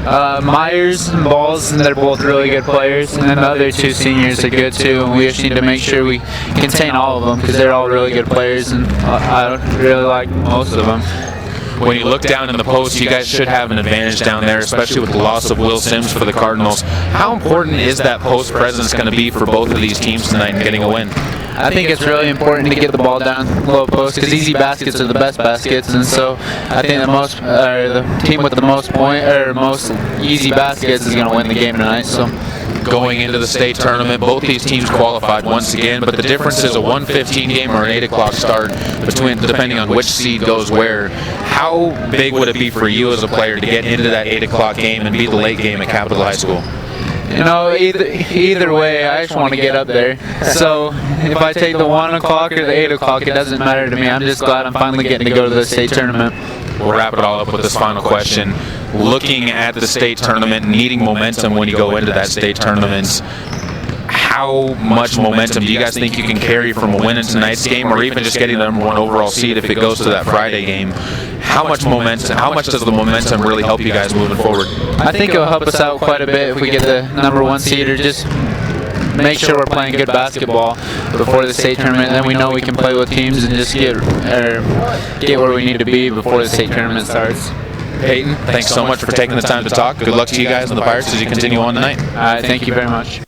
Myers and Balls, and they're both really good players. And then the other two seniors are good too. And we just need to make sure we contain all of them because they're all really good players, and I really like most of them. When you look down in the post, you guys should have an advantage down there, especially with the loss of Will Sims for the Cardinals. How important is that post presence going to be for both of these teams tonight in getting a win? I think it's really important to get the ball down low post because easy baskets are the best baskets, and so I think the team with the most easy baskets is going to win the game tonight. So. Going into the state tournament, both these teams qualified once again, but the difference is a 1:15 game or an 8 o'clock start depending on which seed goes where. How big would it be for you as a player to get into that 8 o'clock game and beat the late game at Capital High School? You know, either way, I just want to get up there. So if I take the 1 o'clock or the 8 o'clock, it doesn't matter to me. I'm just glad I'm finally getting to go to the state tournament. We'll wrap it all up with this final question. Looking at the state tournament, needing momentum when you go into that state tournament, how much momentum do you guys think you can carry from a win in tonight's game, or even just getting the number 1 overall seed if it goes to that Friday game? How much does the momentum really help you guys moving forward? I think it'll help us out quite a bit if we get the number 1 seed, or just make sure we're playing good basketball before the state tournament, and then we know we can play with teams and just get where we need to be before the state tournament starts. Payton, thanks so much for taking the time to talk. Good luck to you guys and the Pirates as you continue on tonight. All right, thank you very much.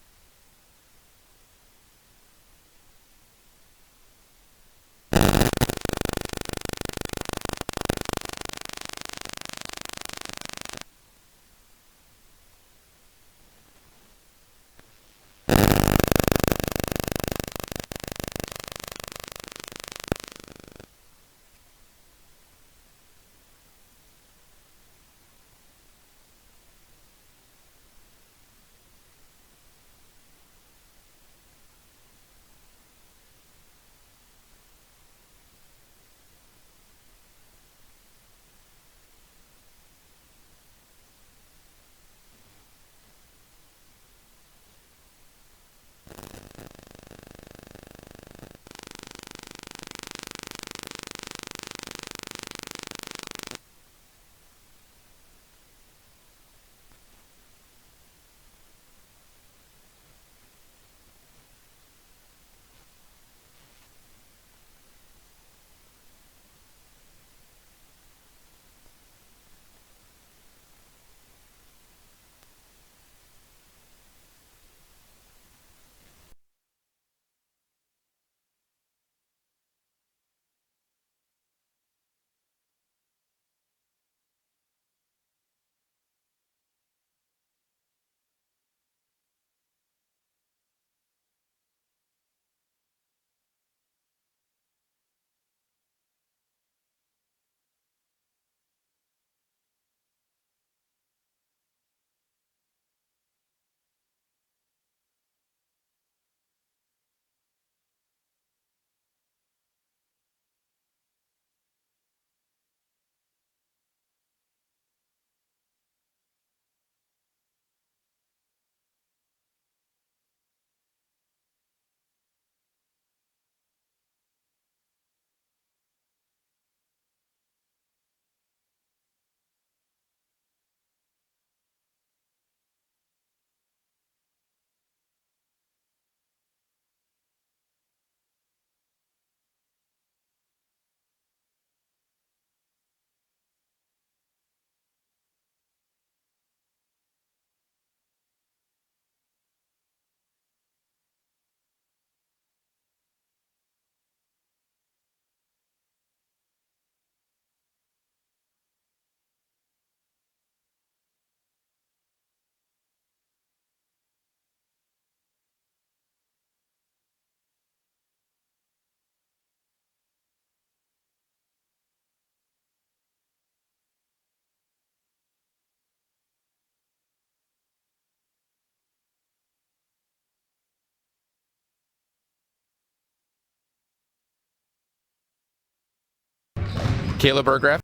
Caleb Burgraff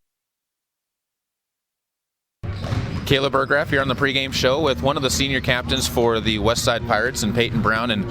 here on the pregame show with one of the senior captains for the Westside Pirates, and Payton Brown. And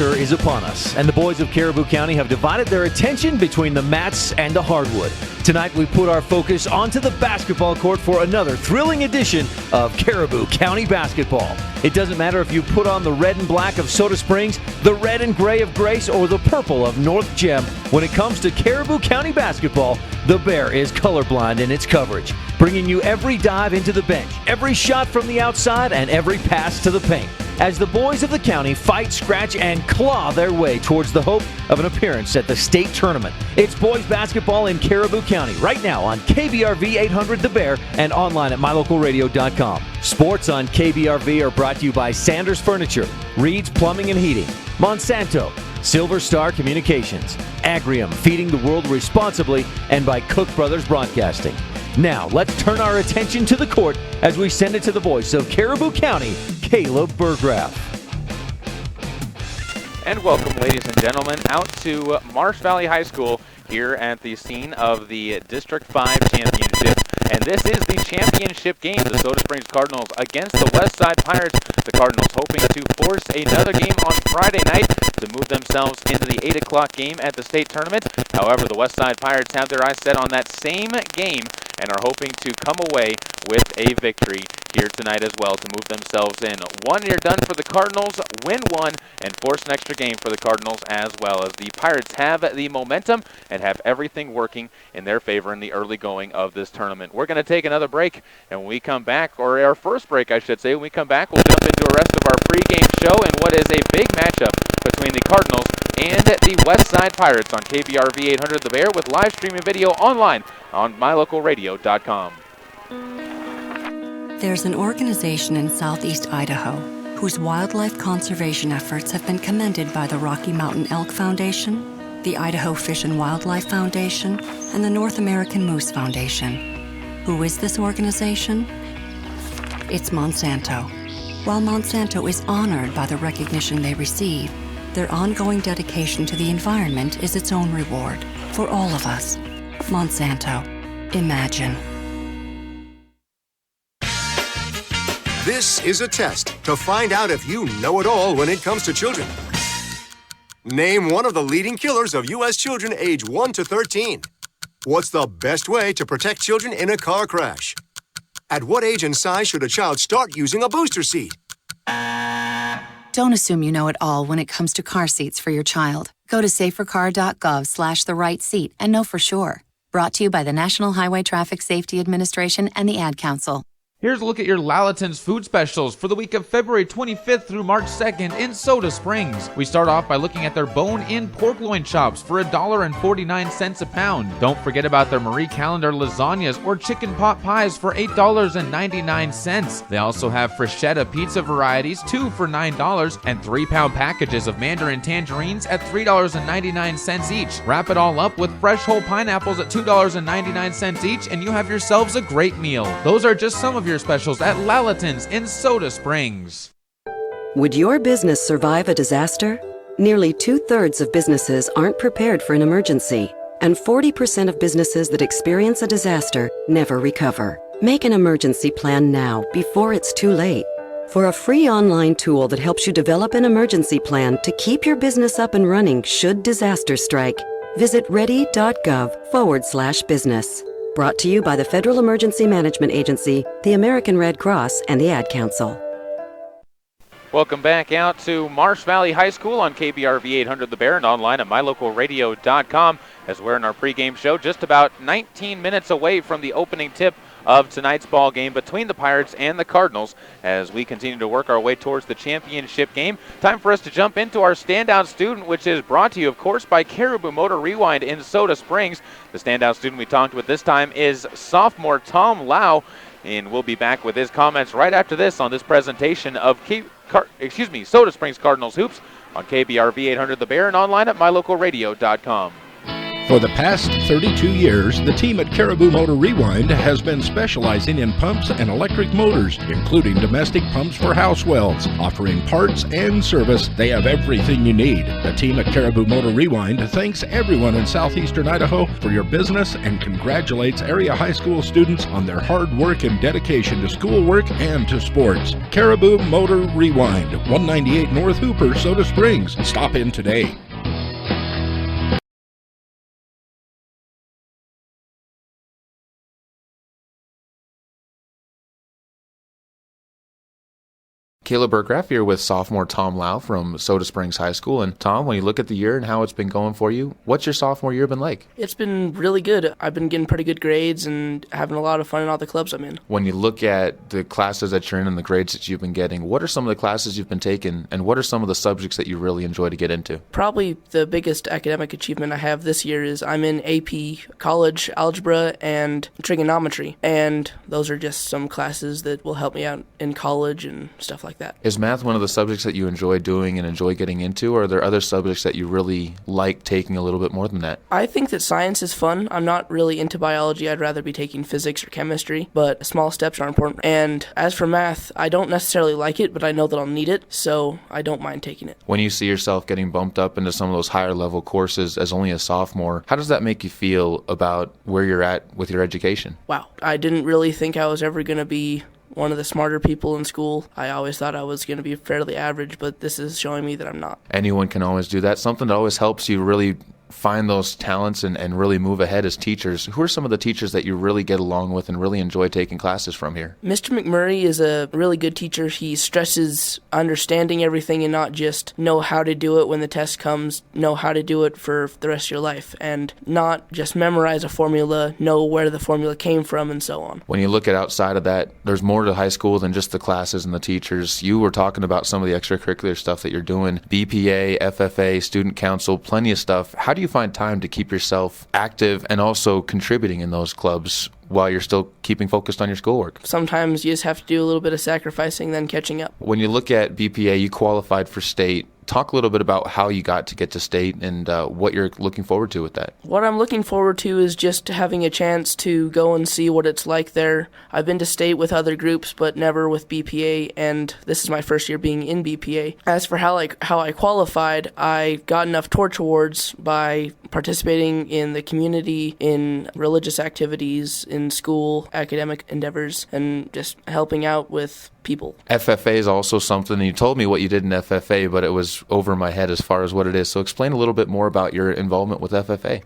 winter is upon us, and the boys of Caribou County have divided their attention between the mats and the hardwood. Tonight, we put our focus onto the basketball court for another thrilling edition of Caribou County basketball. It doesn't matter if you put on the red and black of Soda Springs, the red and gray of Grace, or the purple of North Gem. When it comes to Caribou County basketball, the Bear is colorblind in its coverage, bringing you every dive into the bench, every shot from the outside, and every pass to the paint, as the boys of the county fight, scratch, and claw their way towards the hope of an appearance at the state tournament. It's boys basketball in Caribou County right now on KBRV 800 The Bear and online at mylocalradio.com. Sports on KBRV are brought to you by Sanders Furniture, Reed's Plumbing and Heating, Monsanto, Silver Star Communications, Agrium, feeding the world responsibly, and by Cook Brothers Broadcasting. Now, let's turn our attention to the court as we send it to the voice of Caribou County, Caleb Burgraff. And welcome, ladies and gentlemen, out to Marsh Valley High School here at the scene of the District 5 Championship. And this is the championship game, the Soda Springs Cardinals against the Westside Pirates. The Cardinals hoping to force another game on Friday night to move themselves into the 8 o'clock game at the state tournament. However, the Westside Pirates have their eyes set on that same game and are hoping to come away with a victory here tonight as well to move themselves in. 1 year done for the Cardinals, win one, and force an extra game for the Cardinals as well, as the Pirates have the momentum and have everything working in their favor in the early going of this tournament. We're going to take another break, and when we come back, or our first break I should say, when we come back we'll jump into the rest of our pregame show and what is a big matchup between the Cardinals and the Westside Pirates on KBRV 800 The Bear with live streaming video online on mylocalradio.com. There's an organization in southeast Idaho whose wildlife conservation efforts have been commended by the Rocky Mountain Elk Foundation, the Idaho Fish and Wildlife Foundation, and the North American Moose Foundation. Who is this organization? It's Monsanto. While Monsanto is honored by the recognition they receive, their ongoing dedication to the environment is its own reward for all of us. Monsanto. Imagine. This is a test to find out if you know it all when it comes to children. Name one of the leading killers of U.S. children age 1 to 13. What's the best way to protect children in a car crash? At what age and size should a child start using a booster seat? Don't assume you know it all when it comes to car seats for your child. Go to safercar.gov/the-right-seat and know for sure. Brought to you by the National Highway Traffic Safety Administration and the Ad Council. Here's a look at your Lalaton's food specials for the week of February 25th through March 2nd in Soda Springs. We start off by looking at their bone-in pork loin chops for $1.49 a pound. Don't forget about their Marie Callender lasagnas or chicken pot pies for $8.99. They also have Freshetta pizza varieties, 2 for $9, and 3-pound packages of mandarin tangerines at $3.99 each. Wrap it all up with fresh whole pineapples at $2.99 each, and you have yourselves a great meal. Those are just some of your specials at Lalaton's in Soda Springs. Would your business survive a disaster? Nearly 2/3 of businesses aren't prepared for an emergency, and 40% of businesses that experience a disaster never recover. Make an emergency plan now before it's too late. For a free online tool that helps you develop an emergency plan to keep your business up and running should disaster strike, visit ready.gov/business. Brought to you by the Federal Emergency Management Agency, the American Red Cross, and the Ad Council. Welcome back out to Marsh Valley High School on KBRV 800 The Bear and online at mylocalradio.com as we're in our pregame show just about 19 minutes away from the opening tip of tonight's ball game between the Pirates and the Cardinals as we continue to work our way towards the championship game. Time for us to jump into our standout student, which is brought to you, of course, by Caribou Motor Rewind in Soda Springs. The standout student we talked with this time is sophomore Tom Lau, and we'll be back with his comments right after this on this presentation of Soda Springs Cardinals Hoops on KBRV 800 The Bear and online at mylocalradio.com. For the past 32 years, the team at Caribou Motor Rewind has been specializing in pumps and electric motors, including domestic pumps for house wells. Offering parts and service, they have everything you need. The team at Caribou Motor Rewind thanks everyone in southeastern Idaho for your business and congratulates area high school students on their hard work and dedication to schoolwork and to sports. Caribou Motor Rewind, 198 North Hooper, Soda Springs. Stop in today. Caleb Burgraff here with sophomore Tom Lau from Soda Springs High School. And Tom, when you look at the year and how it's been going for you, what's your sophomore year been like? It's been really good. I've been getting pretty good grades and having a lot of fun in all the clubs I'm in. When you look at the classes that you're in and the grades that you've been getting, what are some of the classes you've been taking, and what are some of the subjects that you really enjoy to get into? Probably the biggest academic achievement I have this year is I'm in AP College Algebra and Trigonometry, and those are just some classes that will help me out in college and stuff like that. Is math one of the subjects that you enjoy doing and enjoy getting into, or are there other subjects that you really like taking a little bit more than that? I think that science is fun. I'm not really into biology. I'd rather be taking physics or chemistry, but small steps are important. And as for math, I don't necessarily like it, but I know that I'll need it, so I don't mind taking it. When you see yourself getting bumped up into some of those higher level courses as only a sophomore, how does that make you feel about where you're at with your education? Wow. I didn't really think I was ever going to be one of the smarter people in school. I always thought I was going to be fairly average, but this is showing me that I'm not. Anyone can always do that. Something that always helps you really find those talents and really move ahead as teachers. Who are some of the teachers that you really get along with and really enjoy taking classes from here? Mr. McMurray is a really good teacher. He stresses understanding everything and not just know how to do it when the test comes, know how to do it for the rest of your life, and not just memorize a formula, know where the formula came from, and so on. When you look at outside of that, there's more to high school than just the classes and the teachers. You were talking about some of the extracurricular stuff that you're doing, BPA, FFA, student council, plenty of stuff. How do you find time to keep yourself active and also contributing in those clubs while you're still keeping focused on your schoolwork? Sometimes you just have to do a little bit of sacrificing, then catching up. When you look at BPA, you qualified for state. Talk a little bit about how you got to get to state and what you're looking forward to with that. What I'm looking forward to is just having a chance to go and see what it's like there. I've been to state with other groups, but never with BPA, and this is my first year being in BPA. As for how I qualified, I got enough torch awards by participating in the community, in religious activities, in school, academic endeavors, and just helping out with people. FFA is also something, and you told me what you did in FFA, but it was over my head as far as what it is. So explain a little bit more about your involvement with FFA.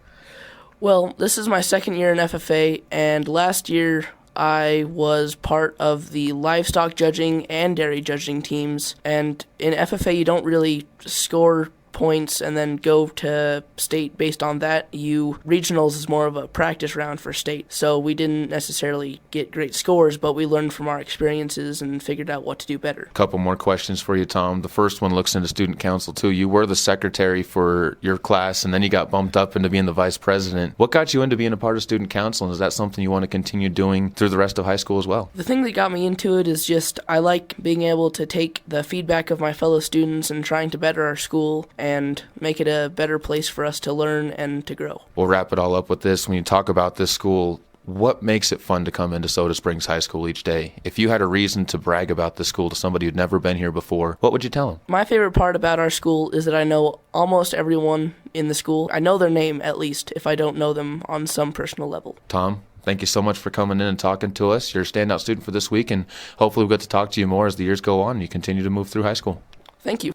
Well, this is my second year in FFA, and last year I was part of the livestock judging and dairy judging teams. And in FFA, you don't really score points and then go to state based on that. Regionals is more of a practice round for state, so we didn't necessarily get great scores, but we learned from our experiences and figured out what to do better. A couple more questions for you, Tom. The first one looks into student council too. You were the secretary for your class, and then you got bumped up into being the vice president. What got you into being a part of student council, and is that something you want to continue doing through the rest of high school as well? The thing that got me into it is just I like being able to take the feedback of my fellow students and trying to better our school and make it a better place for us to learn and to grow. We'll wrap it all up with this. When you talk about this school, what makes it fun to come into Soda Springs High School each day? If you had a reason to brag about this school to somebody who'd never been here before, what would you tell them? My favorite part about our school is that I know almost everyone in the school. I know their name, at least, if I don't know them on some personal level. Tom, thank you so much for coming in and talking to us. You're a standout student for this week, and hopefully we'll get to talk to you more as the years go on and you continue to move through high school. Thank you.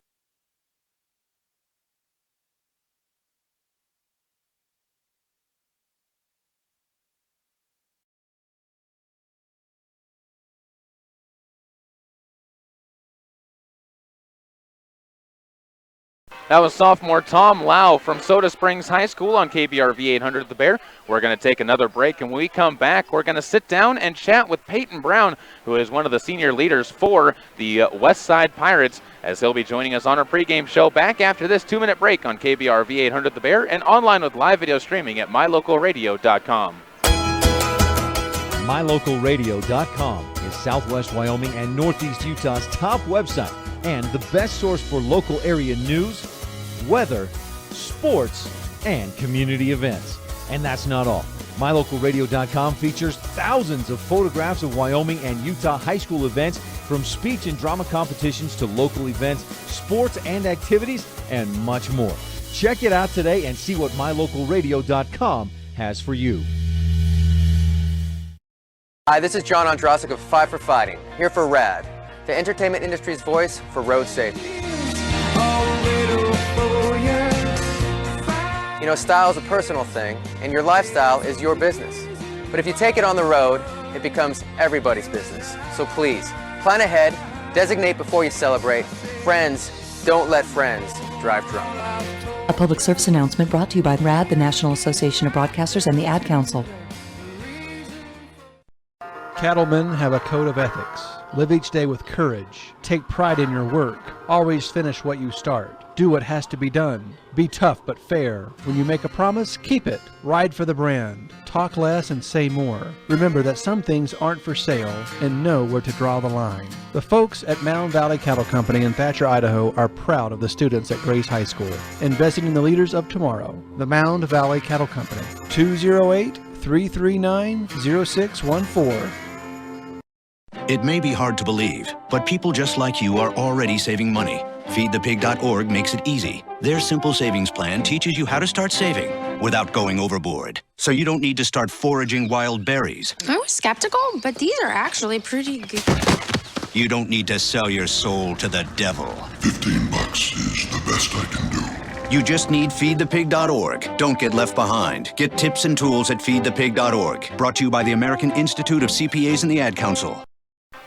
That was sophomore Tom Lau from Soda Springs High School on KBRV 800 The Bear. We're going to take another break, and when we come back, we're going to sit down and chat with Payton Brown, who is one of the senior leaders for the West Side Pirates, as he'll be joining us on our pregame show back after this 2-minute break on KBRV 800 The Bear and online with live video streaming at mylocalradio.com. MyLocalRadio.com is Southwest Wyoming and Northeast Utah's top website and the best source for local area news, weather, sports, and community events. And that's not all. MyLocalRadio.com features thousands of photographs of Wyoming and Utah high school events, from speech and drama competitions to local events, sports and activities, and much more. Check it out today and see what MyLocalRadio.com has for you. Hi, this is John Ondrasik of Five for Fighting, here for RAD, the entertainment industry's voice for road safety. You know, style is a personal thing, and your lifestyle is your business. But if you take it on the road, it becomes everybody's business. So please, plan ahead, designate before you celebrate. Friends, don't let friends drive drunk. A public service announcement brought to you by RAD, the National Association of Broadcasters, and the Ad Council. Cattlemen have a code of ethics. Live each day with courage. Take pride in your work. Always finish what you start. Do what has to be done. Be tough but fair. When you make a promise, keep it. Ride for the brand. Talk less and say more. Remember that some things aren't for sale, and know where to draw the line. The folks at Mound Valley Cattle Company in Thatcher, Idaho are proud of the students at Grace High School, investing in the leaders of tomorrow. The Mound Valley Cattle Company, 208-339-0614. It may be hard to believe, but people just like you are already saving money. FeedThePig.org makes it easy. Their simple savings plan teaches you how to start saving without going overboard. So you don't need to start foraging wild berries. I was skeptical, but these are actually pretty good. You don't need to sell your soul to the devil. $15 is the best I can do. You just need FeedThePig.org. Don't get left behind. Get tips and tools at FeedThePig.org. Brought to you by the American Institute of CPAs and the Ad Council.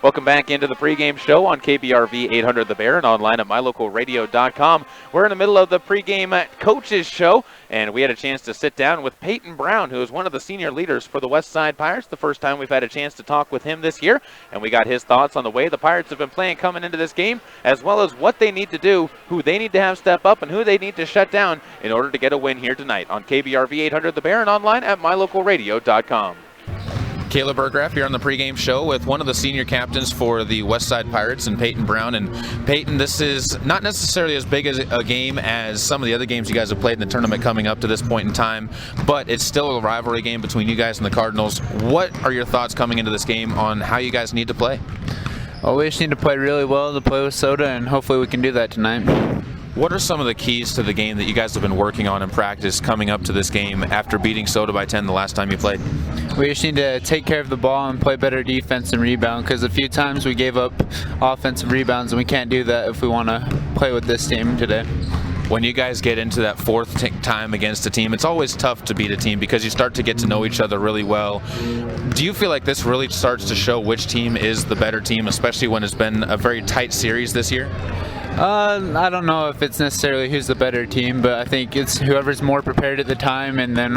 Welcome back into the pregame show on KBRV 800 The Bear and online at MyLocalRadio.com. We're in the middle of the pregame coaches show, and we had a chance to sit down with Payton Brown, who is one of the senior leaders for the West Side Pirates. The first time we've had a chance to talk with him this year, and we got his thoughts on the way the Pirates have been playing coming into this game, as well as what they need to do, who they need to have step up, and who they need to shut down in order to get a win here tonight on KBRV 800 The Bear and online at MyLocalRadio.com. Caleb Burgraff here on the pregame show with one of the senior captains for the Westside Pirates and Payton Brown. And Payton, this is not necessarily as big as a game as some of the other games you guys have played in the tournament coming up to this point in time, but it's still a rivalry game between you guys and the Cardinals. What are your thoughts coming into this game on how you guys need to play? Well, we just need to play really well to play with Soda, and hopefully we can do that tonight. What are some of the keys to the game that you guys have been working on in practice coming up to this game after beating Soda by 10 the last time you played? We just need to take care of the ball and play better defense and rebound, because a few times we gave up offensive rebounds, and we can't do that if we want to play with this team today. When you guys get into that fourth time against a team, it's always tough to beat a team because you start to get to know each other really well. Do you feel like this really starts to show which team is the better team, especially when it's been a very tight series this year? I don't know if it's necessarily who's the better team, but I think it's whoever's more prepared at the time, and then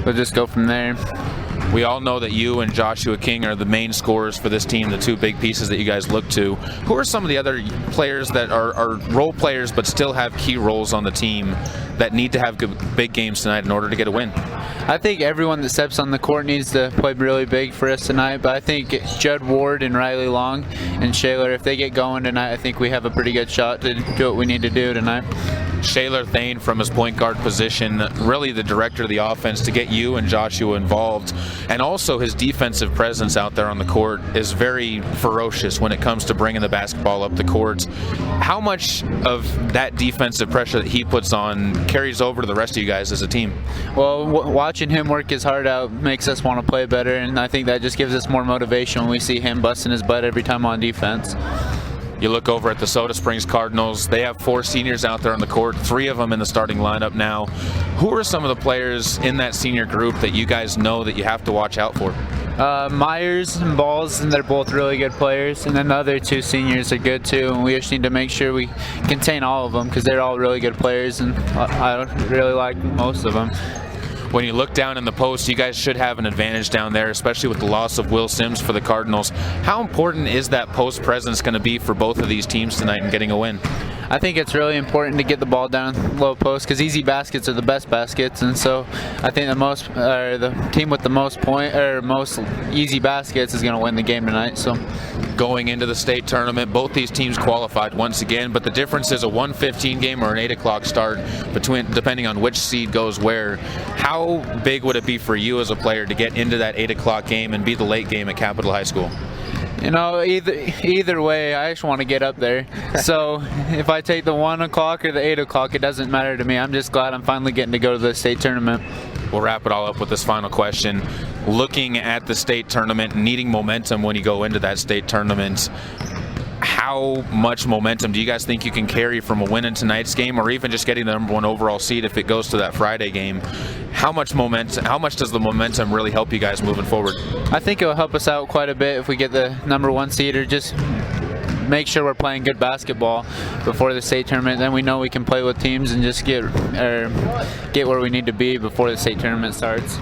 we'll just go from there. We all know that you and Joshua King are the main scorers for this team, the two big pieces that you guys look to. Who are some of the other players that are role players but still have key roles on the team that need to have big games tonight in order to get a win? I think everyone that steps on the court needs to play really big for us tonight, but I think Judd Ward and Riley Long and Shaler, if they get going tonight, I think we have a pretty good shot to do what we need to do tonight. Shaler Thane from his point guard position, really the director of the offense to get you and Joshua involved, and also his defensive presence out there on the court is very ferocious when it comes to bringing the basketball up the court. How much of that defensive pressure that he puts on carries over to the rest of you guys as a team? Well, watching him work his heart out makes us want to play better, and I think that just gives us more motivation when we see him busting his butt every time on defense. You look over at the Soda Springs Cardinals. They have 4 seniors out there on the court, 3 of them in the starting lineup now. Who are some of the players in that senior group that you guys know that you have to watch out for? Myers and Balls, and they're both really good players. And then the other 2 seniors are good too, and we just need to make sure we contain all of them because they're all really good players, and I really like most of them. When you look down in the post, you guys should have an advantage down there, especially with the loss of Will Sims for the Cardinals. How important is that post presence going to be for both of these teams tonight in getting a win? I think it's really important to get the ball down low post because easy baskets are the best baskets, and so I think the team with the most most easy baskets is going to win the game tonight. So, going into the state tournament, both these teams qualified once again, but the difference is a 1:15 game or an 8 o'clock start depending on which seed goes where. How big would it be for you as a player to get into that 8 o'clock game and be the late game at Capital High School? You know, either way, I just want to get up there. So if I take the 1 o'clock or the 8 o'clock, it doesn't matter to me. I'm just glad I'm finally getting to go to the state tournament. We'll wrap it all up with this final question. Looking at the state tournament, needing momentum when you go into that state tournament, how much momentum do you guys think you can carry from a win in tonight's game, or even just getting the #1 overall seed if it goes to that Friday game? How much does the momentum really help you guys moving forward? I think it will help us out quite a bit if we get the #1 seed, or just make sure we're playing good basketball before the state tournament. Then we know we can play with teams and just get where we need to be before the state tournament starts.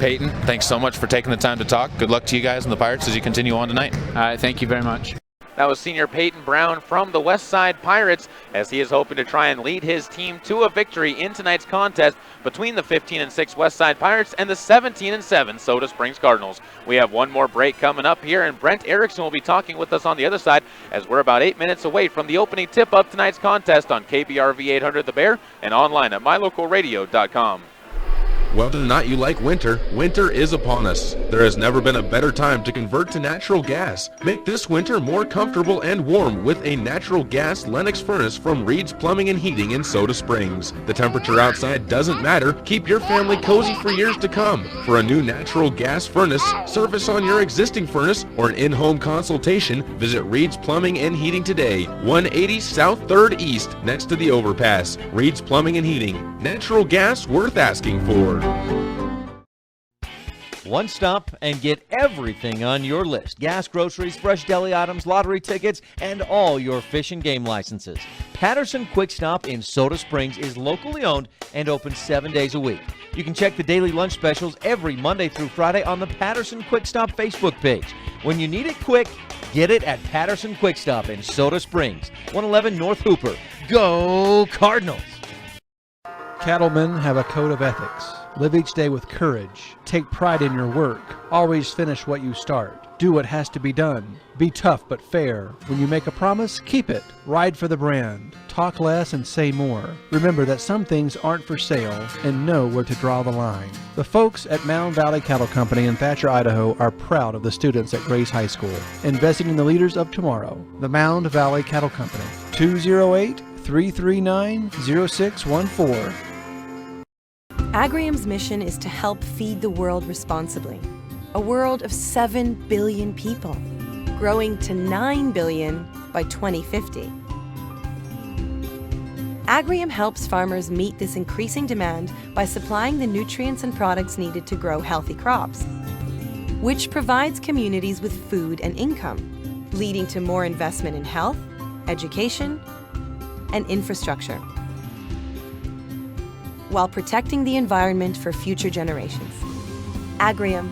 Peyton, thanks so much for taking the time to talk. Good luck to you guys and the Pirates as you continue on tonight. All right, thank you very much. That was senior Payton Brown from the Westside Pirates, as he is hoping to try and lead his team to a victory in tonight's contest between the 15-6 Westside Pirates and the 17-7 Soda Springs Cardinals. We have one more break coming up here, and Brent Erikson will be talking with us on the other side, as we're about 8 minutes away from the opening tip of tonight's contest on KBRV 800 The Bear and online at mylocalradio.com. Whether or not you like winter, winter is upon us. There has never been a better time to convert to natural gas. Make this winter more comfortable and warm with a natural gas Lennox furnace from Reed's Plumbing and Heating in Soda Springs. The temperature outside doesn't matter. Keep your family cozy for years to come. For a new natural gas furnace, service on your existing furnace, or an in-home consultation, visit Reed's Plumbing and Heating today. 180 South 3rd East, next to the overpass. Reed's Plumbing and Heating. Natural gas worth asking for. One stop and get everything on your list. Gas, groceries, fresh deli items, lottery tickets, and all your fish and game licenses. Patterson Quick Stop in Soda Springs is locally owned and open 7 days a week. You can check the daily lunch specials every Monday through Friday on the Patterson Quick Stop Facebook page. When you need it quick, get it at Patterson Quick Stop in Soda Springs, 111 North Hooper. Go Cardinals! Cattlemen have a code of ethics. Live each day with courage. Take pride in your work. Always finish what you start. Do what has to be done. Be tough but fair. When you make a promise, keep it. Ride for the brand. Talk less and say more. Remember that some things aren't for sale, and know where to draw the line. The folks at Mound Valley Cattle Company in Thatcher, Idaho are proud of the students at Grace High School, investing in the leaders of tomorrow. The Mound Valley Cattle Company, 208-339-0614. Agrium's mission is to help feed the world responsibly. A world of 7 billion people, growing to 9 billion by 2050. Agrium helps farmers meet this increasing demand by supplying the nutrients and products needed to grow healthy crops, which provides communities with food and income, leading to more investment in health, education, and infrastructure, while protecting the environment for future generations. Agrium,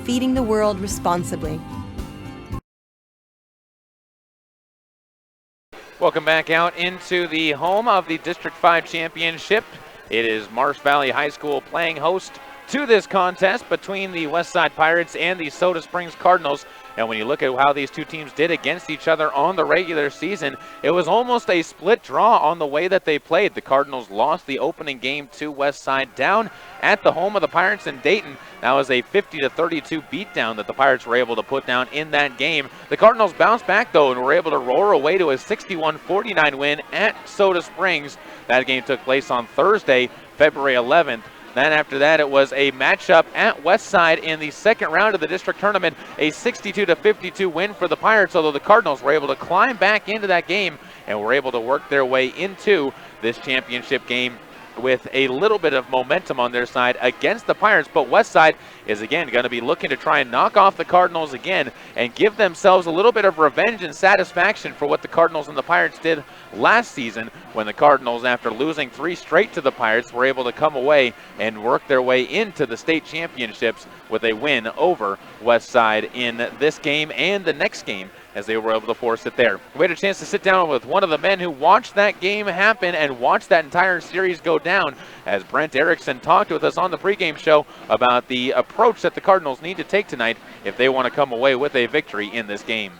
feeding the world responsibly. Welcome back out into the home of the District 5 Championship. It is Marsh Valley High School playing host to this contest between the Westside Pirates and the Soda Springs Cardinals. And when you look at how these two teams did against each other on the regular season, it was almost a split draw on the way that they played. The Cardinals lost the opening game to Westside down at the home of the Pirates in Dayton. That was a 50-32 beatdown that the Pirates were able to put down in that game. The Cardinals bounced back, though, and were able to roar away to a 61-49 win at Soda Springs. That game took place on Thursday, February 11th. Then after that, it was a matchup at Westside in the second round of the district tournament, a 62-52 win for the Pirates, although the Cardinals were able to climb back into that game and were able to work their way into this championship game with a little bit of momentum on their side against the Pirates. But Westside is again going to be looking to try and knock off the Cardinals again and give themselves a little bit of revenge and satisfaction for what the Cardinals and the Pirates did last season, when the Cardinals, after losing 3 straight to the Pirates, were able to come away and work their way into the state championships with a win over Westside in this game and the next game as they were able to force it there. We had a chance to sit down with one of the men who watched that game happen and watched that entire series go down, as Brent Erikson talked with us on the pregame show about the approach that the Cardinals need to take tonight if they want to come away with a victory in this game.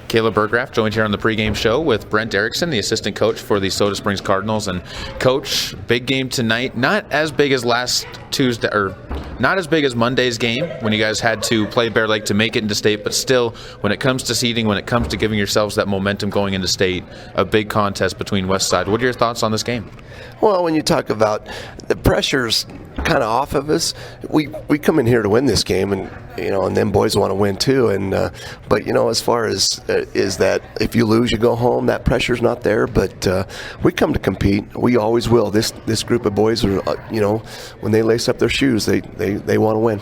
Caleb Burgraff joined here on the pregame show with Brent Erikson, the assistant coach for the Soda Springs Cardinals. And Coach, big game tonight, not as big as last Tuesday, or not as big as Monday's game when you guys had to play Bear Lake to make it into state, but still, when it comes to seeding, when it comes to giving yourselves that momentum going into state, a big contest between West Side. What are your thoughts on this game? Well, when you talk about the pressure's kind of off of us, we come in here to win this game, and and them boys want to win too. And but as far as is that if you lose, you go home. That pressure's not there. But we come to compete. We always will. This group of boys are, when they lace up their shoes, they want to win.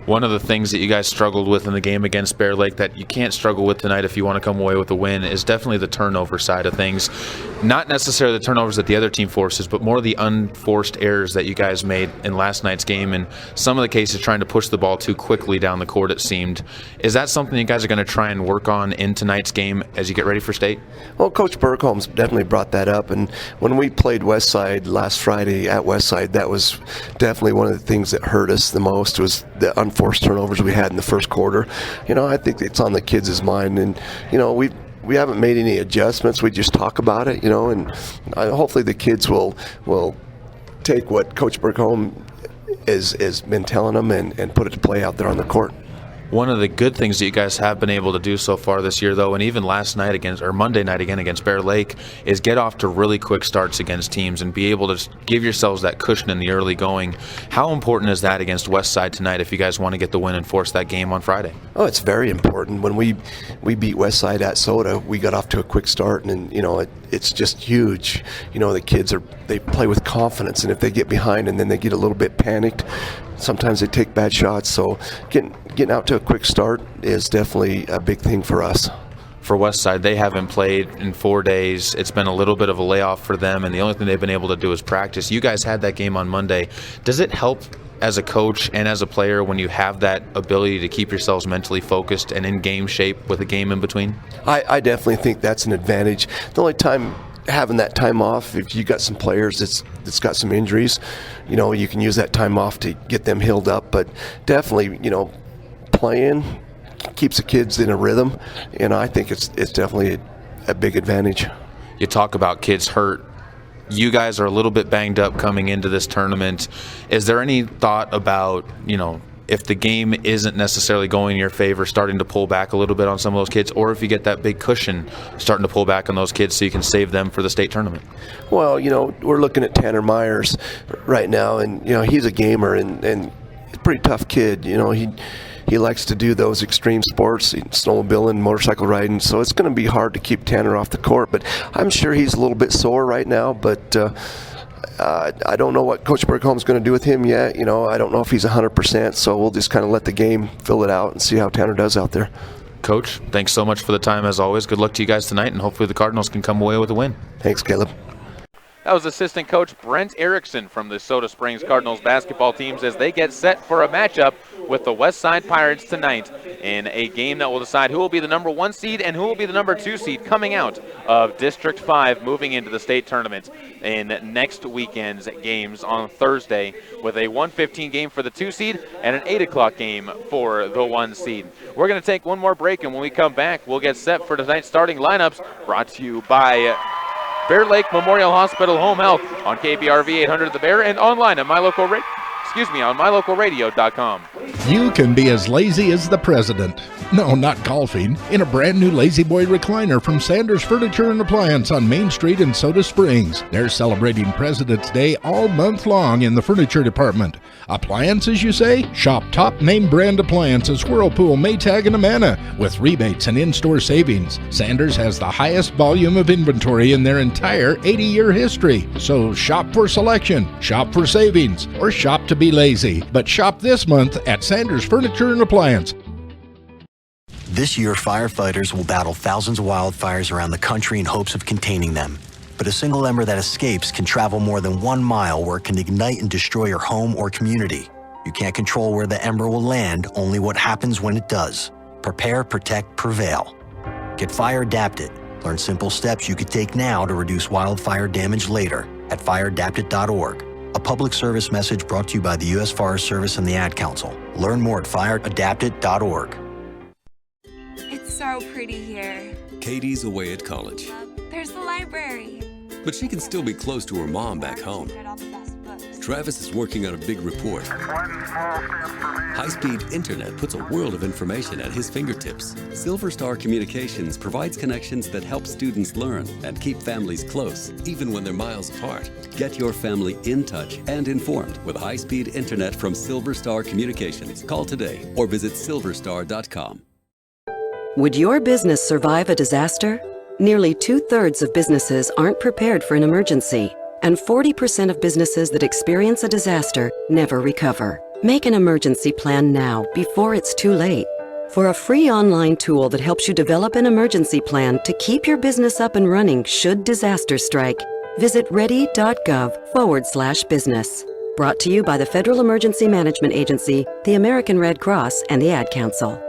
One of the things that you guys struggled with in the game against Bear Lake that you can't struggle with tonight if you want to come away with a win is definitely the turnover side of things. Not necessarily the turnovers that the other team forces, but more the unforced errors that you guys made in last night's game, and some of the cases trying to push the ball too quickly down the court, it seemed. Is that something you guys are going to try and work on in tonight's game as you get ready for state? Well, Coach Burkholm's definitely brought that up, and when we played Westside last Friday at Westside, that was definitely one of the things that hurt us the most, was the unforced turnovers we had in the first quarter. I think it's on the kids' mind, and we haven't made any adjustments. We just talk about it, and hopefully the kids will take what Coach Burkholm has been telling them and put it to play out there on the court. One of the good things that you guys have been able to do so far this year, though, and even last night Monday night again against Bear Lake, is get off to really quick starts against teams and be able to give yourselves that cushion in the early going. How important is that against Westside tonight if you guys want to get the win and force that game on Friday? Oh, it's very important. When we beat Westside at Soda, we got off to a quick start, and it's just huge. The kids they play with confidence, and if they get behind and then they get a little bit panicked, sometimes they take bad shots. So getting out to a quick start is definitely a big thing for us. For Westside, they haven't played in 4 days. It's been a little bit of a layoff for them, and the only thing they've been able to do is practice. You guys had that game on Monday. Does it help as a coach and as a player when you have that ability to keep yourselves mentally focused and in game shape with a game in between? I definitely think that's an advantage. The only time having that time off, if you got some players that's got some injuries, you can use that time off to get them healed up. But definitely, playing keeps the kids in a rhythm, and I think it's definitely a big advantage. You talk about kids hurt. You guys are a little bit banged up coming into this tournament. Is there any thought about, if the game isn't necessarily going in your favor, starting to pull back a little bit on some of those kids, or if you get that big cushion, starting to pull back on those kids so you can save them for the state tournament? Well, we're looking at Tanner Myers right now, and he's a gamer and a pretty tough kid. He likes to do those extreme sports, snowmobiling, motorcycle riding, so it's going to be hard to keep Tanner off the court. But I'm sure he's a little bit sore right now, but I don't know what Coach Burkholm's going to do with him yet. I don't know if he's 100%, so we'll just kind of let the game fill it out and see how Tanner does out there. Coach, thanks so much for the time as always. Good luck to you guys tonight, and hopefully the Cardinals can come away with a win. Thanks, Caleb. That was assistant coach Brent Erikson from the Soda Springs Cardinals basketball teams as they get set for a matchup with the Westside Pirates tonight in a game that will decide who will be the number 1 seed and who will be the number 2 seed coming out of District 5 moving into the state tournament in next weekend's games on Thursday, with a 1:15 game for the 2 seed and an 8 o'clock game for the 1 seed. We're going to take one more break, and when we come back, we'll get set for tonight's starting lineups, brought to you by Bear Lake Memorial Hospital Home Health on KBRV 800 The Bear and online at mylocalradio.com. You can be as lazy as the president. No, not golfing. In a brand new Lazy Boy recliner from Sanders Furniture and Appliance on Main Street in Soda Springs. They're celebrating President's Day all month long in the furniture department. Appliances, you say? Shop top name brand appliances, Whirlpool, Maytag, and Amana, with rebates and in-store savings. Sanders has the highest volume of inventory in their entire 80-year history. So shop for selection, shop for savings, or shop to be lazy. But shop this month at Sanders Furniture and Appliance. This year, firefighters will battle thousands of wildfires around the country in hopes of containing them. But a single ember that escapes can travel more than 1 mile, where it can ignite and destroy your home or community. You can't control where the ember will land, only what happens when it does. Prepare, protect, prevail. Get fire adapted. Learn simple steps you could take now to reduce wildfire damage later at fireadapted.org. A public service message brought to you by the U.S. Forest Service and the Ad Council. Learn more at fireadapted.org. It's so pretty here. Katie's away at college, There's the library. but she can still be close to her mom back home. Travis is working on a big report. High-speed internet puts a world of information at his fingertips. Silver Star Communications provides connections that help students learn and keep families close, even when they're miles apart. Get your family in touch and informed with high-speed internet from Silver Star Communications. Call today or visit silverstar.com. Would your business survive a disaster? Nearly 2/3 of businesses aren't prepared for an emergency, and 40% of businesses that experience a disaster never recover. Make an emergency plan now before it's too late. For a free online tool that helps you develop an emergency plan to keep your business up and running should disaster strike, visit ready.gov/business. Brought to you by the Federal Emergency Management Agency, the American Red Cross, and the Ad Council.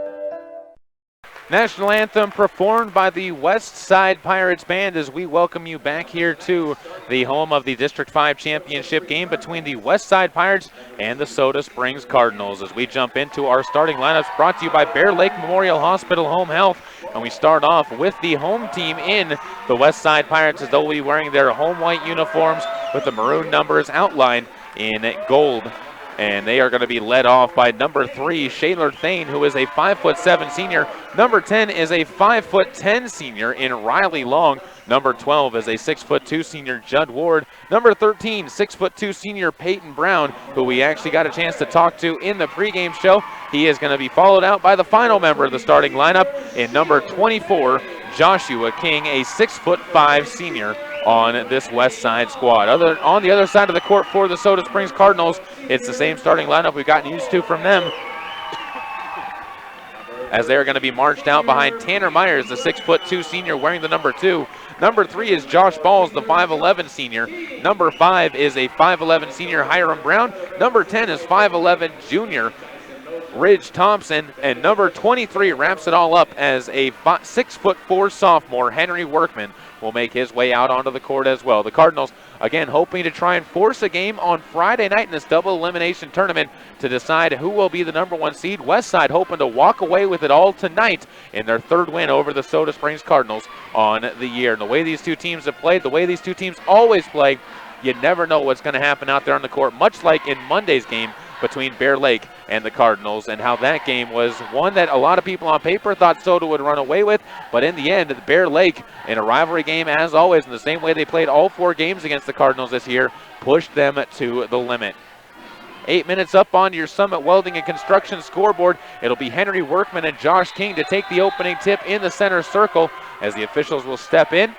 National anthem performed by the West Side Pirates Band as we welcome you back here to the home of the District 5 championship game between the West Side Pirates and the Soda Springs Cardinals. As we jump into our starting lineups, brought to you by Bear Lake Memorial Hospital Home Health. And we start off with the home team in the West Side Pirates, as they'll be wearing their home white uniforms with the maroon numbers outlined in gold. And they are going to be led off by number 3, Shaylor Thane, who is a 5'7" senior. Number 10 is a 5'10" senior in Riley Long. Number 12 is a 6'2" senior, Judd Ward. Number 13, 6'2" senior, Payton Brown, who we actually got a chance to talk to in the pregame show. He is going to be followed out by the final member of the starting lineup in number 24, Joshua King, a 6'5" senior on this West Side squad. On the other side of the court for the Soda Springs Cardinals, it's the same starting lineup we've gotten used to from them, as they're going to be marched out behind Tanner Myers, the 6'2" senior wearing the number 2. Number 3 is Josh Balls, the 5'11" senior. Number 5 is a 5'11" senior, Hiram Brown. Number 10 is 5'11" junior, Ridge Thompson, and number 23 wraps it all up as a 6'4" sophomore, Henry Workman, will make his way out onto the court as well. The Cardinals, again, hoping to try and force a game on Friday night in this double elimination tournament to decide who will be the number 1 seed. Westside hoping to walk away with it all tonight in their 3rd win over the Soda Springs Cardinals on the year. And the way these two teams have played, the way these two teams always play, you never know what's going to happen out there on the court, much like in Monday's game between Bear Lake and the Cardinals, and how that game was one that a lot of people on paper thought Soda would run away with, but in the end, Bear Lake, in a rivalry game as always, in the same way they played all 4 games against the Cardinals this year, pushed them to the limit. 8 minutes up on your Summit Welding and Construction scoreboard. It'll be Henry Workman and Josh King to take the opening tip in the center circle as the officials will step in.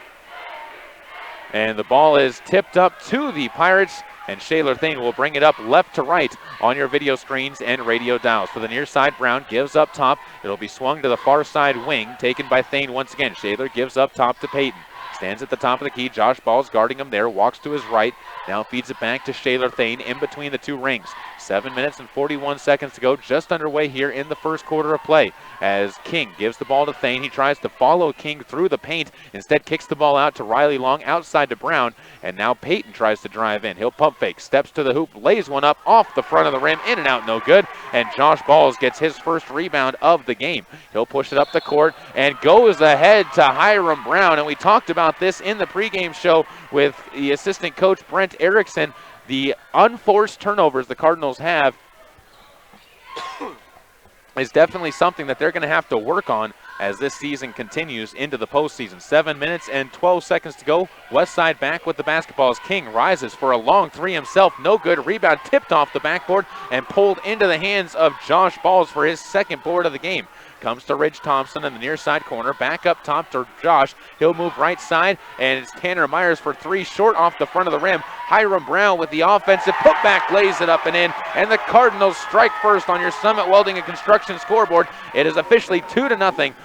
And the ball is tipped up to the Pirates, and Shaylor Thane will bring it up left to right on your video screens and radio dials. For the near side, Brown gives up top. It'll be swung to the far side wing, taken by Thane once again. Shaylor gives up top to Payton. Stands at the top of the key. Josh Ball's guarding him there. Walks to his right. Now feeds it back to Shaylor Thane in between the 2 rings. 7 minutes and 41 seconds to go. Just underway here in the first quarter of play. As King gives the ball to Thane. He tries to follow King through the paint. Instead kicks the ball out to Riley Long outside to Brown. And now Payton tries to drive in. He'll pump fake. Steps to the hoop. Lays one up off the front of the rim. In and out. No good. And Josh Balls gets his first rebound of the game. He'll push it up the court and goes ahead to Hiram Brown. And we talked about this in the pregame show with the assistant coach Brent Erikson. The unforced turnovers the Cardinals have is definitely something that they're going to have to work on as this season continues into the postseason. 7 minutes and 12 seconds to go. Westside back with the basketball as King rises for a long 3 himself. No good. Rebound tipped off the backboard and pulled into the hands of Josh Balls for his 2nd board of the game. Comes to Ridge Thompson in the near side corner. Back up top to Josh. He'll move right side, and it's Tanner Myers for 3, short off the front of the rim. Hiram Brown with the offensive putback lays it up and in, and the Cardinals strike first on your Summit Welding and Construction scoreboard. It is officially 2-0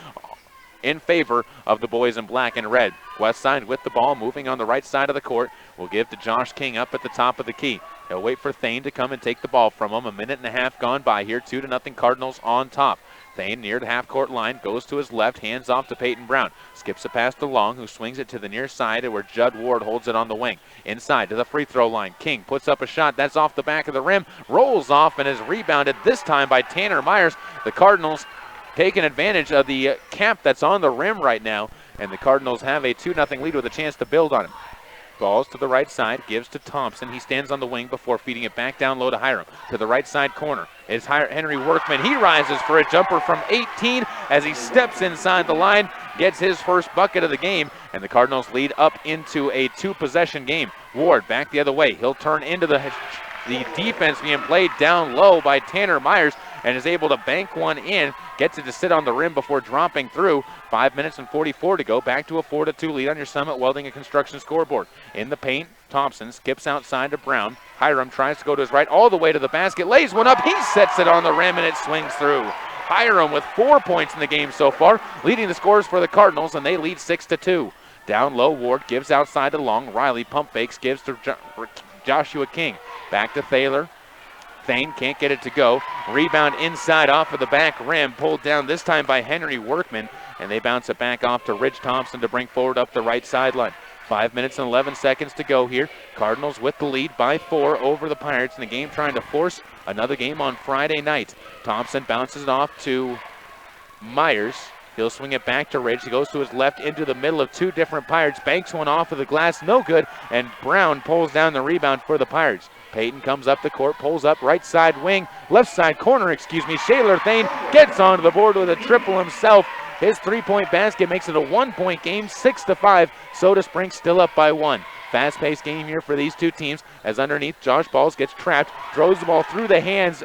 in favor of the boys in black and red. Westside with the ball, moving on the right side of the court. Will give to Josh King up at the top of the key. He'll wait for Thane to come and take the ball from him. 1.5 minutes gone by here. 2-0 Cardinals on top. Thane near the half-court line, goes to his left, hands off to Payton Brown. Skips it past DeLong, who swings it to the near side where Judd Ward holds it on the wing. Inside to the free throw line. King puts up a shot. That's off the back of the rim. Rolls off and is rebounded this time by Tanner Myers. The Cardinals taking advantage of the cap that's on the rim right now, and the Cardinals have a 2-0 lead with a chance to build on him. Balls to the right side, gives to Thompson. He stands on the wing before feeding it back down low to Hiram. To the right side corner is Henry Workman. He rises for a jumper from 18 as he steps inside the line, gets his first bucket of the game, and the Cardinals lead up into a 2-possession game. Ward back the other way. He'll turn into the defense being played down low by Tanner Myers and is able to bank one in, gets it to sit on the rim before dropping through. 5 minutes and 44 to go. Back to a 4-2 lead on your Summit Welding and Construction scoreboard. In the paint, Thompson skips outside to Brown. Hiram tries to go to his right all the way to the basket, lays one up. He sets it on the rim and it swings through. Hiram with 4 points in the game so far, leading the scores for the Cardinals, and they lead 6-2. Down low, Ward gives outside to Long. Riley pump fakes, gives to Joshua King. Back to Thaler. Thane can't get it to go. Rebound inside off of the back rim, pulled down this time by Henry Workman, and they bounce it back off to Ridge Thompson to bring forward up the right sideline. 5 minutes and 11 seconds to go here. Cardinals with the lead by 4 over the Pirates in the game, trying to force another game on Friday night. Thompson bounces it off to Myers. He'll swing it back to Ridge. He goes to his left into the middle of 2 different Pirates, banks one off of the glass, no good, and Brown pulls down the rebound for the Pirates. Payton comes up the court, pulls up right side wing, left side corner, Shaler Thane gets onto the board with a triple himself. His 3-point basket makes it a 1-point game, 6-5. Soda Springs still up by 1. Fast-paced game here for these two teams as underneath Josh Balls gets trapped, throws the ball through the hands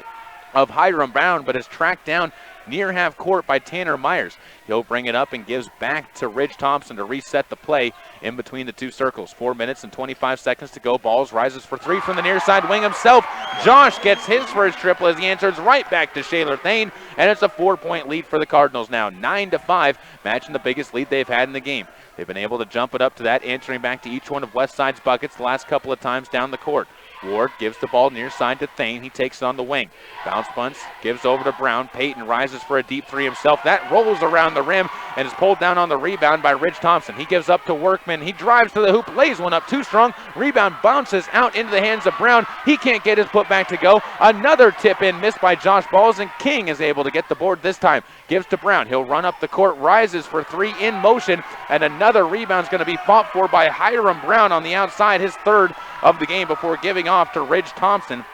of Hiram Brown, but is tracked down near half court by Tanner Myers. He'll bring it up and gives back to Ridge Thompson to reset the play in between the 2 circles. 4 minutes and 25 seconds to go. Balls rises for 3 from the near side wing himself. Josh gets his first triple as he answers right back to Shaler Thane, and it's a 4-point lead for the Cardinals now, 9-5, matching the biggest lead they've had in the game. They've been able to jump it up to that, answering back to each one of Westside's buckets the last couple of times down the court. Ward gives the ball near side to Thane. He takes it on the wing. Bounce punch, gives over to Brown. Payton rises for a deep 3 himself. That rolls around the rim and is pulled down on the rebound by Ridge Thompson. He gives up to Workman. He drives to the hoop, lays one up too strong. Rebound bounces out into the hands of Brown. He can't get his putback to go. Another tip in missed by Josh Balls, and King is able to get the board this time. Gives to Brown. He'll run up the court, rises for 3 in motion, and another rebound's going to be fought for by Hiram Brown on the outside, his 3rd of the game, before giving off to Ridge Thompson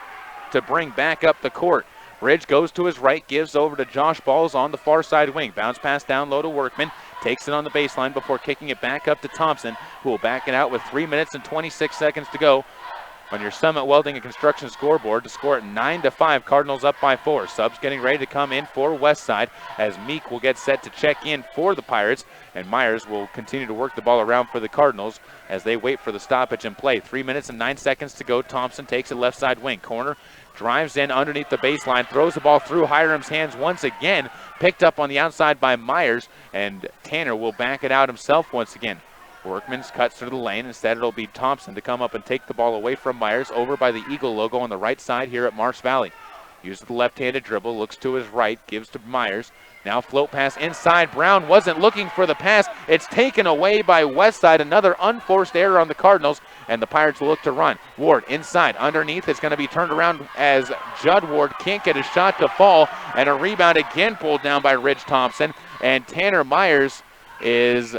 to bring back up the court. Ridge goes to his right, gives over to Josh Balls on the far side wing. Bounce pass down low to Workman. Takes it on the baseline before kicking it back up to Thompson, who will back it out with 3 minutes and 26 seconds to go on your Summit Welding and Construction scoreboard to score at 9-5. Cardinals up by 4. Subs getting ready to come in for Westside as Meek will get set to check in for the Pirates, and Myers will continue to work the ball around for the Cardinals as they wait for the stoppage in play. 3 minutes and 9 seconds to go. Thompson takes it left side wing. Corner, drives in underneath the baseline, throws the ball through Hiram's hands once again. Picked up on the outside by Myers, and Tanner will back it out himself once again. Workman cuts through the lane. Instead, it'll be Thompson to come up and take the ball away from Myers over by the Eagle logo on the right side here at Marsh Valley. Uses the left-handed dribble, looks to his right, gives to Myers. Now float pass inside. Brown wasn't looking for the pass. It's taken away by Westside. Another unforced error on the Cardinals, and the Pirates will look to run. Ward inside. Underneath, it's going to be turned around as Judd Ward can't get a shot to fall, and a rebound again pulled down by Ridge Thompson. And Tanner Myers is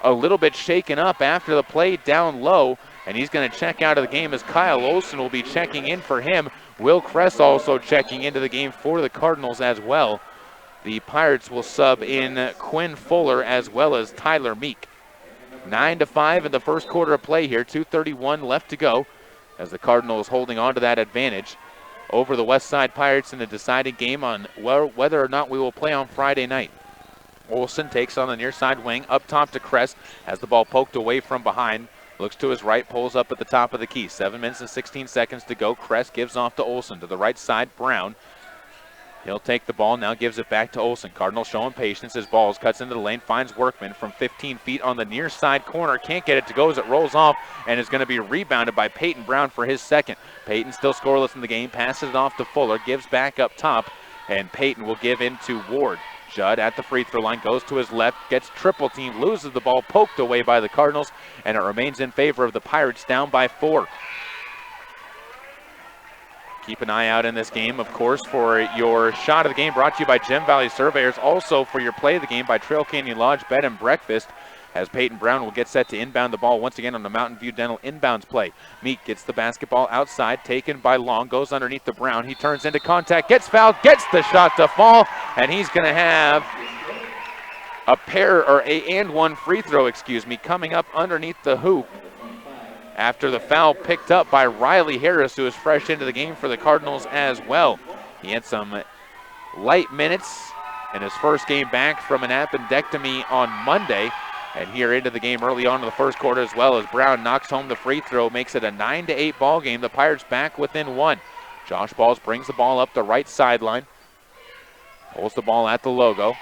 a little bit shaken up after the play down low, and he's going to check out of the game as Kyle Olson will be checking in for him. Will Kress also checking into the game for the Cardinals as well. The Pirates will sub in Quinn Fuller as well as Tyler Meek. 9-5 in the first quarter of play here. 2:31 left to go as the Cardinals holding on to that advantage over the West Side Pirates in the deciding game on whether or not we will play on Friday night. Olson takes on the near side wing, up top to Kress, has the ball poked away from behind, looks to his right, pulls up at the top of the key. 7 minutes and 16 seconds to go. Kress gives off to Olson. To the right side, Brown. He'll take the ball, now gives it back to Olson. Cardinals showing patience. His balls cuts into the lane, finds Workman from 15 feet on the near side corner. Can't get it to go as it rolls off and is going to be rebounded by Payton Brown for his 2nd. Payton still scoreless in the game, passes it off to Fuller, gives back up top and Payton will give in to Ward. Judd at the free throw line, goes to his left, gets triple team, loses the ball, poked away by the Cardinals, and it remains in favor of the Pirates, down by 4. Keep an eye out in this game, of course, for your shot of the game brought to you by Gem Valley Surveyors. Also for your play of the game by Trail Canyon Lodge Bed and Breakfast, as Payton Brown will get set to inbound the ball once again on the Mountain View Dental inbounds play. Meek gets the basketball outside, taken by Long, goes underneath the Brown. He turns into contact, gets fouled, gets the shot to fall, and he's going to have one free throw, coming up underneath the hoop after the foul picked up by Riley Harris, who is fresh into the game for the Cardinals as well. He had some light minutes in his first game back from an appendectomy on Monday, and here into the game early on in the first quarter as well, as Brown knocks home the free throw, makes it a 9-8 ball game. The Pirates back within 1. Josh Balls brings the ball up the right sideline, holds the ball at the logo,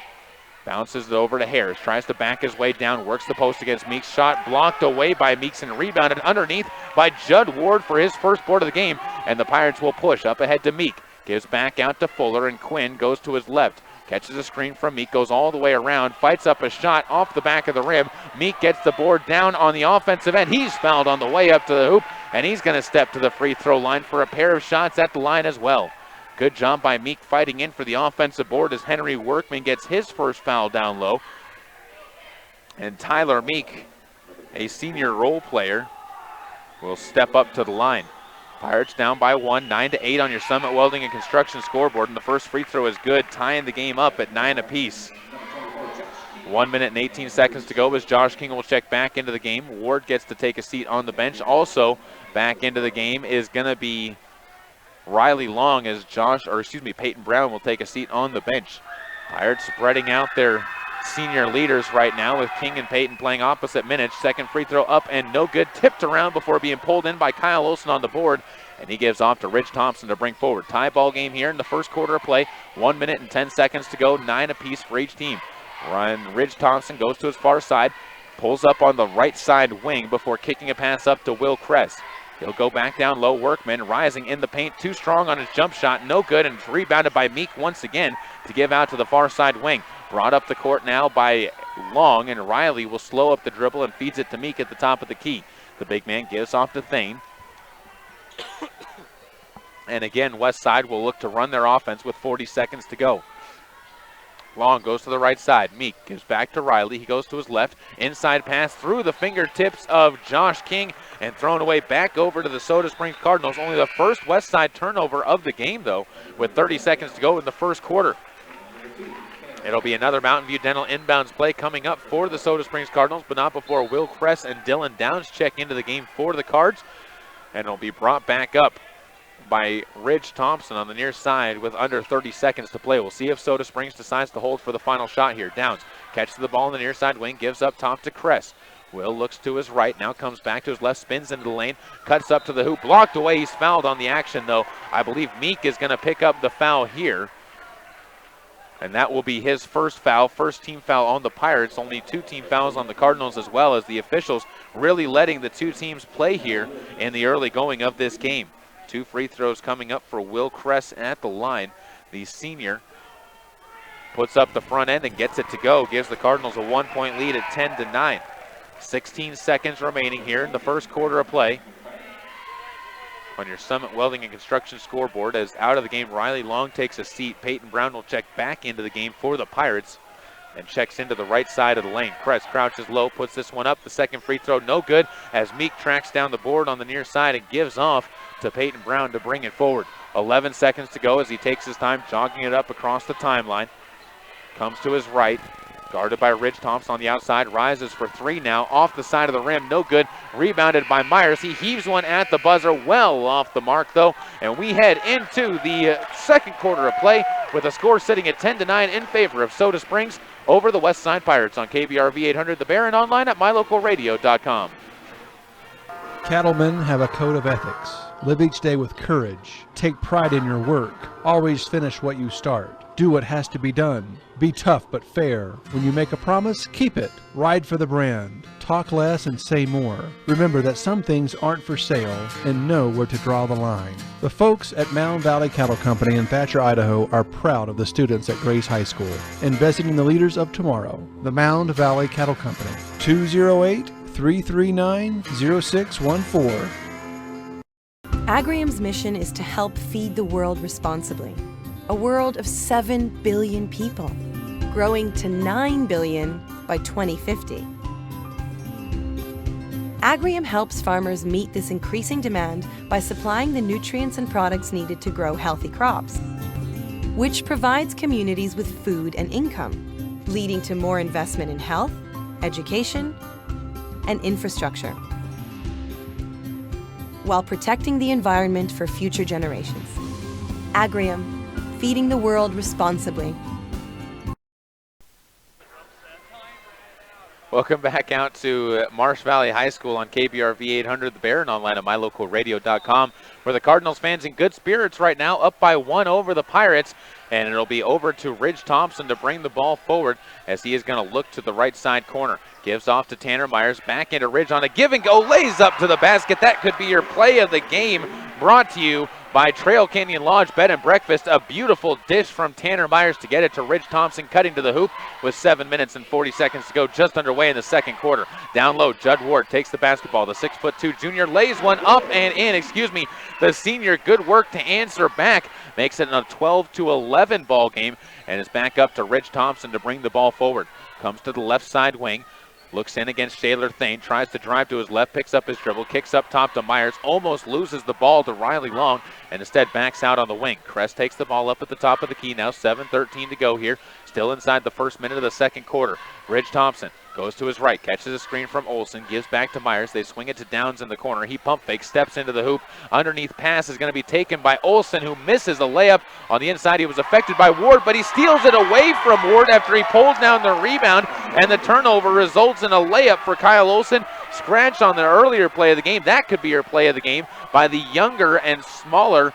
bounces it over to Harris, tries to back his way down, works the post against Meeks. Shot blocked away by Meeks and rebounded underneath by Judd Ward for his first board of the game, and the Pirates will push up ahead to Meek. Gives back out to Fuller, and Quinn goes to his left. Catches a screen from Meek, goes all the way around, fights up a shot off the back of the rim. Meek gets the board down on the offensive end. He's fouled on the way up to the hoop, and he's going to step to the free throw line for a pair of shots at the line as well. Good job by Meek fighting in for the offensive board as Henry Workman gets his first foul down low. And Tyler Meek, a senior role player, will step up to the line. Pirates down by 1, 9-8 on your Summit Welding and Construction scoreboard, and the first free throw is good, tying the game up at 9 apiece. 1 minute and 18 seconds to go as Josh King will check back into the game. Ward gets to take a seat on the bench. Also back into the game is going to be Riley Long, as Payton Brown will take a seat on the bench. Pirates spreading out their senior leaders right now, with King and Payton playing opposite minutes. Second free throw up and no good. Tipped around before being pulled in by Kyle Olson on the board, and he gives off to Ridge Thompson to bring forward. Tie ball game here in the first quarter of play. 1 minute and 10 seconds to go, 9 apiece for each team. Ridge Thompson goes to his far side, pulls up on the right side wing before kicking a pass up to Will Kress. He'll go back down low. Workman rising in the paint, too strong on his jump shot, no good, and rebounded by Meek once again to give out to the far side wing. Brought up the court now by Long, and Riley will slow up the dribble and feeds it to Meek at the top of the key. The big man gives off to Thane. And again, West Side will look to run their offense with 40 seconds to go. Long goes to the right side. Meek gives back to Riley. He goes to his left. Inside pass through the fingertips of Josh King and thrown away back over to the Soda Springs Cardinals. Only the first West Side turnover of the game, though, with 30 seconds to go in the first quarter. It'll be another Mountain View Dental inbounds play coming up for the Soda Springs Cardinals, but not before Will Kress and Dylan Downs check into the game for the Cards. And it'll be brought back up by Ridge Thompson on the near side with under 30 seconds to play. We'll see if Soda Springs decides to hold for the final shot here. Downs catches the ball on the near side wing, gives up top to Kress. Will looks to his right, now comes back to his left, spins into the lane, cuts up to the hoop, blocked away. He's fouled on the action, though. I believe Meek is going to pick up the foul here, and that will be his first foul, first team foul on the Pirates. Only 2 team fouls on the Cardinals as well, as the officials really letting the 2 teams play here in the early going of this game. 2 free throws coming up for Will Kress at the line. The senior puts up the front end and gets it to go. Gives the Cardinals a 1-point lead at 10-9. 16 seconds remaining here in the first quarter of play on your Summit Welding and Construction scoreboard. As out of the game, Riley Long takes a seat. Payton Brown will check back into the game for the Pirates and checks into the right side of the lane. Kress crouches low, puts this one up. The second free throw, no good, as Meek tracks down the board on the near side and gives off to Payton Brown to bring it forward. 11 seconds to go as he takes his time jogging it up across the timeline. Comes to his right, guarded by Ridge Thompson on the outside, rises for 3 now, off the side of the rim, no good, rebounded by Myers. He heaves one at the buzzer, well off the mark though, and we head into the second quarter of play with a score sitting at 10-9 in favor of Soda Springs over the West Side Pirates on KBRV 800 The Bear and online at mylocalradio.com. Cattlemen have a code of ethics. Live each day with courage. Take pride in your work. Always finish what you start. Do what has to be done. Be tough but fair. When you make a promise, keep it. Ride for the brand. Talk less and say more. Remember that some things aren't for sale and know where to draw the line. The folks at Mound Valley Cattle Company in Thatcher, Idaho are proud of the students at Grace High School, investing in the leaders of tomorrow. The Mound Valley Cattle Company, 208-339-0614. Agrium's mission is to help feed the world responsibly. A world of 7 billion people, growing to 9 billion by 2050. Agrium helps farmers meet this increasing demand by supplying the nutrients and products needed to grow healthy crops, which provides communities with food and income, leading to more investment in health, education, and infrastructure, while protecting the environment for future generations. Agrium, feeding the world responsibly. Welcome back out to Marsh Valley High School on KBRV 800 The Bear and online at mylocalradio.com, where the Cardinals fans in good spirits right now, up by 1 over the Pirates. And it'll be over to Ridge Thompson to bring the ball forward as he is going to look to the right side corner. Gives off to Tanner Myers, back into Ridge on a give and go, lays up to the basket. That could be your play of the game, brought to you by Trail Canyon Lodge Bed and Breakfast. A beautiful dish from Tanner Myers to get it to Ridge Thompson, cutting to the hoop with 7 minutes and 40 seconds to go, just underway in the second quarter. Down low, Judd Ward takes the basketball. The 6'2" junior lays one up and in. The senior, good work to answer back. Makes it a 12-11 ball game, and is back up to Ridge Thompson to bring the ball forward. Comes to the left side wing. Looks in against Shaler Thane, tries to drive to his left, picks up his dribble, kicks up top to Myers, almost loses the ball to Riley Long, and instead backs out on the wing. Kress takes the ball up at the top of the key now, 7:13 to go here, still inside the first minute of the second quarter. Ridge Thompson goes to his right, catches a screen from Olsen, gives back to Myers. They swing it to Downs in the corner. He pump fakes, steps into the hoop. Underneath pass is going to be taken by Olsen, who misses a layup. On the inside, he was affected by Ward, but he steals it away from Ward after he pulls down the rebound, and the turnover results in a layup for Kyle Olsen. Scratch on the earlier play of the game. That could be your play of the game by the younger and smaller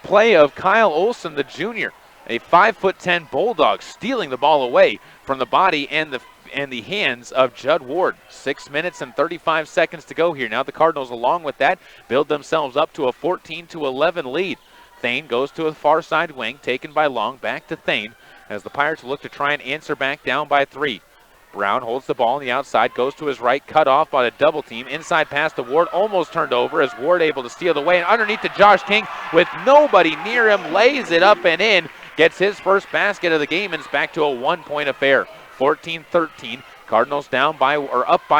play of Kyle Olsen, the junior. A 5'10" Bulldog stealing the ball away from the body and the hands of Judd Ward. 6 minutes and 35 seconds to go here. Now the Cardinals, along with that, build themselves up to a 14-11 lead. Thane goes to a far side wing, taken by Long, back to Thane, as the Pirates look to try and answer back, down by 3. Brown holds the ball on the outside, goes to his right, cut off by a double team. Inside pass to Ward, almost turned over as Ward able to steal the way. And underneath to Josh King with nobody near him, lays it up and in. Gets his first basket of the game, and it's back to a 1-point affair. 14-13. Cardinals up by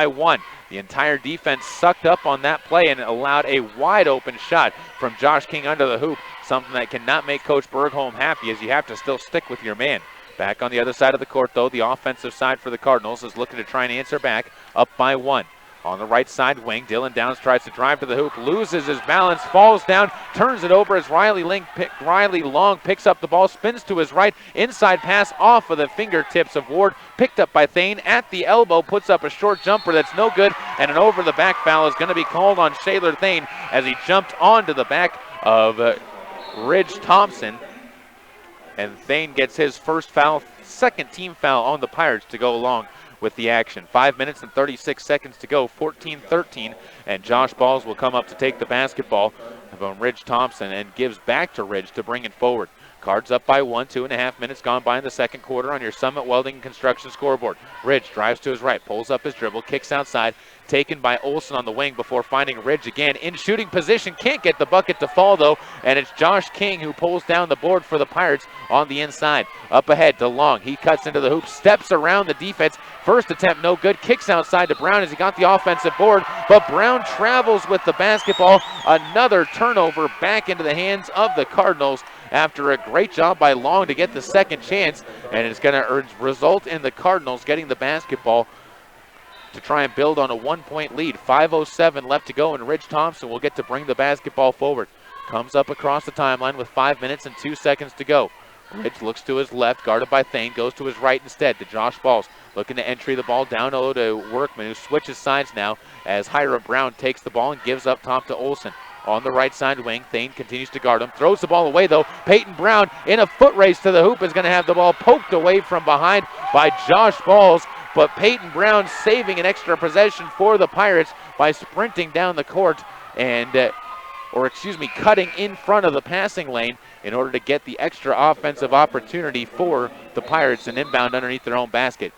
1. The entire defense sucked up on that play and allowed a wide open shot from Josh King under the hoop. Something that cannot make Coach Bergholm happy, as you have to still stick with your man. Back on the other side of the court, though, the offensive side for the Cardinals is looking to try and answer back, up by 1. On the right side wing, Dylan Downs tries to drive to the hoop, loses his balance, falls down, turns it over as Riley Long picks up the ball, spins to his right, inside pass off of the fingertips of Ward, picked up by Thane at the elbow, puts up a short jumper that's no good, and an over-the-back foul is going to be called on Shaler Thane as he jumped onto the back of Ridge Thompson. And Thane gets his first foul, second team foul on the Pirates to go along with the action. 5 minutes and 36 seconds to go, 14-13, and Josh Balls will come up to take the basketball from Ridge Thompson and gives back to Ridge to bring it forward. Cards up by 1, 2.5 minutes gone by in the second quarter on your Summit Welding and Construction scoreboard. Ridge drives to his right, pulls up his dribble, kicks outside, taken by Olsen on the wing before finding Ridge again in shooting position. Can't get the bucket to fall, though, and it's Josh King who pulls down the board for the Pirates on the inside. Up ahead to Long. He cuts into the hoop, steps around the defense. First attempt no good, kicks outside to Brown as he got the offensive board, but Brown travels with the basketball. Another turnover back into the hands of the Cardinals after a great job by Long to get the second chance, and it's going to result in the Cardinals getting the basketball to try and build on a 1-point lead. 5:07 left to go, and Ridge Thompson will get to bring the basketball forward. Comes up across the timeline with 5 minutes and 2 seconds to go. Ridge looks to his left, guarded by Thane, goes to his right instead to Josh Balls. Looking to entry the ball down low to Workman, who switches sides now as Hiram Brown takes the ball and gives up top to Olsen. on the right side wing. Thane continues to guard him. Throws the ball away, though. Payton Brown in a foot race to the hoop is going to have the ball poked away from behind by Josh Balls. But Payton Brown saving an extra possession for the Pirates by sprinting down the court and, cutting in front of the passing lane in order to get the extra offensive opportunity for the Pirates and inbound underneath their own basket.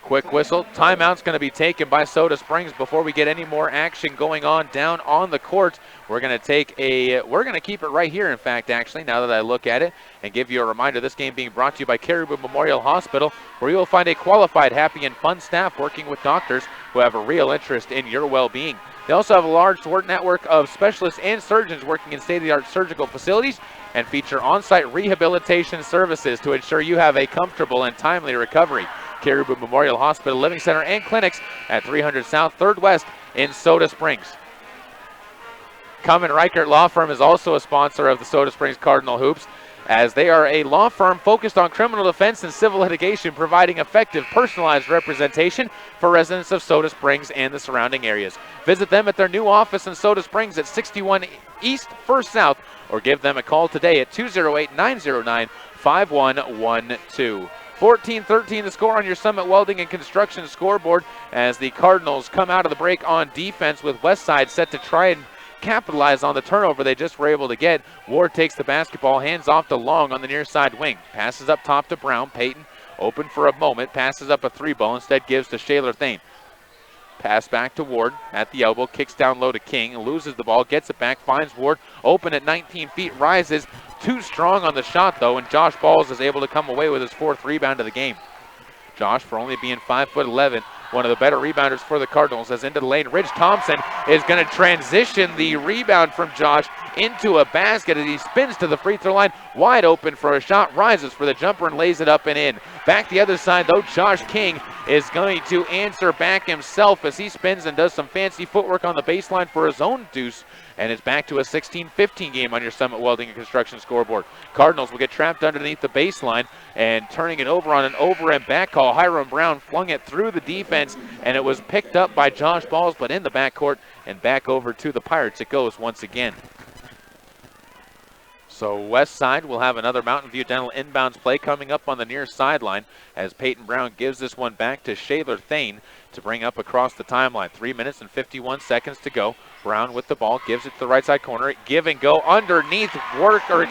Quick whistle. Timeout's going to be taken by Soda Springs before we get any more action going on down on the court. We're going to keep it right here, in fact, actually, now that I look at it, and give you a reminder, this game being brought to you by Caribou Memorial Hospital, where you will find a qualified, happy, and fun staff working with doctors who have a real interest in your well-being. They also have a large network of specialists and surgeons working in state-of-the-art surgical facilities and feature on-site rehabilitation services to ensure you have a comfortable and timely recovery. Caribou Memorial Hospital Living Center and clinics at 300 South 3rd West in Soda Springs. Cummins Reichert Law Firm is also a sponsor of the Soda Springs Cardinal Hoops, as they are a law firm focused on criminal defense and civil litigation, providing effective personalized representation for residents of Soda Springs and the surrounding areas. Visit them at their new office in Soda Springs at 61 East 1st South, or give them a call today at 208-909-5112. 14-13 the score on your Summit Welding and Construction scoreboard as the Cardinals come out of the break on defense, with Westside set to try and capitalize on the turnover they just were able to get. Ward takes the basketball, hands off to Long on the near side wing. Passes up top to Brown. Payton open for a moment, passes up a three ball, instead gives to Shaler Thane. Pass back to Ward at the elbow, kicks down low to King, loses the ball, gets it back, finds Ward open at 19 feet, rises. Too strong on the shot, though, and Josh Balls is able to come away with his 4th rebound of the game. Josh, for only being 5'11", one of the better rebounders for the Cardinals, as into the lane. Ridge Thompson is going to transition the rebound from Josh into a basket as he spins to the free throw line, wide open for a shot, rises for the jumper and lays it up and in. Back the other side, though, Josh King is going to answer back himself as he spins and does some fancy footwork on the baseline for his own deuce. And it's back to a 16-15 game on your Summit Welding and Construction scoreboard. Cardinals will get trapped underneath the baseline and turning it over on an over and back call. Hiram Brown flung it through the defense, and it was picked up by Josh Balls, but in the backcourt and back over to the Pirates it goes once again. So West Side will have another Mountain View Dental inbounds play coming up on the near sideline as Payton Brown gives this one back to Shaler Thane to bring up across the timeline. 3 minutes and 51 seconds to go. Brown with the ball, gives it to the right side corner. Give and go underneath.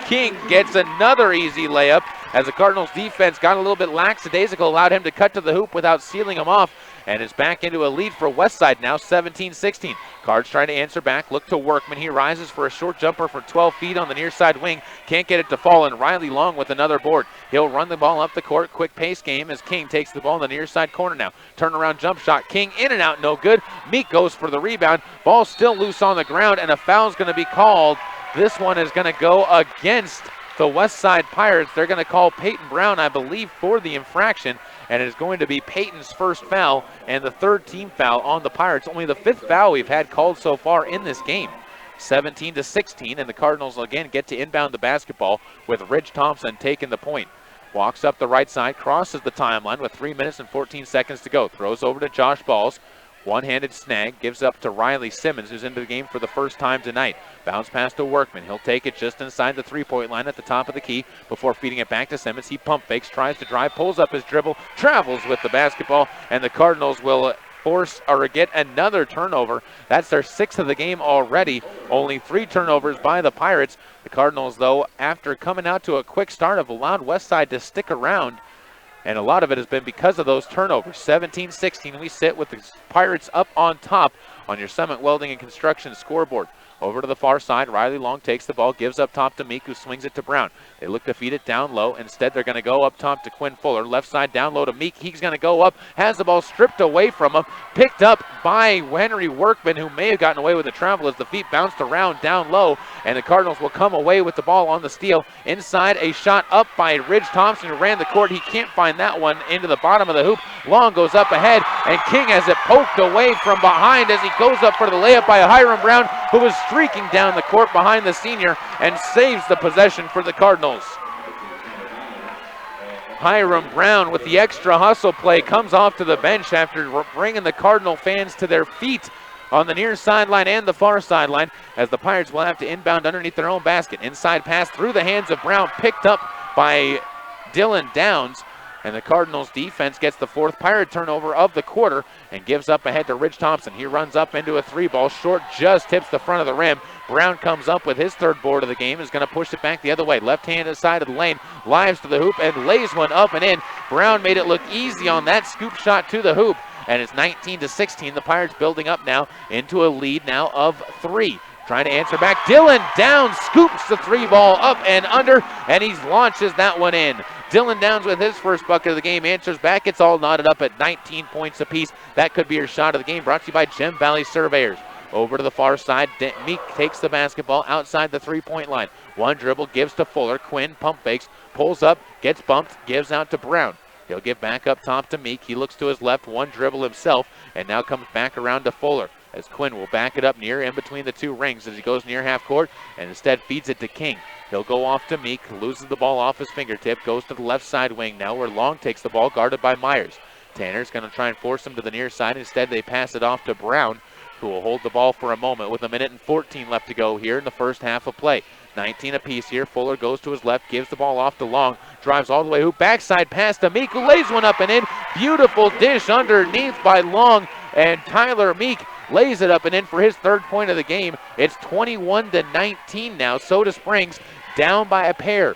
King gets another easy layup as the Cardinals defense got a little bit lackadaisical, allowed him to cut to the hoop without sealing him off, and is back into a lead for Westside now, 17-16. Cards trying to answer back, look to Workman. He rises for a short jumper from 12 feet on the near side wing. Can't get it to fall, and Riley Long with another board. He'll run the ball up the court, quick pace game as King takes the ball in the near side corner now. Turnaround jump shot, King in and out, no good. Meek goes for the rebound. Ball still loose on the ground, and a foul's going to be called. This one is going to go against the West Side Pirates. They're going to call Payton Brown, I believe, for the infraction, and it is going to be Payton's first foul and the 3rd team foul on the Pirates. Only the 5th foul we've had called so far in this game. 17-16, and the Cardinals again get to inbound the basketball with Ridge Thompson taking the point. Walks up the right side, crosses the timeline with 3 minutes and 14 seconds to go. Throws over to Josh Balls. One-handed snag, gives up to Riley Simmons, who's into the game for the first time tonight. Bounce pass to Workman. He'll take it just inside the three-point line at the top of the key before feeding it back to Simmons. He pump fakes, tries to drive, pulls up his dribble, travels with the basketball, and the Cardinals will get another turnover. That's their 6th of the game already. Only 3 turnovers by the Pirates. The Cardinals, though, after coming out to a quick start, have allowed Westside to stick around, and a lot of it has been because of those turnovers. 17-16, we sit with the Pirates up on top on your Summit Welding and Construction scoreboard. Over to the far side, Riley Long takes the ball, gives up top to Meek, who swings it to Brown. They look to feed it down low. Instead, they're going to go up top to Quinn Fuller. Left side down low to Meek. He's going to go up, has the ball stripped away from him, picked up by Henry Workman, who may have gotten away with the travel as the feet bounced around down low, and the Cardinals will come away with the ball on the steal. Inside, a shot up by Ridge Thompson, who ran the court. He can't find that one into the bottom of the hoop. Long goes up ahead, and King has it poked away from behind as he goes up for the layup by Hiram Brown, who was streaking down the court behind the senior and saves the possession for the Cardinals. Hiram Brown with the extra hustle play comes off to the bench after bringing the Cardinal fans to their feet on the near sideline and the far sideline, as the Pirates will have to inbound underneath their own basket. Inside pass through the hands of Brown, picked up by Dylan Downs, and the Cardinals defense gets the 4th Pirate turnover of the quarter and gives up ahead to Rich Thompson. He runs up into a 3-ball, short, just tips the front of the rim. Brown comes up with his 3rd board of the game, is going to push it back the other way. Left-handed side of the lane, lives to the hoop and lays one up and in. Brown made it look easy on that scoop shot to the hoop, and it's 19-16. The Pirates building up now into a lead now of 3. Trying to answer back. Dylan Downs scoops the 3-ball up and under, and he launches that one in. Dylan Downs with his first bucket of the game answers back. It's all knotted up at 19 points apiece. That could be your shot of the game, brought to you by Gem Valley Surveyors. Over to the far side, Meek takes the basketball outside the 3-point line. One dribble, gives to Fuller. Quinn pump fakes, pulls up, gets bumped, gives out to Brown. He'll give back up top to Meek. He looks to his left, one dribble himself, and now comes back around to Fuller, as Quinn will back it up near in between the 2 rings as he goes near half court and instead feeds it to King. He'll go off to Meek, loses the ball off his fingertip, goes to the left side wing now where Long takes the ball, guarded by Myers. Tanner's going to try and force him to the near side. Instead, they pass it off to Brown, who will hold the ball for a moment with 1:14 left to go here in the first half of play. 19 apiece here. Fuller goes to his left, gives the ball off to Long, drives all the way hoop, backside pass to Meek, who lays one up and in. Beautiful dish underneath by Long, and Tyler Meek lays it up and in for his 3rd point of the game. It's 21-19 now. Soda Springs down by a pair.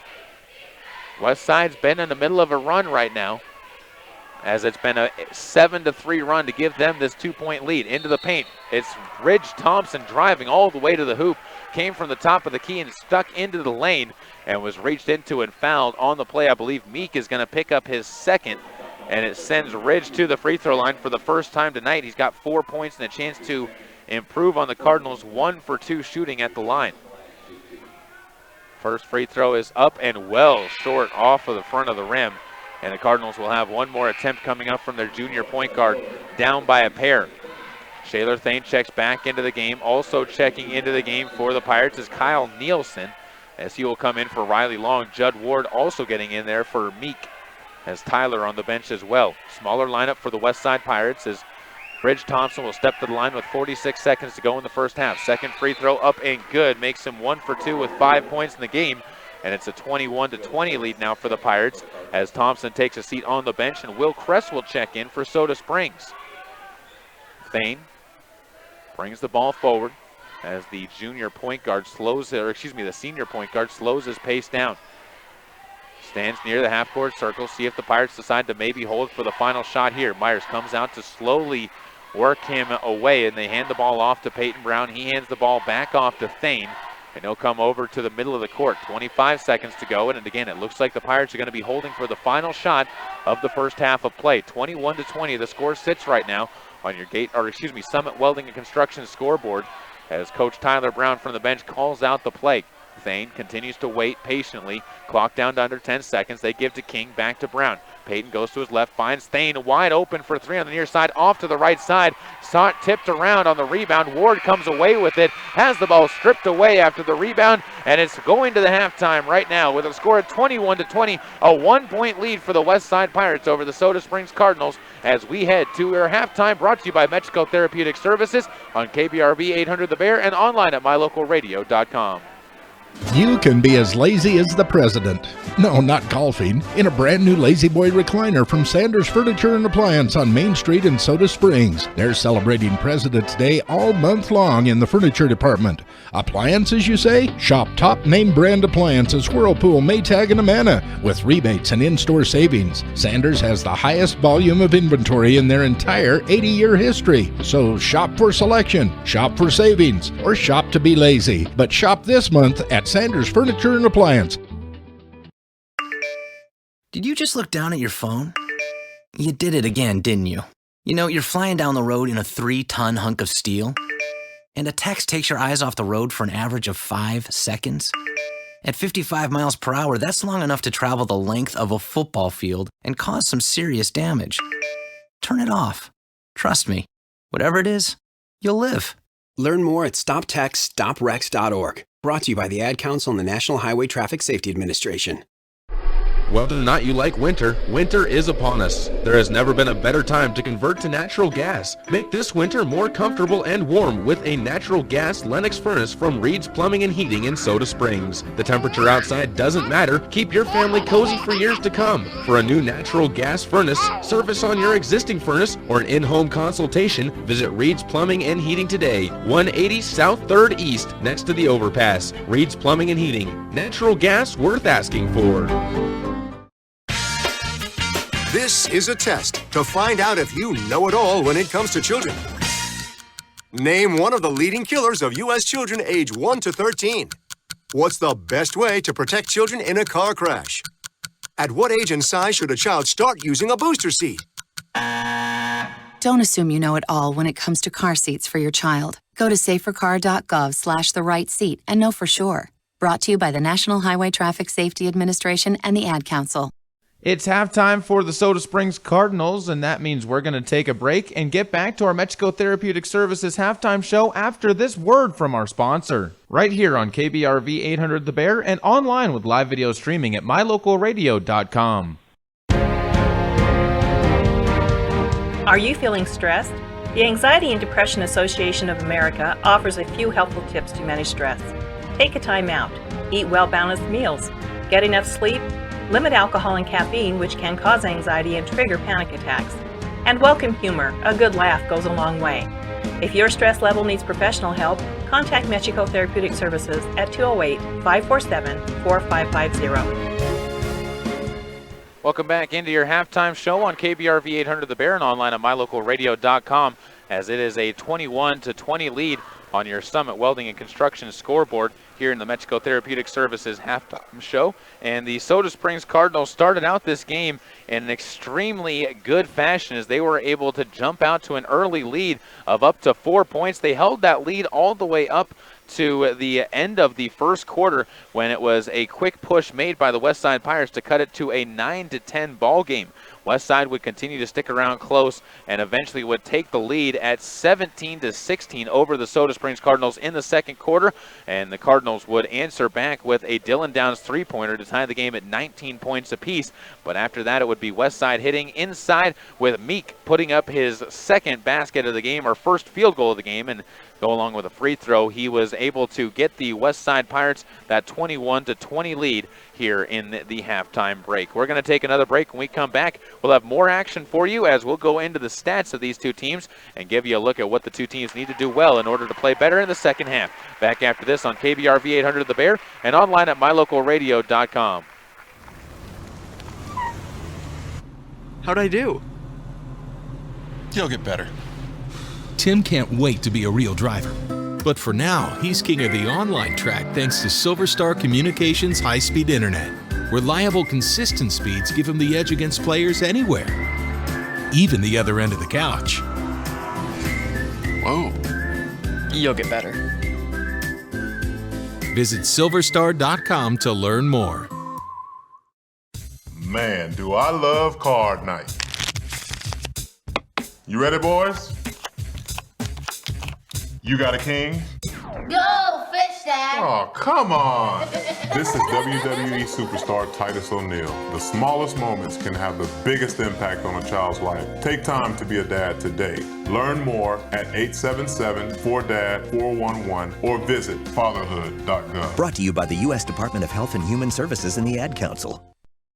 West Side's been in the middle of a run right now, as it's been a 7-3 run to give them this 2-point lead. Into the paint, it's Ridge Thompson driving all the way to the hoop, came from the top of the key and stuck into the lane and was reached into and fouled on the play. I believe Meek is going to pick up his 2nd, and it sends Ridge to the free throw line for the first time tonight. He's got 4 points and a chance to improve on the Cardinals' 1 for 2 shooting at the line. First free throw is up and well short off of the front of the rim. And the Cardinals will have one more attempt coming up from their junior point guard, down by a pair. Shaler Thane checks back into the game. Also checking into the game for the Pirates is Kyle Nielsen, as he will come in for Riley Long. Judd Ward also getting in there for Meek, as Tyler on the bench as well. Smaller lineup for the West Side Pirates as Ridge Thompson will step to the line with 46 seconds to go in the first half. Second free throw up and good. Makes him 1 for 2 with 5 points in the game. And it's a 21-20 lead now for the Pirates, as Thompson takes a seat on the bench and Will Kress will check in for Soda Springs. Thane brings the ball forward as the senior point guard slows his pace down. Stands near the half-court circle, see if the Pirates decide to maybe hold for the final shot here. Myers comes out to slowly work him away, and they hand the ball off to Payton Brown. He hands the ball back off to Thane, and he'll come over to the middle of the court. 25 seconds to go, and again, it looks like the Pirates are going to be holding for the final shot of the first half of play. 21-20, the score sits right now on your Summit Welding and Construction scoreboard, as Coach Tyler Brown from the bench calls out the play. Thane continues to wait patiently. Clock down to under 10 seconds. They give to King, back to Brown. Payton goes to his left, finds Thane wide open for 3 on the near side, off to the right side. Tipped around on the rebound. Ward comes away with it, has the ball stripped away after the rebound, and it's going to the halftime right now with a score of 21-20, a 1-point lead for the West Side Pirates over the Soda Springs Cardinals, as we head to our halftime, brought to you by Mexico Therapeutic Services on KBRV 800 The Bear and online at mylocalradio.com. You can be as lazy as the president. No, not golfing. In a brand new Lazy Boy recliner from Sanders Furniture and Appliance on Main Street in Soda Springs. They're celebrating President's Day all month long in the furniture department. Appliances, you say? Shop top name brand appliances Whirlpool, Maytag, and Amana with rebates and in-store savings. Sanders has the highest volume of inventory in their entire 80-year history. So shop for selection, shop for savings, or shop to be lazy. But shop this month at Sanders Furniture and Appliance. Did you just look down at your phone? You did it again, didn't you? You know, you're flying down the road in a 3-ton hunk of steel, and a text takes your eyes off the road for an average of 5 seconds. At 55 miles per hour, that's long enough to travel the length of a football field and cause some serious damage. Turn it off. Trust me, whatever it is, you'll live. Learn more at StopTextsStopWrecks.org. Brought to you by the Ad Council and the National Highway Traffic Safety Administration. Whether or not you like winter, winter is upon us. There has never been a better time to convert to natural gas. Make this winter more comfortable and warm with a natural gas Lennox furnace from Reed's Plumbing and Heating in Soda Springs. The temperature outside doesn't matter. Keep your family cozy for years to come. For a new natural gas furnace, service on your existing furnace, or an in-home consultation, visit Reed's Plumbing and Heating today. 180 South 3rd East, next to the overpass. Reed's Plumbing and Heating. Natural gas worth asking for. This is a test to find out if you know it all when it comes to children. Name one of the leading killers of U.S. children age 1 to 13. What's the best way to protect children in a car crash? At what age and size should a child start using a booster seat? Don't assume you know it all when it comes to car seats for your child. Go to safercar.gov/the-right-seat and know for sure. Brought to you by the National Highway Traffic Safety Administration and the Ad Council. It's halftime for the Soda Springs Cardinals, and that means we're going to take a break and get back to our Mexico Therapeutic Services halftime show after this word from our sponsor. Right here on KBRV 800 The Bear and online with live video streaming at mylocalradio.com. Are you feeling stressed? The Anxiety and Depression Association of America offers a few helpful tips to manage stress. Take a time out. Eat well-balanced meals. Get enough sleep. Limit alcohol and caffeine, which can cause anxiety and trigger panic attacks. And welcome humor. A good laugh goes a long way. If your stress level needs professional help, contact Mexico Therapeutic Services at 208-547-4550. Welcome back into your halftime show on KBRV 800 The Bear and online at mylocalradio.com, as it is a 21-20 lead on your Summit Welding and Construction scoreboard here in the Mexico Therapeutic Services halftime show. And the Soda Springs Cardinals started out this game in an extremely good fashion as they were able to jump out to an early lead of up to 4 points. They held that lead all the way up to the end of the first quarter when it was a quick push made by the Westside Pirates to cut it to a 9-10 ball game. Westside would continue to stick around close and eventually would take the lead at 17-16 over the Soda Springs Cardinals in the second quarter, and the Cardinals would answer back with a Dylan Downs three-pointer to tie the game at 19 points apiece. But after that, it would be Westside hitting inside with Meek putting up his second basket of the game, or first field goal of the game, and go along with a free throw. He was able to get the Westside Pirates that 21-20 lead here in the halftime break. We're going to take another break. When we come back, we'll have more action for you as we'll go into the stats of these two teams and give you a look at what the two teams need to do well in order to play better in the second half. Back after this on KBRV 800 The Bear and online at mylocalradio.com. How'd I do? You'll get better. Tim can't wait to be a real driver. But for now, he's king of the online track thanks to Silver Star Communications high-speed internet. Reliable, consistent speeds give him the edge against players anywhere, even the other end of the couch. Whoa. You'll get better. Visit silverstar.com to learn more. Man, do I love card night. You ready, boys? You got a king? Go, fish dad! Oh, come on! This is WWE superstar Titus O'Neil. The smallest moments can have the biggest impact on a child's life. Take time to be a dad today. Learn more at 877-4DAD-411 or visit fatherhood.gov. Brought to you by the U.S. Department of Health and Human Services and the Ad Council.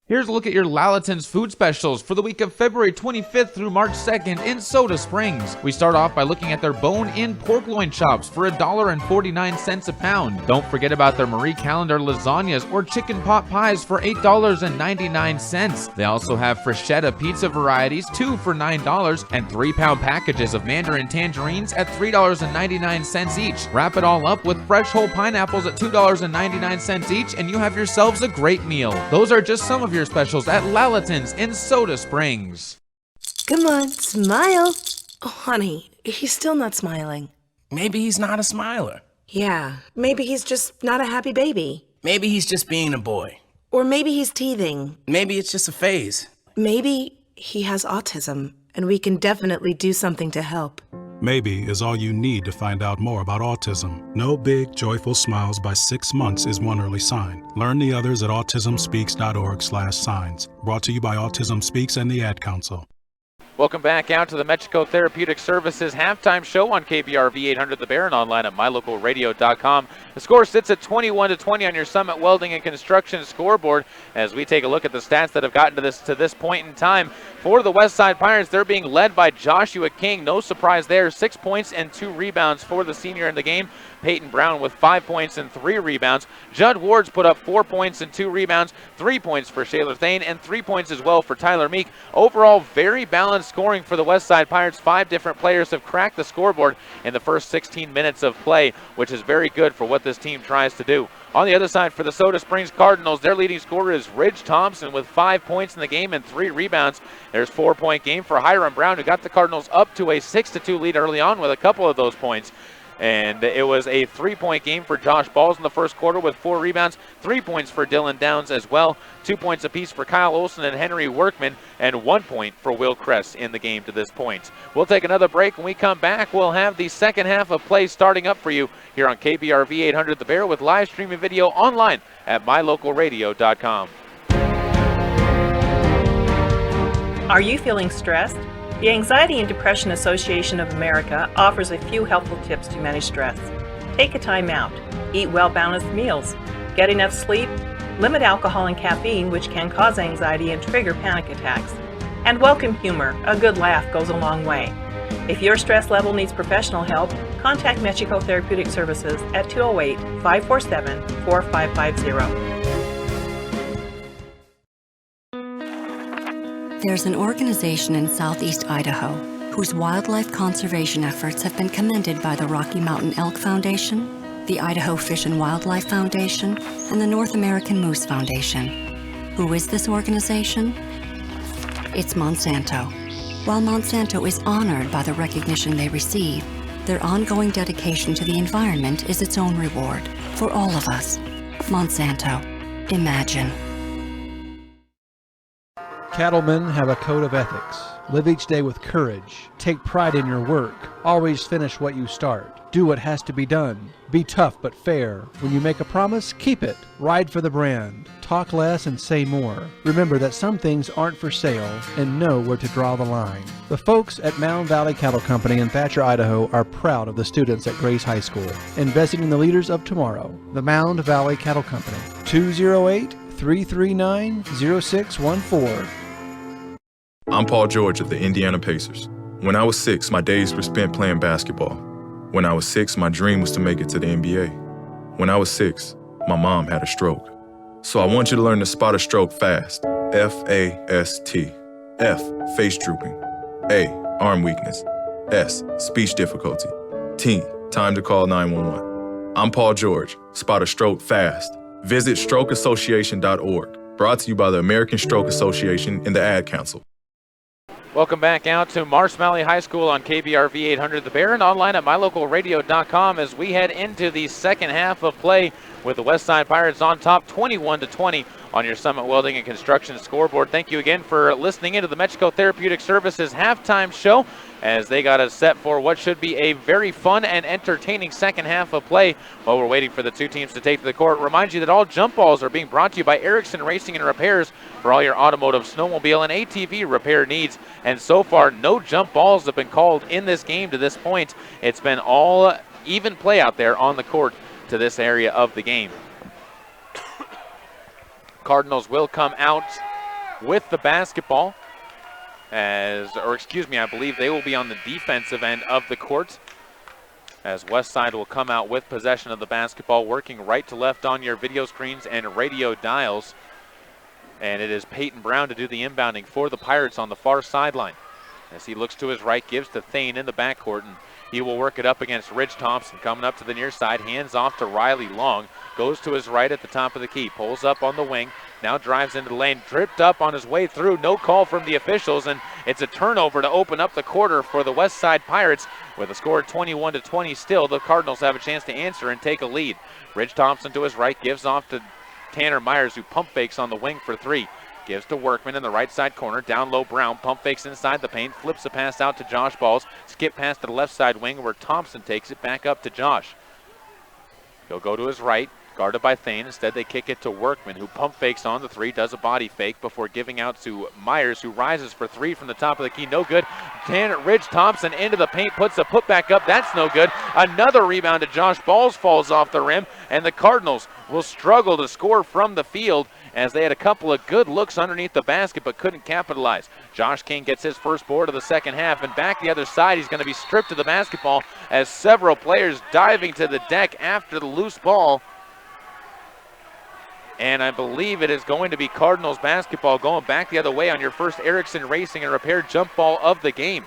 Here's a look at your Lalaton's food specials for the week of February 25th through March 2nd in Soda Springs. We start off by looking at their bone-in pork loin chops for $1.49 a pound. Don't forget about their Marie Callender lasagnas or chicken pot pies for $8.99. They also have Freschetta pizza varieties, 2 for $9, and 3-pound packages of mandarin tangerines at $3.99 each. Wrap it all up with fresh whole pineapples at $2.99 each, and you have yourselves a great meal. Those are just some of your specials at Lalaton's in Soda Springs. Come on, smile. Oh, honey, he's still not smiling. Maybe he's not a smiler. Yeah, maybe he's just not a happy baby. Maybe he's just being a boy. Or maybe he's teething. Maybe it's just a phase. Maybe he has autism, and we can definitely do something to help. Maybe is all you need to find out more about autism. No big, joyful smiles by 6 months is one early sign. Learn the others at autismspeaks.org/signs. Brought to you by Autism Speaks and the Ad Council. Welcome back out to the Mexico Therapeutic Services halftime show on KBRV 800 The Bear and online at mylocalradio.com. The score sits at 21-20 on your Summit Welding and Construction scoreboard as we take a look at the stats that have gotten to this point in time. For the Westside Pirates, they're being led by Joshua King. No surprise there. 6 points and 2 rebounds for the senior in the game. Payton Brown with 5 points and 3 rebounds. Judd Ward's put up 4 points and 2 rebounds, 3 points for Shaylor Thane, and 3 points as well for Tyler Meek. Overall, very balanced scoring for the Westside Pirates. 5 different players have cracked the scoreboard in the first 16 minutes of play, which is very good for what this team tries to do. On the other side, for the Soda Springs Cardinals, their leading scorer is Ridge Thompson with 5 points in the game and 3 rebounds. There's 4-point game for Hiram Brown, who got the Cardinals up to a 6-2 lead early on with a couple of those points. And it was a 3-point game for Josh Balls in the first quarter with 4 rebounds, 3 points for Dylan Downs as well, 2 points apiece for Kyle Olson and Henry Workman, and 1 point for Will Kress in the game to this point. We'll take another break. When we come back, we'll have the second half of play starting up for you here on KBRV 800 The Bear with live streaming video online at mylocalradio.com. Are you feeling stressed? The Anxiety and Depression Association of America offers a few helpful tips to manage stress. Take a time out. Eat well-balanced meals. Get enough sleep. Limit alcohol and caffeine, which can cause anxiety and trigger panic attacks. And welcome humor. A good laugh goes a long way. If your stress level needs professional help, contact Mexico Therapeutic Services at 208-547-4550. There's an organization in southeast Idaho whose wildlife conservation efforts have been commended by the Rocky Mountain Elk Foundation, the Idaho Fish and Wildlife Foundation, and the North American Moose Foundation. Who is this organization? It's Monsanto. While Monsanto is honored by the recognition they receive, their ongoing dedication to the environment is its own reward for all of us. Monsanto. Imagine. Cattlemen have a code of ethics. Live each day with courage. Take pride in your work. Always finish what you start. Do what has to be done. Be tough but fair. When you make a promise, keep it. Ride for the brand. Talk less and say more. Remember that some things aren't for sale and know where to draw the line. The folks at Mound Valley Cattle Company in Thatcher, Idaho are proud of the students at Grace High School, investing in the leaders of tomorrow. The Mound Valley Cattle Company, 208-339-0614. I'm Paul George of the Indiana Pacers. When I was 6, my days were spent playing basketball. When I was 6, my dream was to make it to the NBA. When I was 6, my mom had a stroke. So I want you to learn to spot a stroke fast. F-A-S-T. F, face drooping. A, arm weakness. S, speech difficulty. T, time to call 911. I'm Paul George. Spot a stroke fast. Visit strokeassociation.org. Brought to you by the American Stroke Association and the Ad Council. Welcome back out to Marsh Valley High School on KBRV 800 The Bear and online at mylocalradio.com as we head into the second half of play with the Westside Pirates on top 21-20 on your Summit Welding and Construction scoreboard. Thank you again for listening into the Mexico Therapeutic Services halftime show as they got us set for what should be a very fun and entertaining second half of play while we're waiting for the two teams to take to the court. Remind you that all jump balls are being brought to you by Erikson Racing and Repairs for all your automotive, snowmobile, and ATV repair needs. And so far, no jump balls have been called in this game to this point. It's been all even play out there on the court to this area of the game. Cardinals will come out with the basketball I believe they will be on the defensive end of the court as Westside will come out with possession of the basketball, working right to left on your video screens and radio dials. And it is Payton Brown to do the inbounding for the Pirates on the far sideline. As he looks to his right, gives to Thane in the backcourt, and he will work it up against Ridge Thompson. Coming up to the near side, hands off to Riley Long. Goes to his right at the top of the key, pulls up on the wing, now drives into the lane, tripped up on his way through, no call from the officials, and it's a turnover to open up the quarter for the Westside Pirates. With a score 21-20 still, the Cardinals have a chance to answer and take a lead. Ridge Thompson to his right, gives off to Tanner Myers, who pump fakes on the wing for three. Gives to Workman in the right side corner. Down low, Brown. Pump fakes inside the paint. Flips a pass out to Josh Balls. Skip pass to the left side wing where Thompson takes it back up to Josh. He'll go to his right. Guarded by Thane. Instead, they kick it to Workman, who pump fakes on the three, does a body fake before giving out to Myers, who rises for three from the top of the key. No good. Ridge Thompson into the paint, puts a putback up. That's no good. Another rebound to Josh Balls falls off the rim, and the Cardinals will struggle to score from the field as they had a couple of good looks underneath the basket but couldn't capitalize. Josh King gets his first board of the second half, and back the other side, he's going to be stripped of the basketball as several players diving to the deck after the loose ball. And I believe it is going to be Cardinals basketball going back the other way on your first Erikson Racing and Repair jump ball of the game.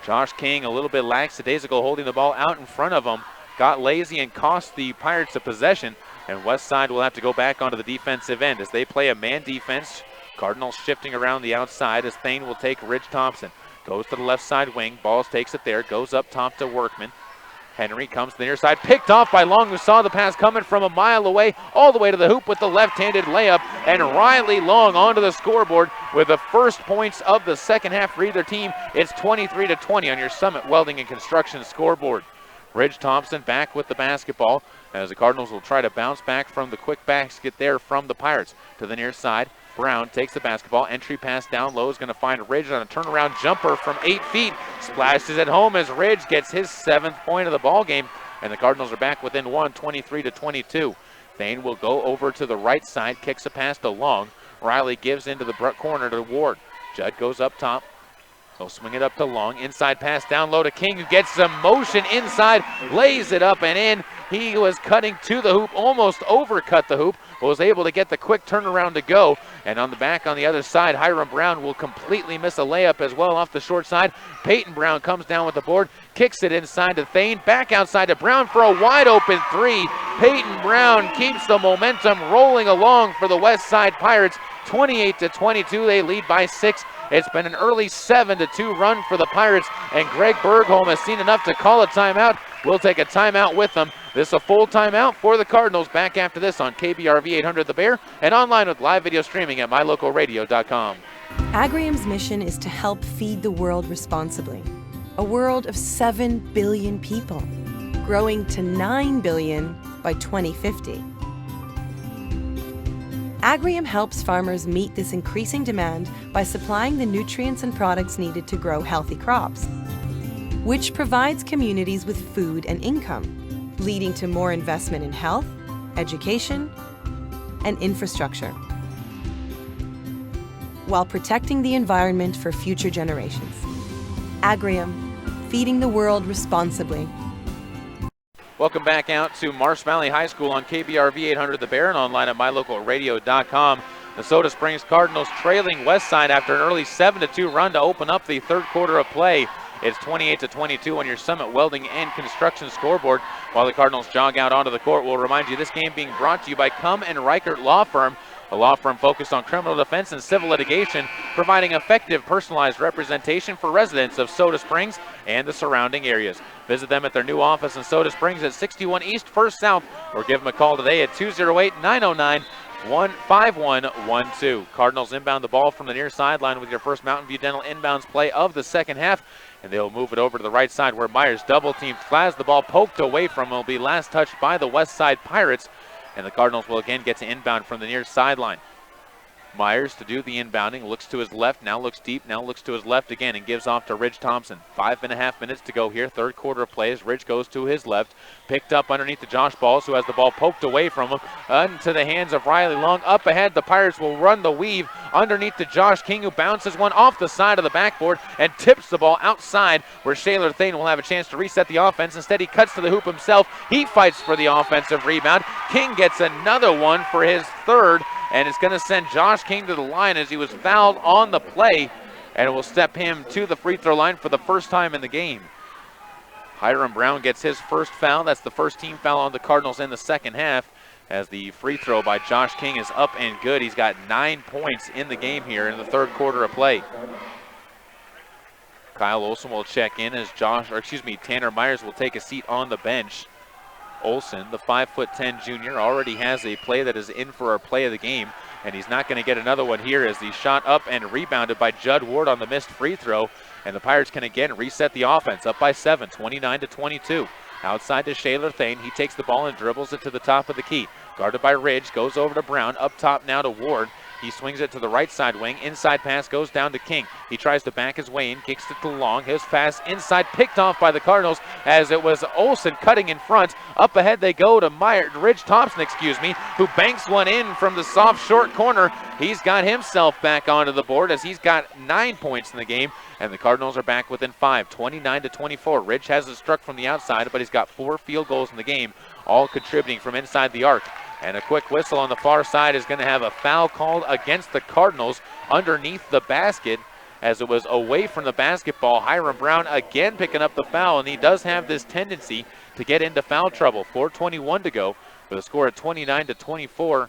Josh King a little bit lackadaisical holding the ball out in front of him. Got lazy and cost the Pirates a possession. And Westside will have to go back onto the defensive end as they play a man defense. Cardinals shifting around the outside as Thane will take Ridge Thompson. Goes to the left side wing. Balls takes it there. Goes up top to Workman. Henry comes to the near side, picked off by Long, who saw the pass coming from a mile away, all the way to the hoop with the left-handed layup, and Riley Long onto the scoreboard with the first points of the second half for either team. It's 23-20 on your Summit Welding and Construction scoreboard. Ridge Thompson back with the basketball as the Cardinals will try to bounce back from the quick basket there from the Pirates. To the near side, Brown takes the basketball, entry pass down low, is going to find Ridge on a turnaround jumper from 8 feet. Splashes it home as Ridge gets his 7th point of the ball game, and the Cardinals are back within one, 23-22. Thane will go over to the right side, kicks a pass to Long. Riley gives into the corner to Ward. Judd goes up top. He'll swing it up to Long. Inside pass down low to King, who gets some motion inside, lays it up and in. He was cutting to the hoop, almost overcut the hoop, but was able to get the quick turnaround to go. And on the back on the other side, Hiram Brown will completely miss a layup as well off the short side. Payton Brown comes down with the board, kicks it inside to Thane, back outside to Brown for a wide open three. Payton Brown keeps the momentum rolling along for the West Side Pirates. 28-22, they lead by 6. It's been an early 7-2 run for the Pirates, and Greg Bergholm has seen enough to call a timeout. We'll take a timeout with them. This is a full timeout for the Cardinals. Back after this on KBRV 800 The Bear and online with live video streaming at mylocalradio.com. Agrium's mission is to help feed the world responsibly. A world of 7 billion people, growing to 9 billion by 2050. Agrium helps farmers meet this increasing demand by supplying the nutrients and products needed to grow healthy crops, which provides communities with food and income, leading to more investment in health, education, and infrastructure, while protecting the environment for future generations. Agrium, feeding the world responsibly. Welcome back out to Marsh Valley High School on KBRV 800 The Bear and online at mylocalradio.com. The Soda Springs Cardinals trailing Westside after an early 7-2 run to open up the third quarter of play. It's 28-22 on your Summit Welding and Construction scoreboard. While the Cardinals jog out onto the court, we'll remind you this game being brought to you by Cum and Reichert Law Firm, a law firm focused on criminal defense and civil litigation, providing effective personalized representation for residents of Soda Springs and the surrounding areas. Visit them at their new office in Soda Springs at 61 East 1st South, or give them a call today at 208-909-5112. Cardinals inbound the ball from the near sideline with your first Mountain View Dental inbounds play of the second half, and they'll move it over to the right side where Myers double teamed, has the ball poked away from him, will be last touched by the West Side Pirates. And the Cardinals will again get to inbound from the near sideline. Myers to do the inbounding, looks to his left, now looks deep, now looks to his left again and gives off to Ridge Thompson. 5.5 minutes to go here, third quarter of play as Ridge goes to his left, picked up underneath to Josh Balls, who has the ball poked away from him, into the hands of Riley Long. Up ahead, the Pirates will run the weave underneath to Josh King, who bounces one off the side of the backboard and tips the ball outside where Shaylor Thane will have a chance to reset the offense. Instead, he cuts to the hoop himself. He fights for the offensive rebound. King gets another one for his third, and it's going to send Josh King to the line as he was fouled on the play, and it will step him to the free throw line for the first time in the game. Hiram Brown gets his first foul. That's the first team foul on the Cardinals in the second half, as the free throw by Josh King is up and good. He's got 9 points in the game here in the third quarter of play. Kyle Olson will check in as Tanner Myers will take a seat on the bench. Olson, the 5'10" junior, already has a play that is in for our play of the game. and he's not going to get another one here as the shot up and rebounded by Judd Ward on the missed free throw. And the Pirates can again reset the offense, up by 7, 29-22. Outside to Shaler Thane. He takes the ball and dribbles it to the top of the key. Guarded by Ridge, goes over to Brown, up top now to Ward. He swings it to the right side wing. Inside pass goes down to King. He tries to back his way in, kicks it to Long. His pass inside, picked off by the Cardinals as it was Olsen cutting in front. Up ahead they go to Ridge Thompson, who banks one in from the soft short corner. He's got himself back onto the board as he's got 9 points in the game, and the Cardinals are back within 5, 29-24. Ridge has it struck from the outside, but he's got 4 field goals in the game, all contributing from inside the arc. And a quick whistle on the far side is going to have a foul called against the Cardinals underneath the basket as it was away from the basketball. Hiram Brown again picking up the foul, and he does have this tendency to get into foul trouble. 4:21 to go with a score of 29-24.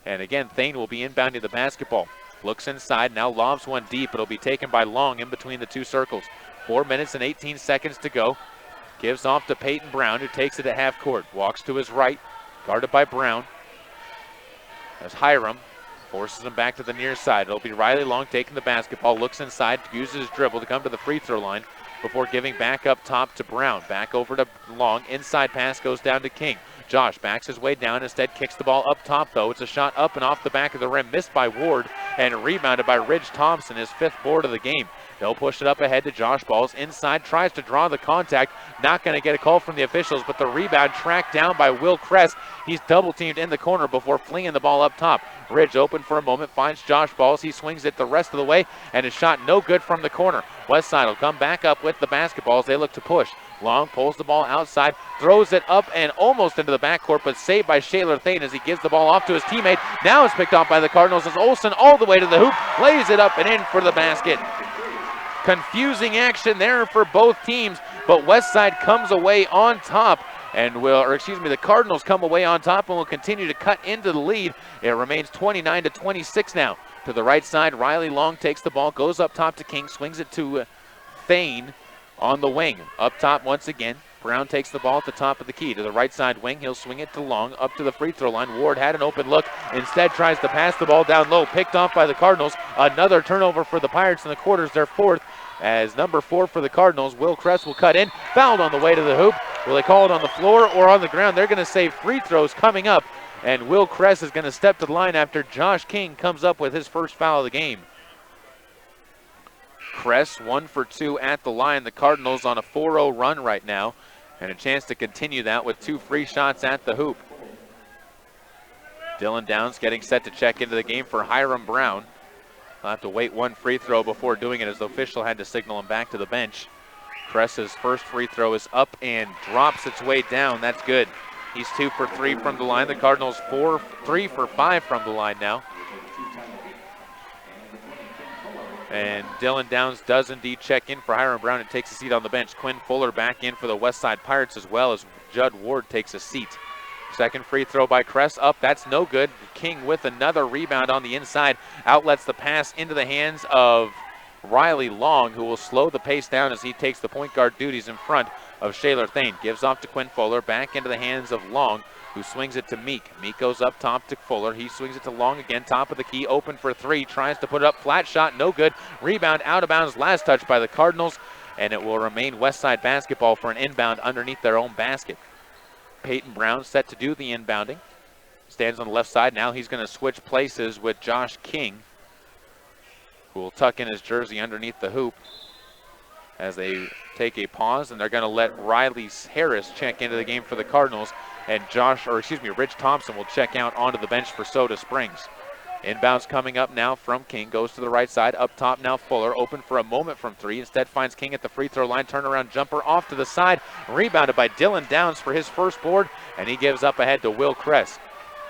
And again, Thane will be inbounding the basketball. Looks inside, now lobs one deep. It'll be taken by Long in between the two circles. 4 minutes and 18 seconds to go. Gives off to Payton Brown, who takes it at half court. Walks to his right. Guarded by Brown. As Hiram forces him back to the near side. It'll be Riley Long taking the basketball, looks inside, uses his dribble to come to the free throw line before giving back up top to Brown. Back over to Long. Inside pass goes down to King. Josh backs his way down, instead kicks the ball up top though. It's a shot up and off the back of the rim, missed by Ward and rebounded by Ridge Thompson, his 5th board of the game. They'll push it up ahead to Josh Balls. Inside, tries to draw the contact. Not going to get a call from the officials, but the rebound tracked down by Will Kress. He's double teamed in the corner before flinging the ball up top. Ridge open for a moment, finds Josh Balls. He swings it the rest of the way, and his shot no good from the corner. Westside will come back up with the basketball as they look to push. Long pulls the ball outside, throws it up and almost into the backcourt, but saved by Shaler Thane as he gives the ball off to his teammate. Now it's picked off by the Cardinals as Olsen all the way to the hoop, lays it up and in for the basket. Confusing action there for both teams, but Westside comes away on top and the Cardinals come away on top and will continue to cut into the lead. It remains 29-26 now. To the right side, Riley Long takes the ball, goes up top to King, swings it to Thane on the wing. Up top once again, Brown takes the ball at the top of the key. To the right side wing, he'll swing it to Long, up to the free throw line. Ward had an open look, instead tries to pass the ball down low, picked off by the Cardinals. Another turnover for the Pirates in the quarters, their 4th. As number 4 for the Cardinals, Will Kress will cut in, fouled on the way to the hoop. Will they call it on the floor or on the ground? They're going to say free throws coming up, and Will Kress is going to step to the line after Josh King comes up with his first foul of the game. Kress 1 for 2 at the line. The Cardinals on a 4-0 run right now, and a chance to continue that with 2 free shots at the hoop. Dylan Downs getting set to check into the game for Hiram Brown. He'll have to wait 1 free throw before doing it as the official had to signal him back to the bench. Kress's first free throw is up and drops its way down. That's good. He's 2 for 3 from the line. The Cardinals 3 for 5 from the line now. And Dylan Downs does indeed check in for Hiram Brown and takes a seat on the bench. Quinn Fuller back in for the Westside Pirates as well as Judd Ward takes a seat. Second free throw by Kress up, that's no good. King with another rebound on the inside, outlets the pass into the hands of Riley Long, who will slow the pace down as he takes the point guard duties in front of Shaler Thane. Gives off to Quinn Fuller, back into the hands of Long, who swings it to Meek. Meek goes up top to Fuller. He swings it to Long again, top of the key, open for 3. Tries to put it up, flat shot, no good. Rebound out of bounds, last touch by the Cardinals, and it will remain Westside basketball for an inbound underneath their own basket. Payton Brown set to do the inbounding. Stands on the left side. Now he's going to switch places with Josh King, who will tuck in his jersey underneath the hoop as they take a pause, and they're going to let Riley Harris check into the game for the Cardinals, and Ridge Thompson will check out onto the bench for Soda Springs. Inbounds coming up now from King, goes to the right side, up top now Fuller, open for a moment from 3, instead finds King at the free throw line, turnaround jumper off to the side, rebounded by Dylan Downs for his first board, and he gives up ahead to Will Kress.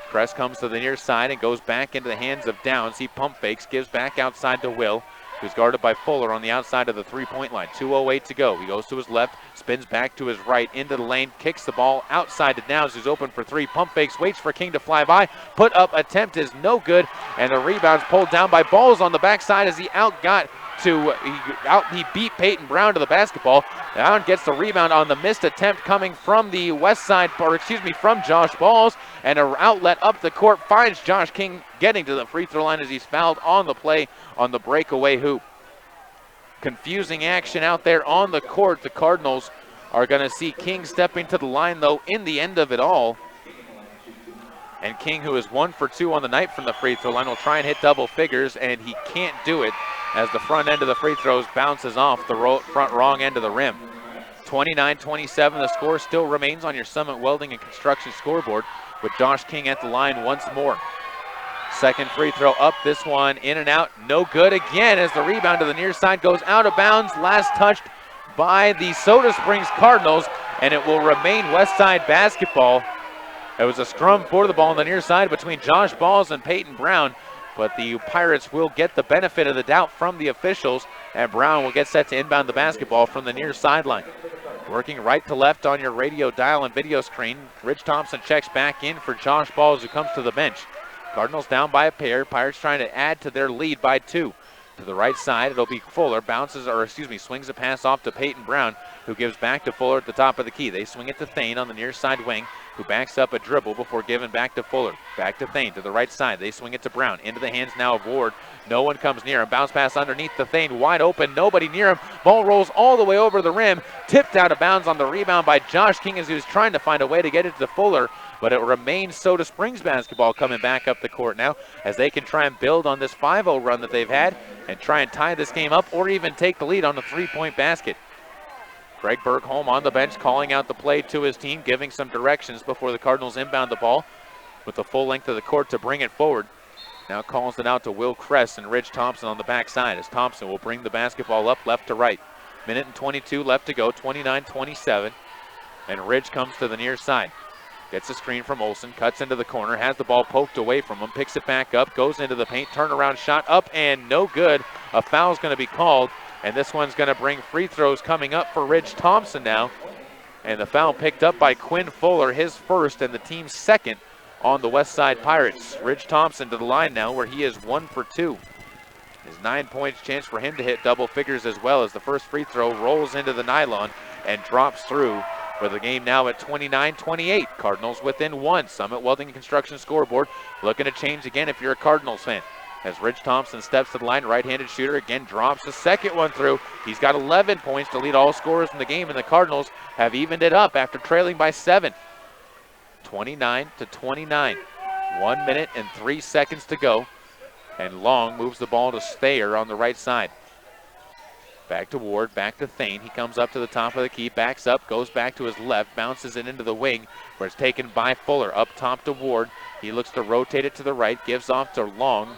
Kress comes to the near side and goes back into the hands of Downs. He pump fakes, gives back outside to Will, who's guarded by Fuller on the outside of the three-point line. 2:08 to go. He goes to his left, spins back to his right, into the lane, kicks the ball outside to Downs, who's open for 3. Pump fakes, waits for King to fly by. Put up attempt is no good, and the rebound's pulled down by Balls on the backside as he outgot he beat Payton Brown to the basketball. Brown gets the rebound on the missed attempt coming from the west side, from Josh Balls, and an outlet up the court finds Josh King getting to the free throw line as he's fouled on the play on the breakaway hoop. Confusing action out there on the court. The Cardinals are going to see King stepping to the line, though, in the end of it all. And King, who is 1 for 2 on the night from the free throw line, will try and hit double figures, and he can't do it as the front end of the free throws bounces off the front wrong end of the rim. 29-27, the score still remains on your Summit Welding and Construction scoreboard with Josh King at the line once more. Second free throw up, this one in and out, no good again as the rebound to the near side goes out of bounds, last touched by the Soda Springs Cardinals, and it will remain West Side basketball. It was a scrum for the ball on the near side between Josh Balls and Payton Brown, but the Pirates will get the benefit of the doubt from the officials, and Brown will get set to inbound the basketball from the near sideline. Working right to left on your radio dial and video screen, Rich Thompson checks back in for Josh Balls, who comes to the bench. Cardinals down by a pair. Pirates trying to add to their lead by 2. To the right side, it'll be Fuller. Swings a pass off to Payton Brown, who gives back to Fuller at the top of the key. They swing it to Thane on the near side wing, who backs up a dribble before giving back to Fuller. Back to Thane to the right side. They swing it to Brown. Into the hands now of Ward. No one comes near him. Bounce pass underneath to Thane. Wide open. Nobody near him. Ball rolls all the way over the rim. Tipped out of bounds on the rebound by Josh King as he was trying to find a way to get it to Fuller. But it remains Soda Springs basketball coming back up the court now as they can try and build on this 5-0 run that they've had and try and tie this game up or even take the lead on the three-point basket. Greg Bergholm on the bench calling out the play to his team, giving some directions before the Cardinals inbound the ball with the full length of the court to bring it forward. Now calls it out to Will Kress and Rich Thompson on the backside as Thompson will bring the basketball up left to right. Minute and 22 left to go, 29-27. And Ridge comes to the near side. Gets a screen from Olsen, cuts into the corner, has the ball poked away from him, picks it back up, goes into the paint, turnaround shot up and no good. A foul's going to be called, and this one's going to bring free throws coming up for Ridge Thompson now. And the foul picked up by Quinn Fuller, his first and the team's second on the West Side Pirates. Ridge Thompson to the line now where he is 1 for 2. His 9 points chance for him to hit double figures as well as the first free throw rolls into the nylon and drops through. For the game now at 29-28. Cardinals within 1. Summit Welding and Construction scoreboard looking to change again if you're a Cardinals fan. As Rich Thompson steps to the line, right-handed shooter again drops the second one through. He's got 11 points to lead all scorers in the game, and the Cardinals have evened it up after trailing by 7. 29-29. 1 minute and 3 seconds to go. And Long moves the ball to Thayer on the right side. Back to Ward, back to Thane. He comes up to the top of the key, backs up, goes back to his left, bounces it into the wing, where it's taken by Fuller. Up top to Ward. He looks to rotate it to the right, gives off to Long.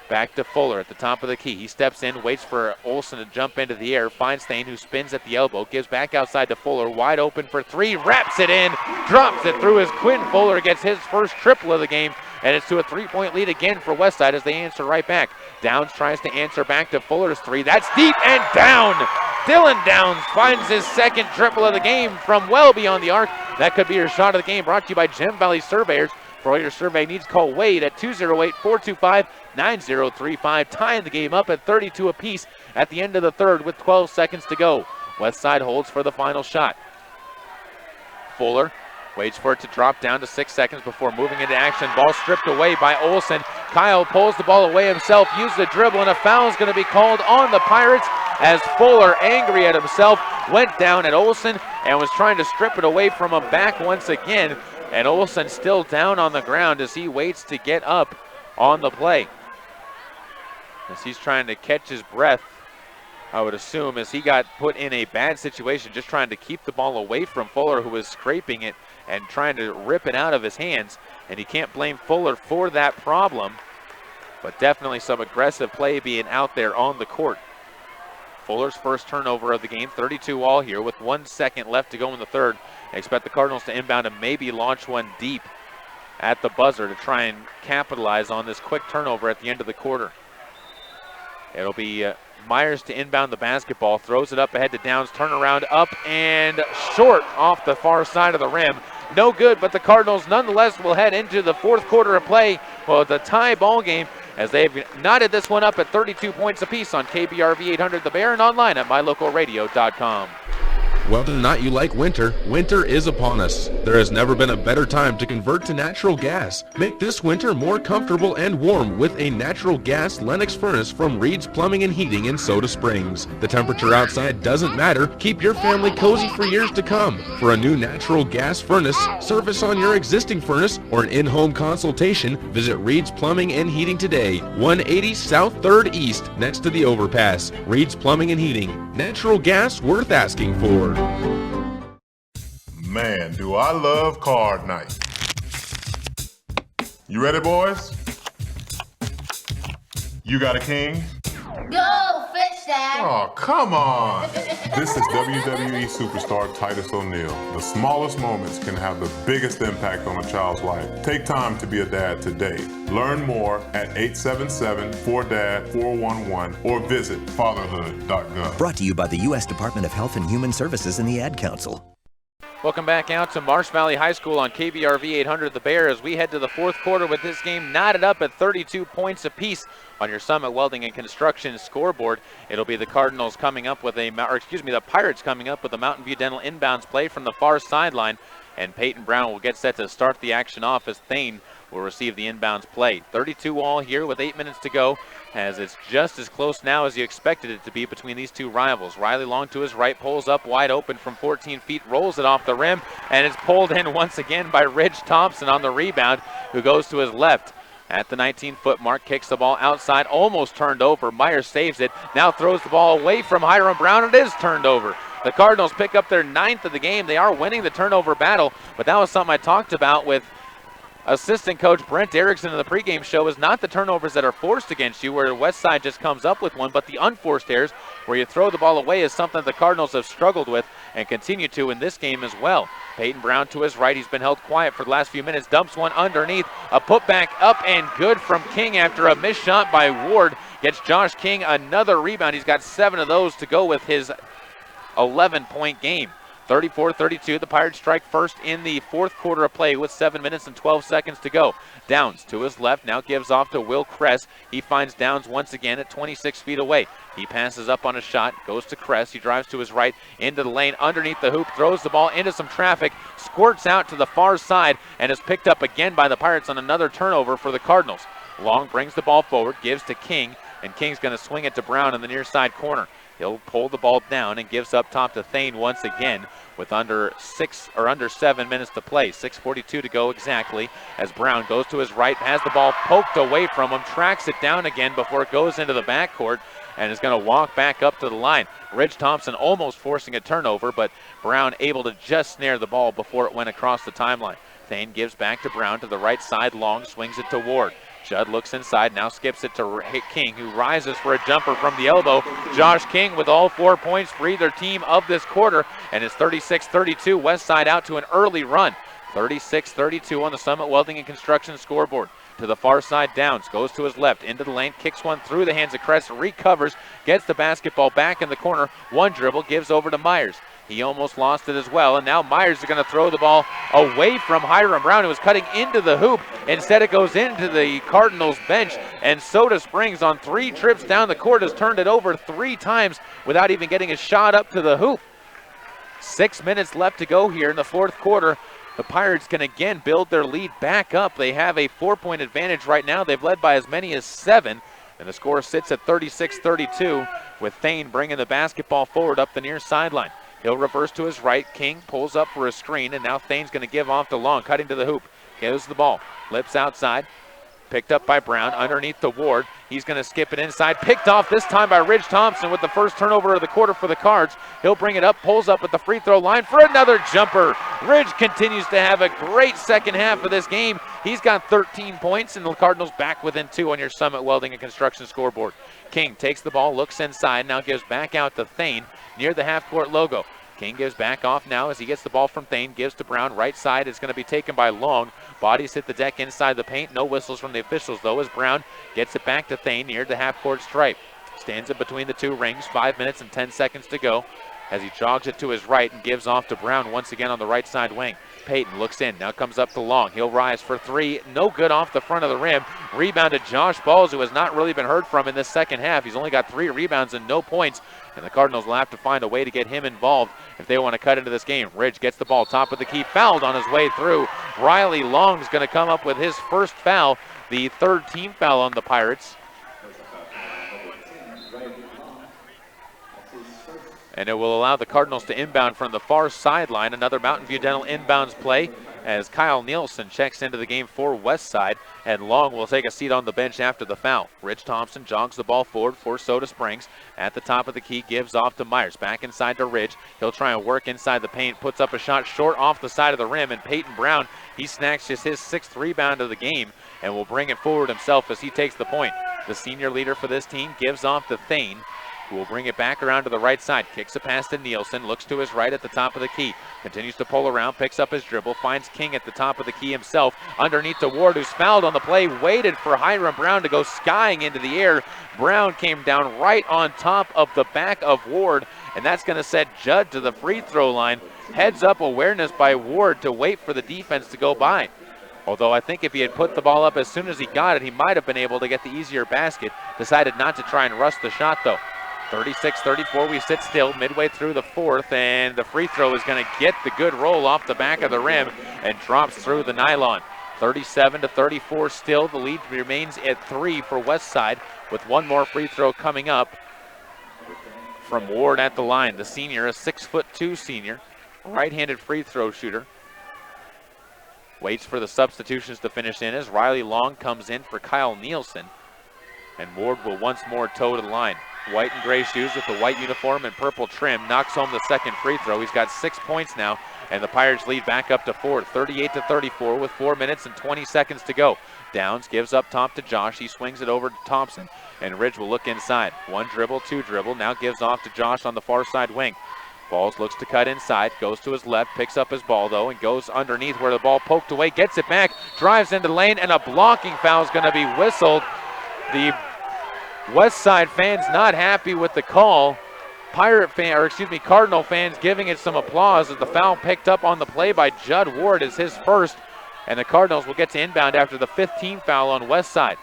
Back to Fuller at the top of the key. He steps in, waits for Olsen to jump into the air, finds Thane, who spins at the elbow, gives back outside to Fuller, wide open for 3, wraps it in, drops it through as Quinn Fuller gets his first triple of the game, and it's to a 3-point lead again for Westside as they answer right back. Downs tries to answer back to Fuller's 3. That's deep and down. Dylan Downs finds his second triple of the game from well beyond the arc. That could be your shot of the game, brought to you by Gem Valley Surveyors. For all your survey needs, call Wade at 208-425-9035. Tying the game up at 32 apiece at the end of the third with 12 seconds to go. Westside holds for the final shot. Fuller waits for it to drop down to 6 seconds before moving into action. Ball stripped away by Olsen. Kyle pulls the ball away himself, uses the dribble, and a foul is going to be called on the Pirates as Fuller, angry at himself, went down at Olsen and was trying to strip it away from him back once again. And Olsen still down on the ground as he waits to get up on the play. As he's trying to catch his breath, I would assume, as he got put in a bad situation, just trying to keep the ball away from Fuller, who was scraping it and trying to rip it out of his hands. And you can't blame Fuller for that problem, but definitely some aggressive play being out there on the court. Fuller's first turnover of the game, 32 all here with 1 second left to go in the third. I expect the Cardinals to inbound and maybe launch one deep at the buzzer to try and capitalize on this quick turnover at the end of the quarter. It'll be Myers to inbound the basketball, throws it up ahead to Downs, turnaround up and short off the far side of the rim. No good, but the Cardinals nonetheless will head into the fourth quarter of play. Well, it's a tie ball game as they've knotted this one up at 32 points apiece on KBRV 800 The Bear and online at mylocalradio.com. Whether or not you like winter, winter is upon us. There has never been a better time to convert to natural gas. Make this winter more comfortable and warm with a natural gas Lennox furnace from Reed's Plumbing and Heating in Soda Springs. The temperature outside doesn't matter. Keep your family cozy for years to come. For a new natural gas furnace, service on your existing furnace, or an in-home consultation, visit Reed's Plumbing and Heating today. 180 South 3rd East, next to the overpass. Reed's Plumbing and Heating. Natural gas worth asking for. Man, do I love card night. You ready, boys? You got a king? Go fish, Dad. Oh, come on. This is WWE superstar Titus O'Neil. The smallest moments can have the biggest impact on a child's life. Take time to be a dad today. Learn more at 877-4DAD-411 or visit fatherhood.gov. Brought to you by the U.S. Department of Health and Human Services and the Ad Council. Welcome back out to Marsh Valley High School on KBRV 800 The Bear as we head to the fourth quarter with this game knotted up at 32 points apiece on your Summit Welding and Construction scoreboard. It'll be the Cardinals coming up with the Pirates coming up with a Mountain View Dental inbounds play from the far sideline, and Payton Brown will get set to start the action off as Thane will receive the inbounds play. 32 all here with 8 minutes to go, as it's just as close now as you expected it to be between these two rivals. Riley Long to his right, pulls up wide open from 14 feet, rolls it off the rim, and it's pulled in once again by Ridge Thompson on the rebound, who goes to his left. At the 19-foot mark, kicks the ball outside, almost turned over. Myers saves it, now throws the ball away from Hiram Brown. It is turned over. The Cardinals pick up their 9th of the game. They are winning the turnover battle, but that was something I talked about with assistant coach Brent Erikson in the pregame show, is not the turnovers that are forced against you where Westside just comes up with one, but the unforced errors where you throw the ball away is something the Cardinals have struggled with and continue to in this game as well. Payton Brown to his right. He's been held quiet for the last few minutes. Dumps one underneath. A putback up and good from King after a missed shot by Ward. Gets Josh King another rebound. He's got 7 of those to go with his 11-point game. 34-32, the Pirates strike first in the fourth quarter of play with 7 minutes and 12 seconds to go. Downs to his left, now gives off to Will Kress. He finds Downs once again at 26 feet away. He passes up on a shot, goes to Kress. He drives to his right, into the lane, underneath the hoop, throws the ball into some traffic, squirts out to the far side, and is picked up again by the Pirates on another turnover for the Cardinals. Long brings the ball forward, gives to King, and King's going to swing it to Brown in the near side corner. He'll pull the ball down and gives up top to Thane once again with under 7 minutes to play. 6:42 to go exactly as Brown goes to his right, has the ball poked away from him, tracks it down again before it goes into the backcourt, and is going to walk back up to the line. Ridge Thompson almost forcing a turnover, but Brown able to just snare the ball before it went across the timeline. Thane gives back to Brown to the right side. Long swings it to Ward. Judd looks inside, now skips it to King, who rises for a jumper from the elbow. Josh King with all 4 points for either team of this quarter, and it's 36-32. Westside out to an early run. 36-32 on the Summit Welding and Construction scoreboard. To the far side, Downs goes to his left, into the lane, kicks one through the hands of Kress, recovers, gets the basketball back in the corner. One dribble, gives over to Myers. He almost lost it as well, and now Myers is going to throw the ball away from Hiram Brown, who was cutting into the hoop. Instead, it goes into the Cardinals bench, and Soda Springs on 3 trips down the court has turned it over 3 times without even getting a shot up to the hoop. 6 minutes left to go here in the fourth quarter. The Pirates can again build their lead back up. They have a 4-point advantage right now. They've led by as many as 7, and the score sits at 36-32 with Thane bringing the basketball forward up the near sideline. He'll reverse to his right. King pulls up for a screen, and now Thane's going to give off to Long, cutting to the hoop. Gives the ball. Lips outside. Picked up by Brown underneath the Ward. He's going to skip it inside. Picked off this time by Ridge Thompson with the first turnover of the quarter for the Cards. He'll bring it up, pulls up at the free throw line for another jumper. Ridge continues to have a great second half of this game. He's got 13 points, and the Cardinals back within 2 on your Summit Welding and Construction scoreboard. King takes the ball, looks inside, now gives back out to Thane near the half-court logo. King gives back off now as he gets the ball from Thane, gives to Brown. Right side is going to be taken by Long. Bodies hit the deck inside the paint. No whistles from the officials, though, as Brown gets it back to Thane near the half-court stripe. Stands it between the 2 rings. 5 minutes and 10 seconds to go. as he jogs it to his right and gives off to Brown once again on the right side wing. Payton looks in, now comes up to Long. He'll rise for three. No good off the front of the rim. Rebounded Josh Balls, who has not really been heard from in this second half. He's only got 3 rebounds and no points, and the Cardinals will have to find a way to get him involved if they want to cut into this game. Ridge gets the ball, top of the key, fouled on his way through. Riley Long's going to come up with his first foul, the 3rd team foul on the Pirates. And it will allow the Cardinals to inbound from the far sideline. Another Mountain View Dental inbounds play as Kyle Nielsen checks into the game for Westside, and Long will take a seat on the bench after the foul. Rich Thompson jogs the ball forward for Soda Springs. At the top of the key, gives off to Myers. Back inside to Ridge. He'll try and work inside the paint, puts up a shot short off the side of the rim, and Payton Brown, he snacks just his 6th rebound of the game and will bring it forward himself as he takes the point. The senior leader for this team gives off to Thane, who will bring it back around to the right side. Kicks a pass to Nielsen, looks to his right at the top of the key. Continues to pull around, picks up his dribble, finds King at the top of the key himself. Underneath to Ward, who's fouled on the play, waited for Hiram Brown to go skying into the air. Brown came down right on top of the back of Ward, and that's going to set Judd to the free throw line. Heads up awareness by Ward to wait for the defense to go by. Although I think if he had put the ball up as soon as he got it, he might have been able to get the easier basket. Decided not to try and rush the shot though. 36-34, we sit still midway through the 4th, and the free throw is going to get the good roll off the back of the rim and drops through the nylon. 37-34 still. The lead remains at 3 for Westside, with one more free throw coming up from Ward at the line. The senior, a 6'2" senior, right-handed free throw shooter. Waits for the substitutions to finish in as Riley Long comes in for Kyle Nielsen, and Ward will once more toe to the line. White and gray shoes with the white uniform and purple trim, knocks home the 2nd free throw. He's got 6 points now, and the Pirates lead back up to 4, 38-34 with 4 minutes and 20 seconds to go. Downs gives up top to Josh. He swings it over to Thompson, and Ridge will look inside. 1 dribble, 2 dribble, now gives off to Josh on the far side wing. Balls looks to cut inside, goes to his left, picks up his ball though, and goes underneath where the ball poked away, gets it back, drives into the lane, and a blocking foul is going to be whistled. The Westside fans not happy with the call. Cardinal fans giving it some applause as the foul picked up on the play by Judd Ward is his first, and the Cardinals will get to inbound after the 15th foul on Westside.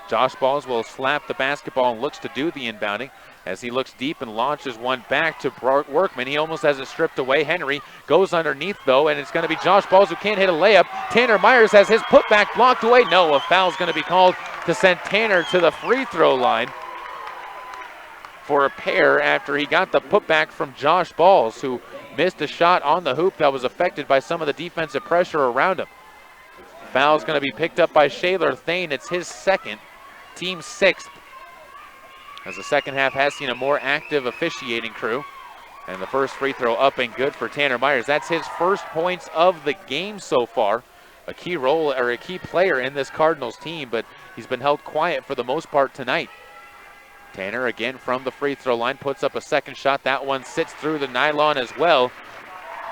Josh Balls will slap the basketball and looks to do the inbounding as he looks deep and launches one back to Workman. He almost has it stripped away. Henry goes underneath though, and it's going to be Josh Balls who can't hit a layup. Tanner Myers has his putback blocked away. No, a foul's going to be called to send Tanner to the free throw line for a pair after he got the putback from Josh Balls, who missed a shot on the hoop that was affected by some of the defensive pressure around him. Foul's going to be picked up by Shaler Thane. It's his 2nd, team 6th, as the second half has seen a more active officiating crew. And the first free throw up and good for Tanner Myers. That's his first points of the game so far. A key role or a key player in this Cardinals team, but he's been held quiet for the most part tonight. Tanner again from the free throw line puts up a 2nd shot. That one sits through the nylon as well.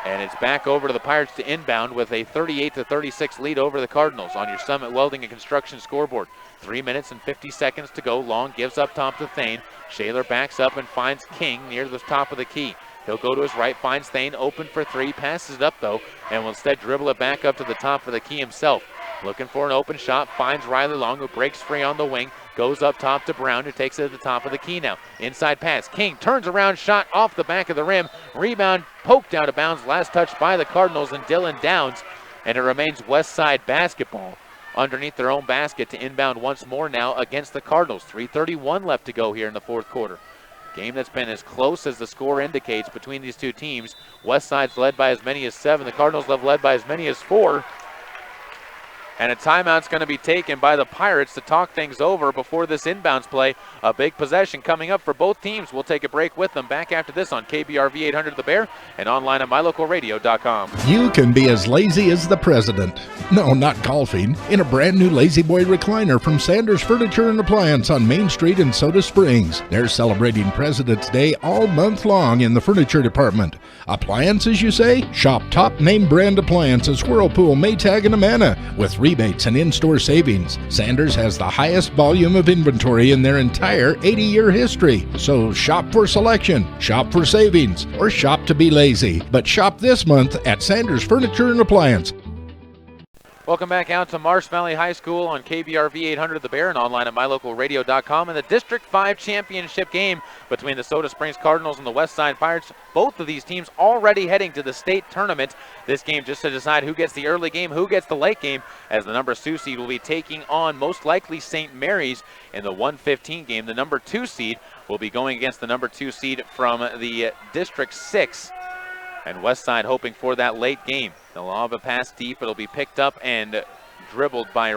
And it's back over to the Pirates to inbound with a 38-36 lead over the Cardinals on your Summit Welding and Construction scoreboard. 3 minutes and 50 seconds to go. Long gives up top to Thane. Shaler backs up and finds King near the top of the key. He'll go to his right, finds Thane open for 3, passes it up though, and will instead dribble it back up to the top of the key himself. Looking for an open shot, finds Riley Long, who breaks free on the wing, goes up top to Brown, who takes it at the top of the key now. Inside pass, King turns around, shot off the back of the rim, rebound poked out of bounds, last touch by the Cardinals and Dylan Downs, and it remains Westside basketball underneath their own basket to inbound once more now against the Cardinals. 3:31 left to go here in the 4th quarter. Game that's been as close as the score indicates between these two teams. Westside's led by as many as 7. The Cardinals have led by as many as 4. And a timeout's going to be taken by the Pirates to talk things over before this inbounds play. A big possession coming up for both teams. We'll take a break with them. Back after this on KBRV 800 The Bear and online at mylocalradio.com. You can be as lazy as the president. No, not golfing. In a brand new Lazy Boy recliner from Sanders Furniture and Appliance on Main Street in Soda Springs. They're celebrating President's Day all month long in the furniture department. Appliances, you say? Shop top name brand appliances, Whirlpool, Maytag, and Amana with rebates and in-store savings. Sanders has the highest volume of inventory in their entire 80-year history. So shop for selection, shop for savings, or shop to be lazy. But shop this month at Sanders Furniture and Appliance. Welcome back out to Marsh Valley High School on KBRV 800 The Bear and online at mylocalradio.com in the District 5 championship game between the Soda Springs Cardinals and the Westside Pirates. Both of these teams already heading to the state tournament. This game just to decide who gets the early game, who gets the late game, as the number 2 seed will be taking on most likely St. Mary's in the 1:15 game. The number 2 seed will be going against the number 2 seed from the District 6. And Westside hoping for that late game. They'll lob a pass deep. It'll be picked up and dribbled by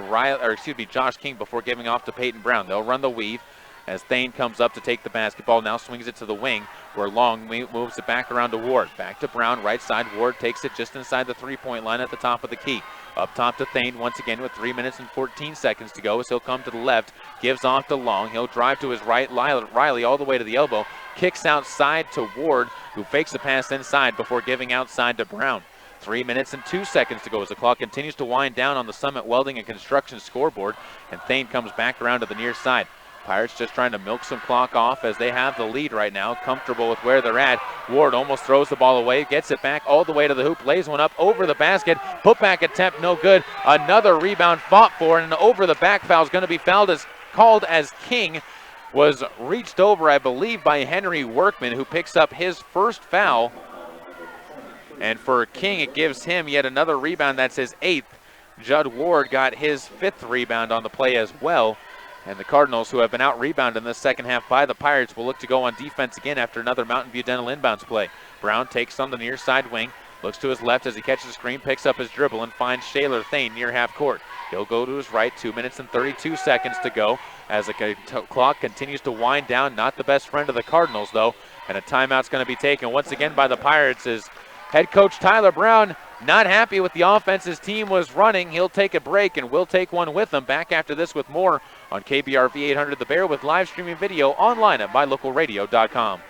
Josh King before giving off to Payton Brown. They'll run the weave as Thane comes up to take the basketball. Now swings it to the wing where Long moves it back around to Ward. Back to Brown, right side. Ward takes it just inside the three-point line at the top of the key. Up top to Thane once again with 3 minutes and 14 seconds to go as he'll come to the left. Gives off to Long. He'll drive to his right. Riley all the way to the elbow. Kicks outside to Ward, who fakes the pass inside before giving outside to Brown. 3 minutes and 2 seconds to go as the clock continues to wind down on the Summit Welding and Construction scoreboard. And Thane comes back around to the near side. Pirates just trying to milk some clock off as they have the lead right now, comfortable with where they're at. Ward almost throws the ball away, gets it back all the way to the hoop, lays one up over the basket. Putback attempt, no good. Another rebound fought for, and an over the back foul is going to be called as King was reached over, I believe, by Henry Workman, who picks up his first foul. And for King, it gives him yet another rebound. That's his 8th. Judd Ward got his 5th rebound on the play as well. And the Cardinals, who have been out-rebounded in the second half by the Pirates, will look to go on defense again after another Mountain View Dental inbounds play. Brown takes on the near side wing, looks to his left as he catches the screen, picks up his dribble, and finds Shaler Thane near half court. He'll go to his right, 2 minutes and 32 seconds to go as the clock continues to wind down. Not the best friend of the Cardinals, though, and a timeout's going to be taken once again by the Pirates as head coach Tyler Brown not happy with the offense his team was running. He'll take a break, and we'll take one with him. Back after this with more on KBRV 800 The Bear with live streaming video online at mylocalradio.com.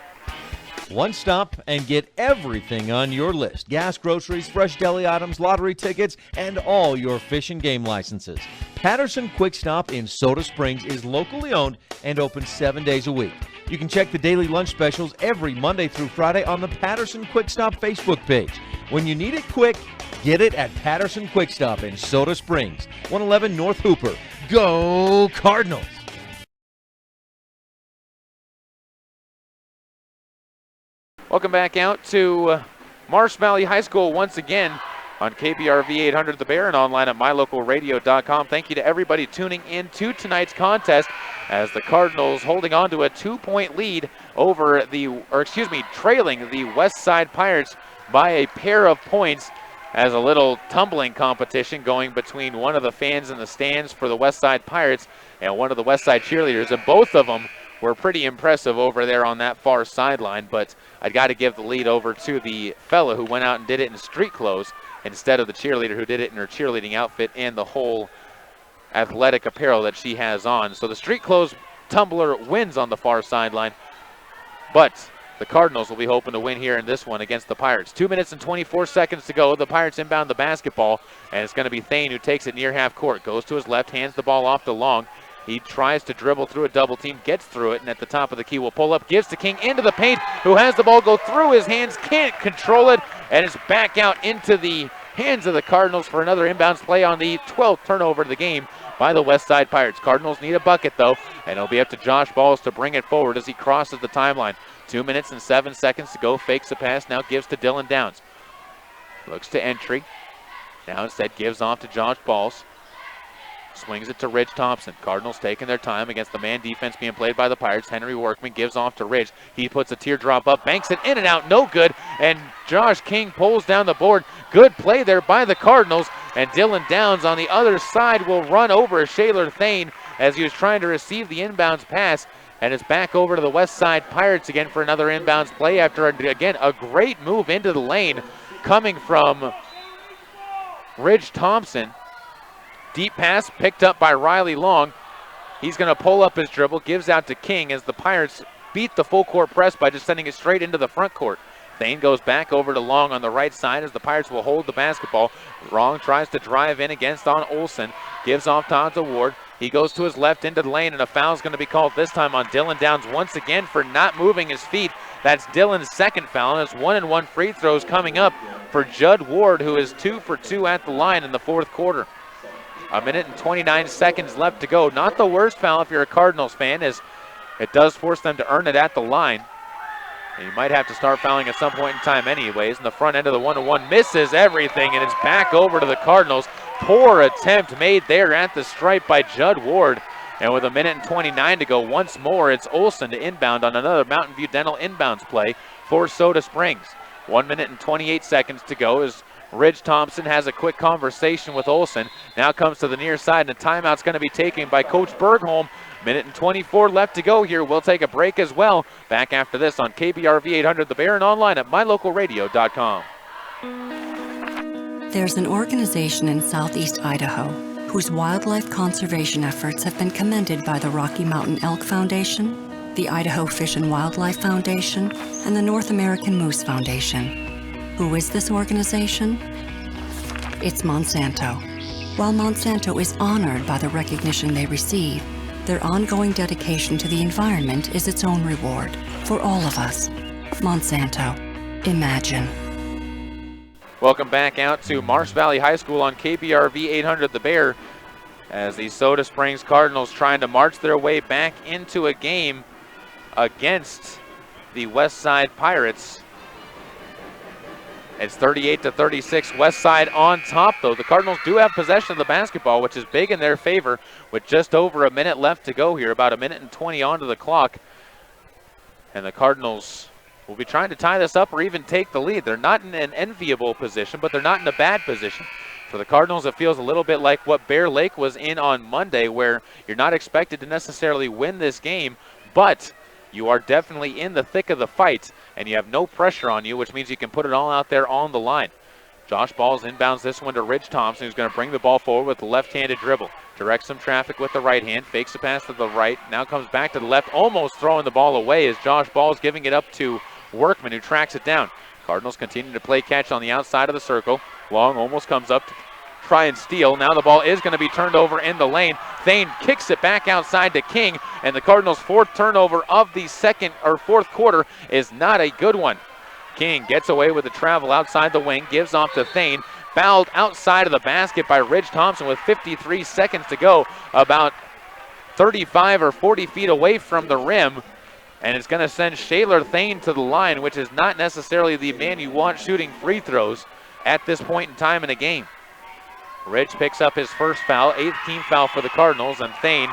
One stop and get everything on your list. Gas, groceries, fresh deli items, lottery tickets, and all your fish and game licenses. Patterson Quick Stop in Soda Springs is locally owned and open 7 days a week. You can check the daily lunch specials every Monday through Friday on the Patterson Quick Stop Facebook page. When you need it quick, get it at Patterson Quick Stop in Soda Springs, 111 North Hooper. Go Cardinals! Welcome back out to Marsh Valley High School once again on KBRV 800 The Bear and online at mylocalradio.com. Thank you to everybody tuning in to tonight's contest as the Cardinals holding on to a 2-point lead over trailing the West Side Pirates by a pair of points as a little tumbling competition going between one of the fans in the stands for the West Side Pirates and one of the West Side cheerleaders, and both of them were pretty impressive over there on that far sideline, but I'd got to give the lead over to the fella who went out and did it in street clothes instead of the cheerleader who did it in her cheerleading outfit and the whole athletic apparel that she has on. So the street clothes tumbler wins on the far sideline, but the Cardinals will be hoping to win here in this one against the Pirates. 2 minutes and 24 seconds to go. The Pirates inbound the basketball, and it's going to be Thane who takes it near half court. Goes to his left, hands the ball off to Long. He tries to dribble through a double team, gets through it, and at the top of the key will pull up, gives to King into the paint, who has the ball go through his hands, can't control it, and it's back out into the hands of the Cardinals for another inbounds play on the 12th turnover of the game by the West Side Pirates. Cardinals need a bucket, though, and it'll be up to Josh Balls to bring it forward as he crosses the timeline. 2 minutes and 7 seconds to go, fakes the pass, now gives to Dylan Downs. Looks to entry, now instead gives off to Josh Balls. Swings it to Ridge Thompson. Cardinals taking their time against the man defense being played by the Pirates. Henry Workman gives off to Ridge. He puts a teardrop up, banks it in and out, no good. And Josh King pulls down the board. Good play there by the Cardinals. And Dylan Downs on the other side will run over Shaler Thane as he was trying to receive the inbounds pass. And it's back over to the West Side Pirates again for another inbounds play after, again, a great move into the lane coming from Ridge Thompson. Deep pass picked up by Riley Long. He's going to pull up his dribble, gives out to King as the Pirates beat the full court press by just sending it straight into the front court. Thane goes back over to Long on the right side as the Pirates will hold the basketball. Long tries to drive in against on Olsen. Gives off to Ward. He goes to his left into the lane, and a foul is going to be called this time on Dylan Downs once again for not moving his feet. That's Dylan's second foul, and it's 1-and-1 free throws coming up for Judd Ward, who is 2 for 2 at the line in the fourth quarter. 1:29 seconds left to go. Not the worst foul if you're a Cardinals fan, as it does force them to earn it at the line. And you might have to start fouling at some point in time anyways. And the front end of the 1-1 misses everything, and it's back over to the Cardinals. Poor attempt made there at the stripe by Judd Ward. And with 1:29 to go, once more, it's Olsen to inbound on another Mountain View Dental inbounds play for Soda Springs. 1:28 seconds to go as Ridge Thompson has a quick conversation with Olsen. Now comes to the near side, and a timeout's going to be taken by Coach Bergholm. 1:24 left to go here. We'll take a break as well. Back after this on KBRV 800 The Bear and online at mylocalradio.com. There's an organization in southeast Idaho whose wildlife conservation efforts have been commended by the Rocky Mountain Elk Foundation, the Idaho Fish and Wildlife Foundation, and the North American Moose Foundation. Who is this organization? It's Monsanto. While Monsanto is honored by the recognition they receive, their ongoing dedication to the environment is its own reward for all of us. Monsanto. Imagine. Welcome back out to Marsh Valley High School on KBRV 800 The Bear as the Soda Springs Cardinals trying to march their way back into a game against the Westside Pirates. It's 38-36, Westside on top though. The Cardinals do have possession of the basketball, which is big in their favor with just over a minute left to go here, about 1:20 onto the clock. And the Cardinals will be trying to tie this up or even take the lead. They're not in an enviable position, but they're not in a bad position. For the Cardinals, it feels a little bit like what Bear Lake was in on Monday, where you're not expected to necessarily win this game, but you are definitely in the thick of the fight, and you have no pressure on you, which means you can put it all out there on the line. Josh Balls inbounds this one to Ridge Thompson, who's going to bring the ball forward with the left-handed dribble. Directs some traffic with the right hand, fakes a pass to the right, now comes back to the left, almost throwing the ball away as Josh Balls giving it up to Workman, who tracks it down. Cardinals continue to play catch on the outside of the circle. Long almost comes up to try and steal. Now the ball is going to be turned over in the lane. Thane kicks it back outside to King, and the Cardinals' fourth turnover of the fourth quarter is not a good one. King gets away with the travel outside the wing, gives off to Thane, fouled outside of the basket by Ridge Thompson with 53 seconds to go, about 35 or 40 feet away from the rim. And it's going to send Shaler Thane to the line, which is not necessarily the man you want shooting free throws at this point in time in a game. Ridge picks up his first foul, 8th team foul for the Cardinals, and Thane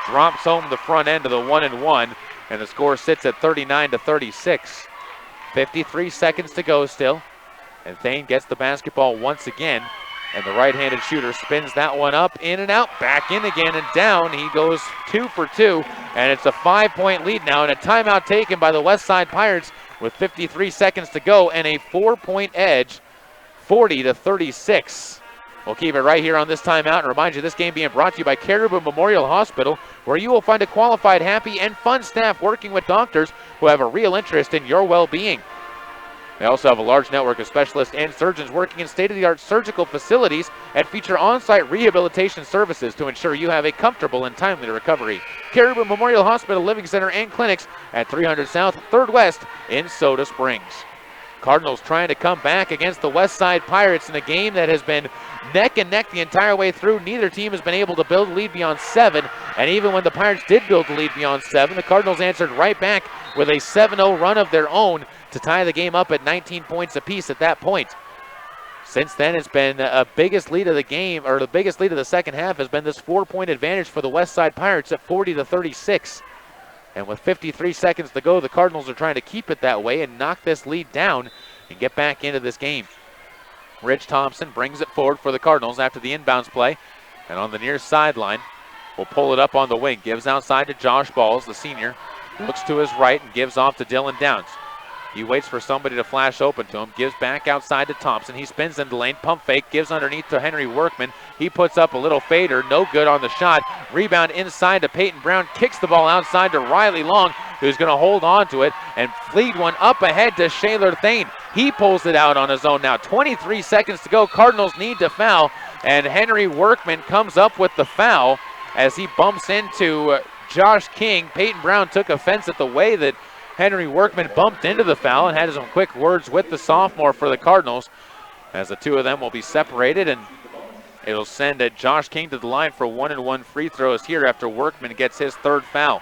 drops home the front end of the 1-and-1, and the score sits at 39-36. 53 seconds to go still, and Thane gets the basketball once again, and the right-handed shooter spins that one up, in and out, back in again and down. He goes 2 for 2, and it's a 5-point lead now, and a timeout taken by the Westside Pirates with 53 seconds to go, and a 4-point edge, 40-36. We'll keep it right here on this timeout and remind you this game being brought to you by Caribou Memorial Hospital, where you will find a qualified, happy, and fun staff working with doctors who have a real interest in your well-being. They also have a large network of specialists and surgeons working in state-of-the-art surgical facilities and feature on-site rehabilitation services to ensure you have a comfortable and timely recovery. Caribou Memorial Hospital Living Center and clinics at 300 South, 3rd West in Soda Springs. Cardinals trying to come back against the Westside Pirates in a game that has been neck and neck the entire way through. Neither team has been able to build a lead beyond 7, and even when the Pirates did build a lead beyond 7, the Cardinals answered right back with a 7-0 run of their own to tie the game up at 19 points apiece at that point. Since then, it's been a biggest lead of the game, or the biggest lead of the second half has been this 4-point advantage for the Westside Pirates at 40-36. And with 53 seconds to go, the Cardinals are trying to keep it that way and knock this lead down and get back into this game. Ridge Thompson brings it forward for the Cardinals after the inbounds play. And on the near sideline, will pull it up on the wing. Gives outside to Josh Balls, the senior. Looks to his right and gives off to Dylan Downs. He waits for somebody to flash open to him. Gives back outside to Thompson. He spins into the lane. Pump fake. Gives underneath to Henry Workman. He puts up a little fader. No good on the shot. Rebound inside to Payton Brown. Kicks the ball outside to Riley Long. who's going to hold on to it and fleet one up ahead to Shaler Thane. He pulls it out on his own now. 23 seconds to go. Cardinals need to foul, and Henry Workman comes up with the foul as he bumps into Josh King. Payton Brown took offense at the way that Henry Workman bumped into the foul and had some quick words with the sophomore for the Cardinals, as the two of them will be separated, and it'll send Josh King to the line for 1-and-1 free throws here after Workman gets his third foul.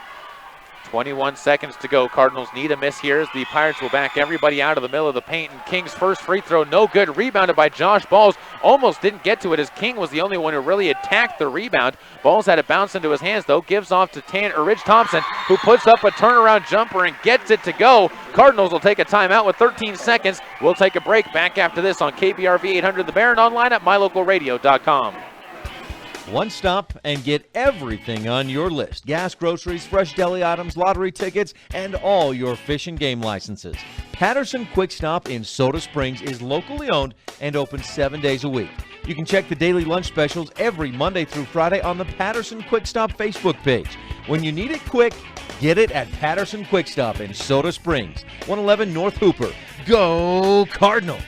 21 seconds to go. Cardinals need a miss here as the Pirates will back everybody out of the middle of the paint. And King's first free throw, no good. Rebounded by Josh Balls. Almost didn't get to it as King was the only one who really attacked the rebound. Balls had it bounce into his hands though. Gives off to Ridge Thompson, who puts up a turnaround jumper and gets it to go. Cardinals will take a timeout with 13 seconds. We'll take a break. Back after this on KBRV 800 The Bear and online at mylocalradio.com. One stop and get everything on your list. Gas, groceries, fresh deli items, lottery tickets, and all your fish and game licenses. Patterson Quick Stop in Soda Springs is locally owned and open 7 days a week. You can check the daily lunch specials every Monday through Friday on the Patterson Quick Stop Facebook page. When you need it quick, get it at Patterson Quick Stop in Soda Springs, 111 North Hooper. Go Cardinals!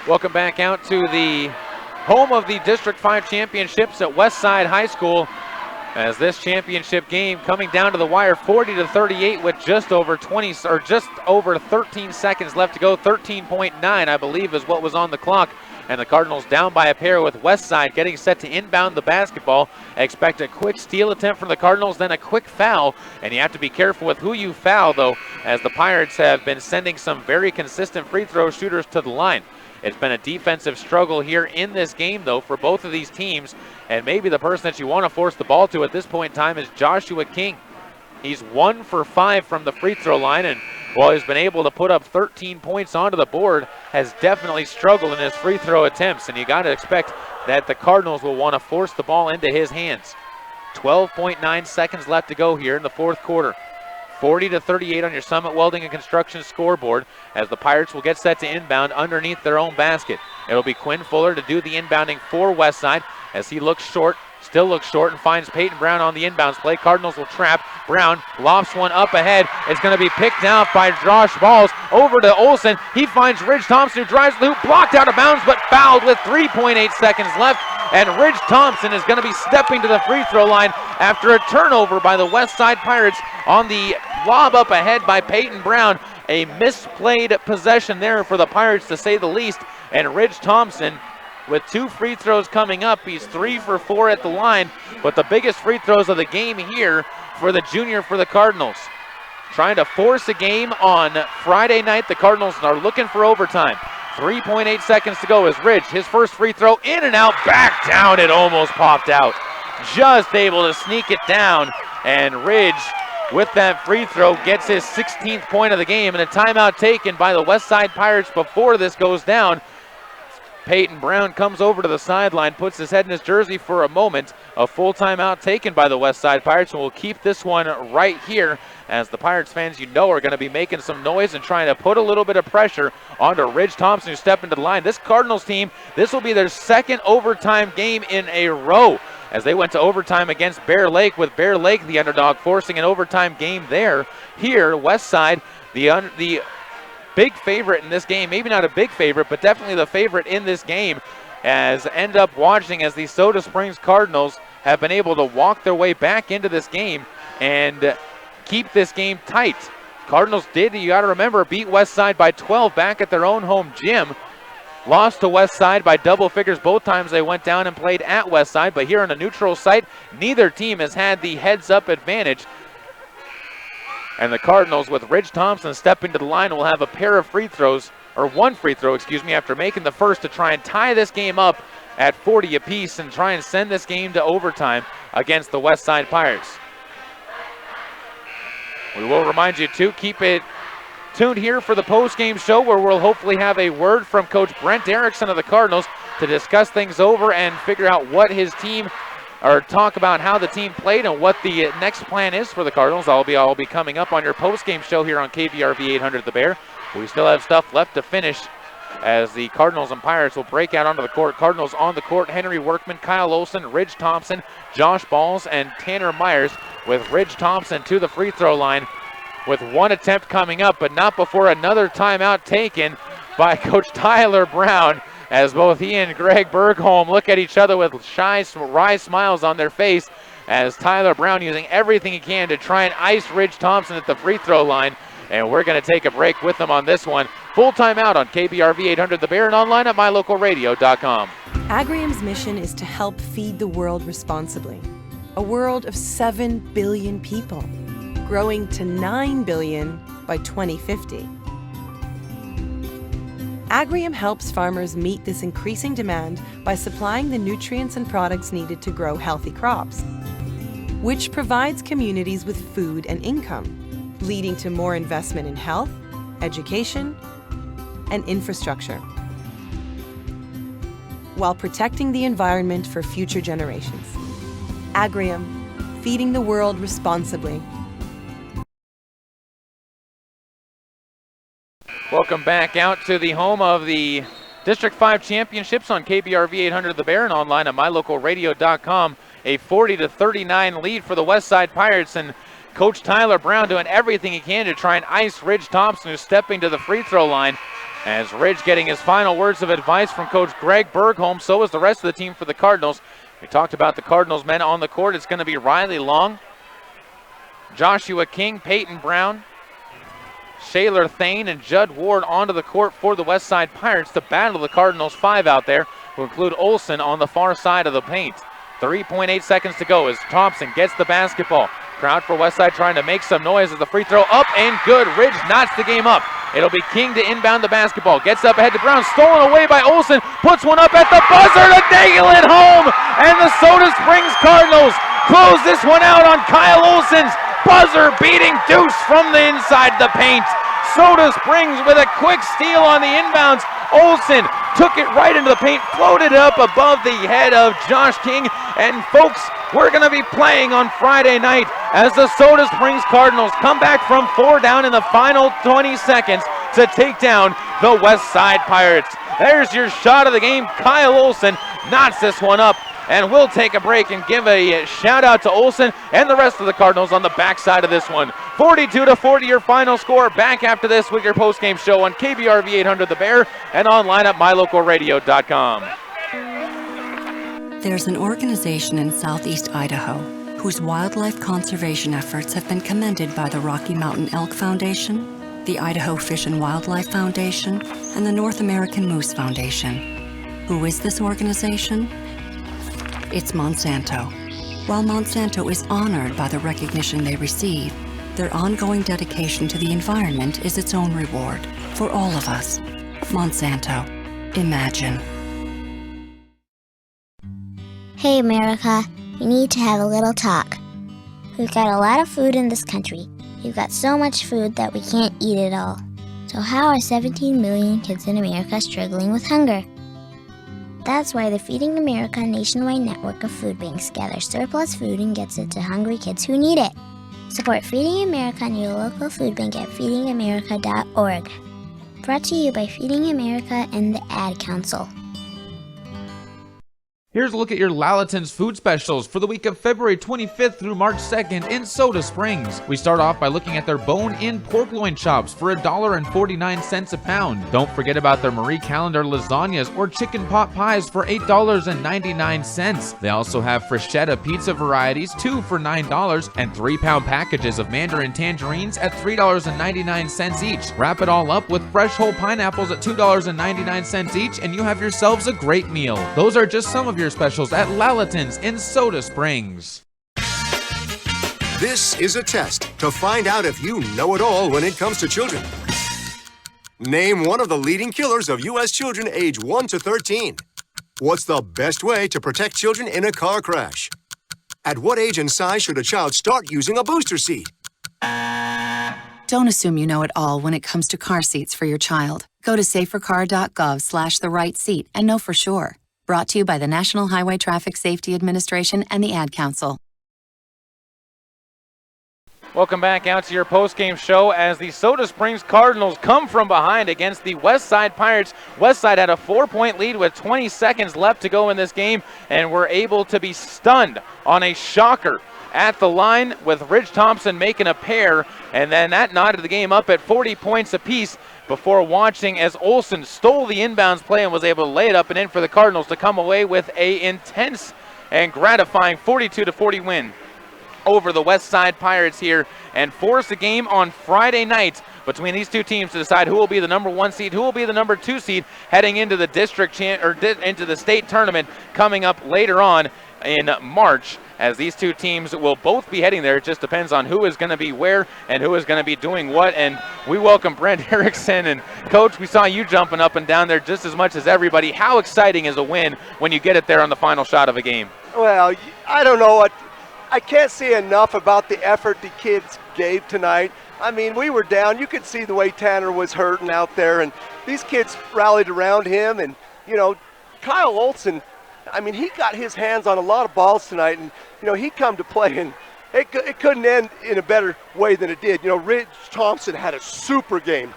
Welcome back out to the home of the District 5 championships at Westside High School, as this championship game coming down to the wire 40-38 with just over 13 seconds left to go. 13.9 I believe is what was on the clock, and the Cardinals down by a pair with Westside getting set to inbound the basketball. Expect a quick steal attempt from the Cardinals, then a quick foul, and you have to be careful with who you foul though, as the Pirates have been sending some very consistent free throw shooters to the line. It's been a defensive struggle here in this game, though, for both of these teams. And maybe the person that you want to force the ball to at this point in time is Joshua King. He's 1 for 5 from the free throw line, and while he's been able to put up 13 points onto the board, has definitely struggled in his free throw attempts. And you got to expect that the Cardinals will want to force the ball into his hands. 12.9 seconds left to go here in the fourth quarter. 40-38 on your Summit Welding and Construction scoreboard, as the Pirates will get set to inbound underneath their own basket. It'll be Quinn Fuller to do the inbounding for Westside, as he looks short, still looks short, and finds Payton Brown on the inbounds play. Cardinals will trap. Brown lofts one up ahead. It's going to be picked out by Josh Balls. Over to Olsen. He finds Ridge Thompson, who drives the hoop, blocked out of bounds, but fouled with 3.8 seconds left. And Ridge Thompson is going to be stepping to the free throw line after a turnover by the Westside Pirates on the lob up ahead by Payton Brown. A misplayed possession there for the Pirates, to say the least. And Ridge Thompson with 2 free throws coming up. He's 3 for 4 at the line, but the biggest free throws of the game here for the junior for the Cardinals. Trying to force a game on Friday night. The Cardinals are looking for overtime. 3.8 seconds to go as Ridge, his first free throw, in and out, back down. It almost popped out. Just able to sneak it down, and Ridge, with that free throw, gets his 16th point of the game, and a timeout taken by the Westside Pirates before this goes down. Payton Brown comes over to the sideline, puts his head in his jersey for a moment. A full timeout taken by the Westside Pirates, and we'll keep this one right here, as the Pirates fans, you know, are going to be making some noise and trying to put a little bit of pressure onto Ridge Thompson, who stepped into the line. This Cardinals team, this will be their second overtime game in a row, as they went to overtime against Bear Lake, with Bear Lake the underdog, forcing an overtime game there. Here, Westside, the big favorite in this game, maybe not a big favorite, but definitely the favorite in this game, as end up watching as the Soda Springs Cardinals have been able to walk their way back into this game and keep this game tight. Cardinals did, you got to remember, beat Westside by 12 back at their own home gym. Lost to Westside by double figures both times they went down and played at Westside, but here on a neutral site, neither team has had the heads-up advantage. And the Cardinals, with Ridge Thompson stepping to the line, will have a pair of free throws, or one free throw, excuse me, after making the first, to try and tie this game up at 40 apiece and try and send this game to overtime against the Westside Pirates. We will remind you to keep it tuned here for the post-game show, where we'll hopefully have a word from Coach Brent Erikson of the Cardinals to discuss things over and figure out what his team, or talk about how the team played and what the next plan is for the Cardinals. I'll be coming up on your post-game show here on KBRV 800 The Bear. We still have stuff left to finish, as the Cardinals and Pirates will break out onto the court. Cardinals on the court: Henry Workman, Kyle Olsen, Ridge Thompson, Josh Balls, and Tanner Myers, with Ridge Thompson to the free throw line with one attempt coming up, but not before another timeout taken by Coach Tyler Brown, as both he and Greg Bergholm look at each other with wry smiles on their face, as Tyler Brown using everything he can to try and ice Ridge Thompson at the free throw line. And we're going to take a break with them on this one. Full timeout on KBRV 800 The Bear and online at mylocalradio.com. Agrium's mission is to help feed the world responsibly. A world of 7 billion people, growing to 9 billion by 2050. Agrium helps farmers meet this increasing demand by supplying the nutrients and products needed to grow healthy crops, which provides communities with food and income, leading to more investment in health, education, and infrastructure, while protecting the environment for future generations. Agrium, feeding the world responsibly. Welcome back out to the home of the District 5 Championships on KBRV 800 The Bear and online at mylocalradio.com. A 40-39 lead for the Westside Pirates, and Coach Tyler Brown doing everything he can to try and ice Ridge Thompson, who's stepping to the free throw line. As Ridge getting his final words of advice from Coach Greg Bergholm, so is the rest of the team for the Cardinals. We talked about the Cardinals men on the court. It's going to be Riley Long, Joshua King, Payton Brown, Shaler Thane, and Judd Ward onto the court for the Westside Pirates to battle the Cardinals 5 out there, who include Olsen on the far side of the paint. 3.8 seconds to go as Thompson gets the basketball. Crowd for Westside trying to make some noise as the free throw up and good. Ridge knots the game up. It'll be King to inbound the basketball. Gets up ahead to Brown. Stolen away by Olsen. Puts one up at the buzzer to nail it home. And the Soda Springs Cardinals close this one out on Kyle Olsen's buzzer beating deuce from the inside the paint. Soda Springs with a quick steal on the inbounds. Olsen took it right into the paint, floated up above the head of Josh King. And folks, we're going to be playing on Friday night as the Soda Springs Cardinals come back from 4 down in the final 20 seconds to take down the Westside Pirates. There's your shot of the game. Kyle Olsen knots this one up. And we'll take a break and give a shout out to Olsen and the rest of the Cardinals on the backside of this one. 42-40 your final score. Back after this with your postgame show on KBRV 800 The Bear and online at mylocalradio.com. There's an organization in southeast Idaho whose wildlife conservation efforts have been commended by the Rocky Mountain Elk Foundation, the Idaho Fish and Wildlife Foundation, and the North American Moose Foundation. Who is this organization? It's Monsanto. While Monsanto is honored by the recognition they receive, their ongoing dedication to the environment is its own reward for all of us. Monsanto. Imagine. Hey America, we need to have a little talk. We've got a lot of food in this country. We've got so much food that we can't eat it all. So how are 17 million kids in America struggling with hunger? That's why the Feeding America nationwide network of food banks gathers surplus food and gets it to hungry kids who need it. Support Feeding America and your local food bank at feedingamerica.org. Brought to you by Feeding America and the Ad Council. Here's a look at your Lalaton's food specials for the week of February 25th through March 2nd in Soda Springs. We start off by looking at their bone-in pork loin chops for $1.49 a pound. Don't forget about their Marie Callender lasagnas or chicken pot pies for $8.99. They also have Freschetta pizza varieties, 2 for $9, and 3-pound packages of mandarin tangerines at $3.99 each. Wrap it all up with fresh whole pineapples at $2.99 each, and you have yourselves a great meal. Those are just some of your specials at Lalaton's in Soda Springs. This is a test to find out if you know it all when it comes to children. Name one of the leading killers of U.S. children age 1 to 13. What's the best way to protect children in a car crash? At what age and size should a child start using a booster seat? Don't assume you know it all when it comes to car seats for your child. Go to safercar.gov/the-right-seat and know for sure. Brought to you by the National Highway Traffic Safety Administration and the Ad Council. Welcome back out to your postgame show as the Soda Springs Cardinals come from behind against the Westside Pirates. Westside had a 4-point lead with 20 seconds left to go in this game and were able to be stunned on a shocker at the line with Ridge Thompson making a pair, and then that knotted the game up at 40 points apiece before watching as Olsen stole the inbounds play and was able to lay it up and in for the Cardinals to come away with a intense and gratifying 42-40 win over the West Side Pirates here and force a game on Friday night between these two teams to decide who will be the number 1 seed, who will be the number 2 seed heading into the into the state tournament coming up later on in March, as these two teams will both be heading there. It just depends on who is going to be where and who is going to be doing what. And we welcome Brent Erikson. And Coach, we saw you jumping up and down there just as much as everybody. How exciting is a win when you get it there on the final shot of a game? Well, I don't know what. I can't say enough about the effort the kids gave tonight. I mean, we were down. You could see the way Tanner was hurting out there, and these kids rallied around him. And, you know, Kyle Olsen, I mean, he got his hands on a lot of balls tonight, and, you know, he come to play, and it couldn't end in a better way than it did. You know, Ridge Thompson had a super game,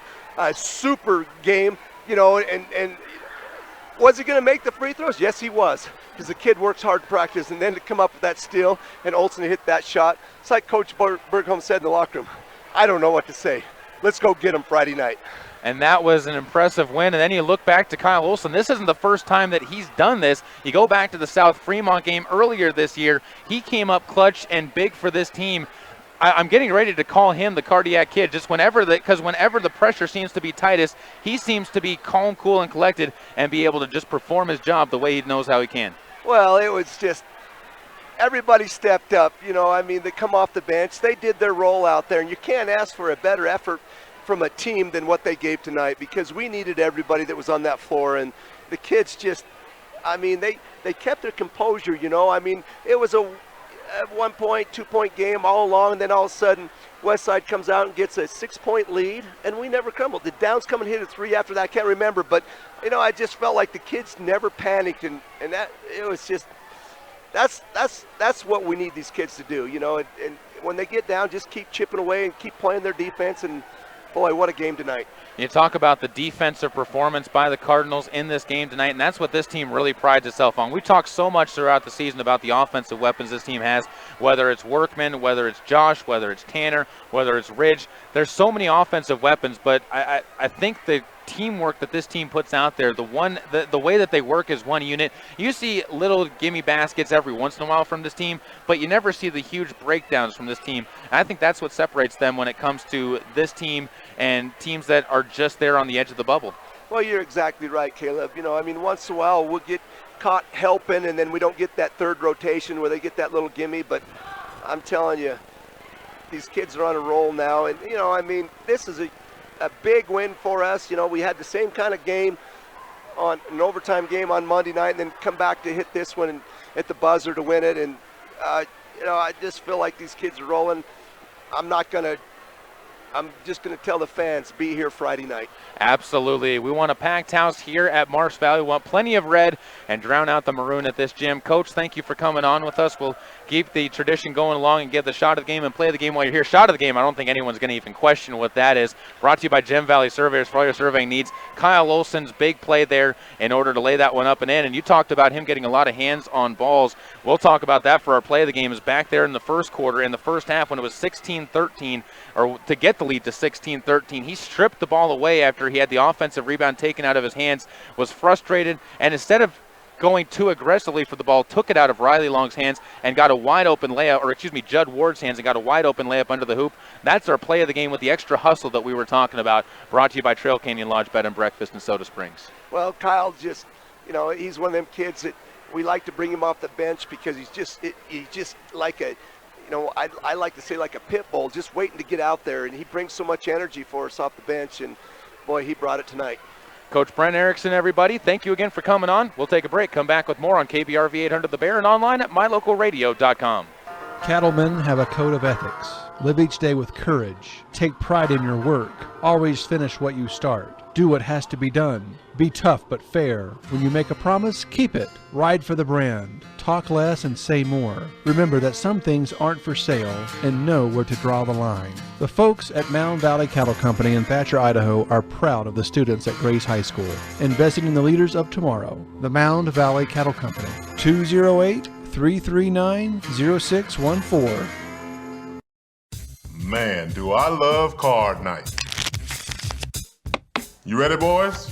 you know, and was he going to make the free throws? Yes, he was, because the kid works hard to practice, and then to come up with that steal and Olsen hit that shot. It's like Coach Bergholm said in the locker room, I don't know what to say. Let's go get him Friday night. And that was an impressive win. And then you look back to Kyle Olsen. This isn't the first time that he's done this. You go back to the South Fremont game earlier this year. He came up clutch and big for this team. I'm getting ready to call him the cardiac kid, just whenever the pressure seems to be tightest, he seems to be calm, cool, and collected and be able to just perform his job the way he knows how he can. Well, it was just everybody stepped up. You know, I mean, they come off the bench. They did their role out there, and you can't ask for a better effort from a team than what they gave tonight, because we needed everybody that was on that floor. And the kids just, I mean, they kept their composure, you know. I mean, it was a 1-point, 2-point game all along, and then all of a sudden Westside comes out and gets a 6-point lead, and we never crumbled. Did Downs come and hit a 3 after that? I can't remember, but, you know, I just felt like the kids never panicked, and that it was just, that's what we need these kids to do, you know. And when they get down, just keep chipping away and keep playing their defense. And boy, what a game tonight. You talk about the defensive performance by the Cardinals in this game tonight, and that's what this team really prides itself on. We talked so much throughout the season about the offensive weapons this team has, whether it's Workman, whether it's Josh, whether it's Tanner, whether it's Ridge. There's so many offensive weapons, but I think the teamwork that this team puts out there, the way that they work as one unit. You see little gimme baskets every once in a while from this team, but you never see the huge breakdowns from this team. And I think that's what separates them when it comes to this team and teams that are just there on the edge of the bubble. Well, you're exactly right, Caleb. You know, I mean, once in a while we'll get caught helping, and then we don't get that third rotation where they get that little gimme. But I'm telling you, these kids are on a roll now. And, you know, I mean, this is a big win for us. You know, we had the same kind of game on an overtime game on Monday night, and then come back to hit this one at the buzzer to win it. And, you know, I just feel like these kids are rolling. I'm just going to tell the fans, be here Friday night. Absolutely. We want a packed house here at Marsh Valley. We want plenty of red and drown out the maroon at this gym. Coach, thank you for coming on with us. We'll keep the tradition going along and get the shot of the game and play the game while you're here. Shot of the game, I don't think anyone's going to even question what that is. Brought to you by Gem Valley Surveyors for all your surveying needs. Kyle Olsen's big play there in order to lay that one up and in. And you talked about him getting a lot of hands on balls. We'll talk about that for our play of the game. Is back there in the first quarter, in the first half when it was 16-13, or to get the lead to 16-13. He stripped the ball away after he had the offensive rebound taken out of his hands, was frustrated, and instead of going too aggressively for the ball, took it out of Riley Long's hands and got a wide open layup, or excuse me, Judd Ward's hands, and got a wide open layup under the hoop. That's our play of the game with the extra hustle that we were talking about. Brought to you by Trail Canyon Lodge Bed and Breakfast in Soda Springs. Well, Kyle just, you know, he's one of them kids that we like to bring him off the bench because he's just like a, you know, I like to say like a pit bull, just waiting to get out there, and he brings so much energy for us off the bench, and boy, he brought it tonight. Coach Brent Erikson, everybody, thank you again for coming on. We'll take a break, come back with more on KBRV 800 The Bear and online at mylocalradio.com. Cattlemen have a code of ethics. Live each day with courage. Take pride in your work. Always finish what you start. Do what has to be done. Be tough but fair. When you make a promise, keep it. Ride for the brand. Talk less and say more. Remember that some things aren't for sale and know where to draw the line. The folks at Mound Valley Cattle Company in Thatcher, Idaho are proud of the students at Grace High School, investing in the leaders of tomorrow. The Mound Valley Cattle Company, 208-339-0614. Man, do I love card night. You ready, boys?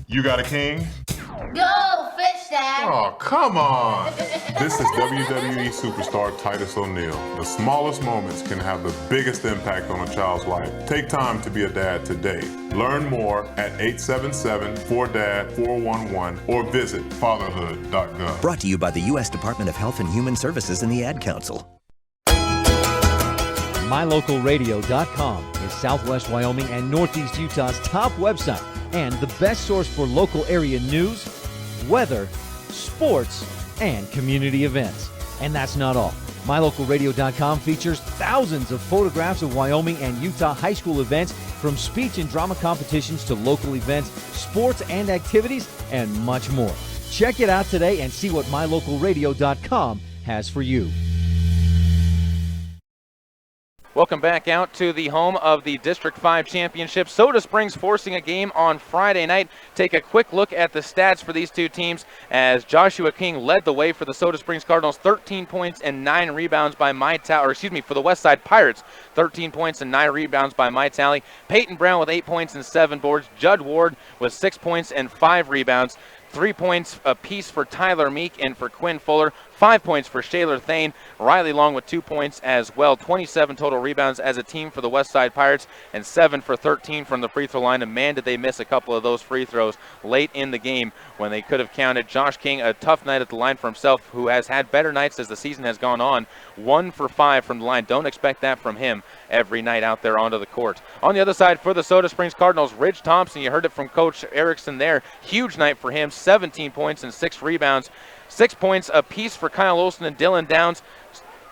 You got a king? Go fish, Dad. Oh, come on. This is WWE superstar Titus O'Neil. The smallest moments can have the biggest impact on a child's life. Take time to be a dad today. Learn more at 877-4DAD-411 or visit fatherhood.gov. Brought to you by the U.S. Department of Health and Human Services and the Ad Council. MyLocalRadio.com is Southwest Wyoming and Northeast Utah's top website and the best source for local area news, weather, sports, and community events. And that's not all. MyLocalRadio.com features thousands of photographs of Wyoming and Utah high school events, from speech and drama competitions to local events, sports and activities, and much more. Check it out today and see what MyLocalRadio.com has for you. Welcome back out to the home of the District 5 Championship. Soda Springs forcing a game on Friday night. Take a quick look at the stats for these two teams as Joshua King led the way for the Soda Springs Cardinals, 13 points and 9 rebounds by my tally, for the Westside Pirates, 13 points and 9 rebounds by my tally. Payton Brown with 8 points and 7 boards. Judd Ward with 6 points and 5 rebounds. 3 points apiece for Tyler Meek and for Quinn Fuller. 5 points for Shaler Thane. Riley Long with 2 points as well. 27 total rebounds as a team for the Westside Pirates and 7 for 13 from the free throw line. And man, did they miss a couple of those free throws late in the game when they could have counted. Josh King, a tough night at the line for himself, who has had better nights as the season has gone on. 1 for 5 from the line. Don't expect that from him every night out there onto the court. On the other side for the Soda Springs Cardinals, Ridge Thompson, you heard it from Coach Erikson there. Huge night for him, 17 points and 6 rebounds. 6 points apiece for Kyle Olson and Dylan Downs.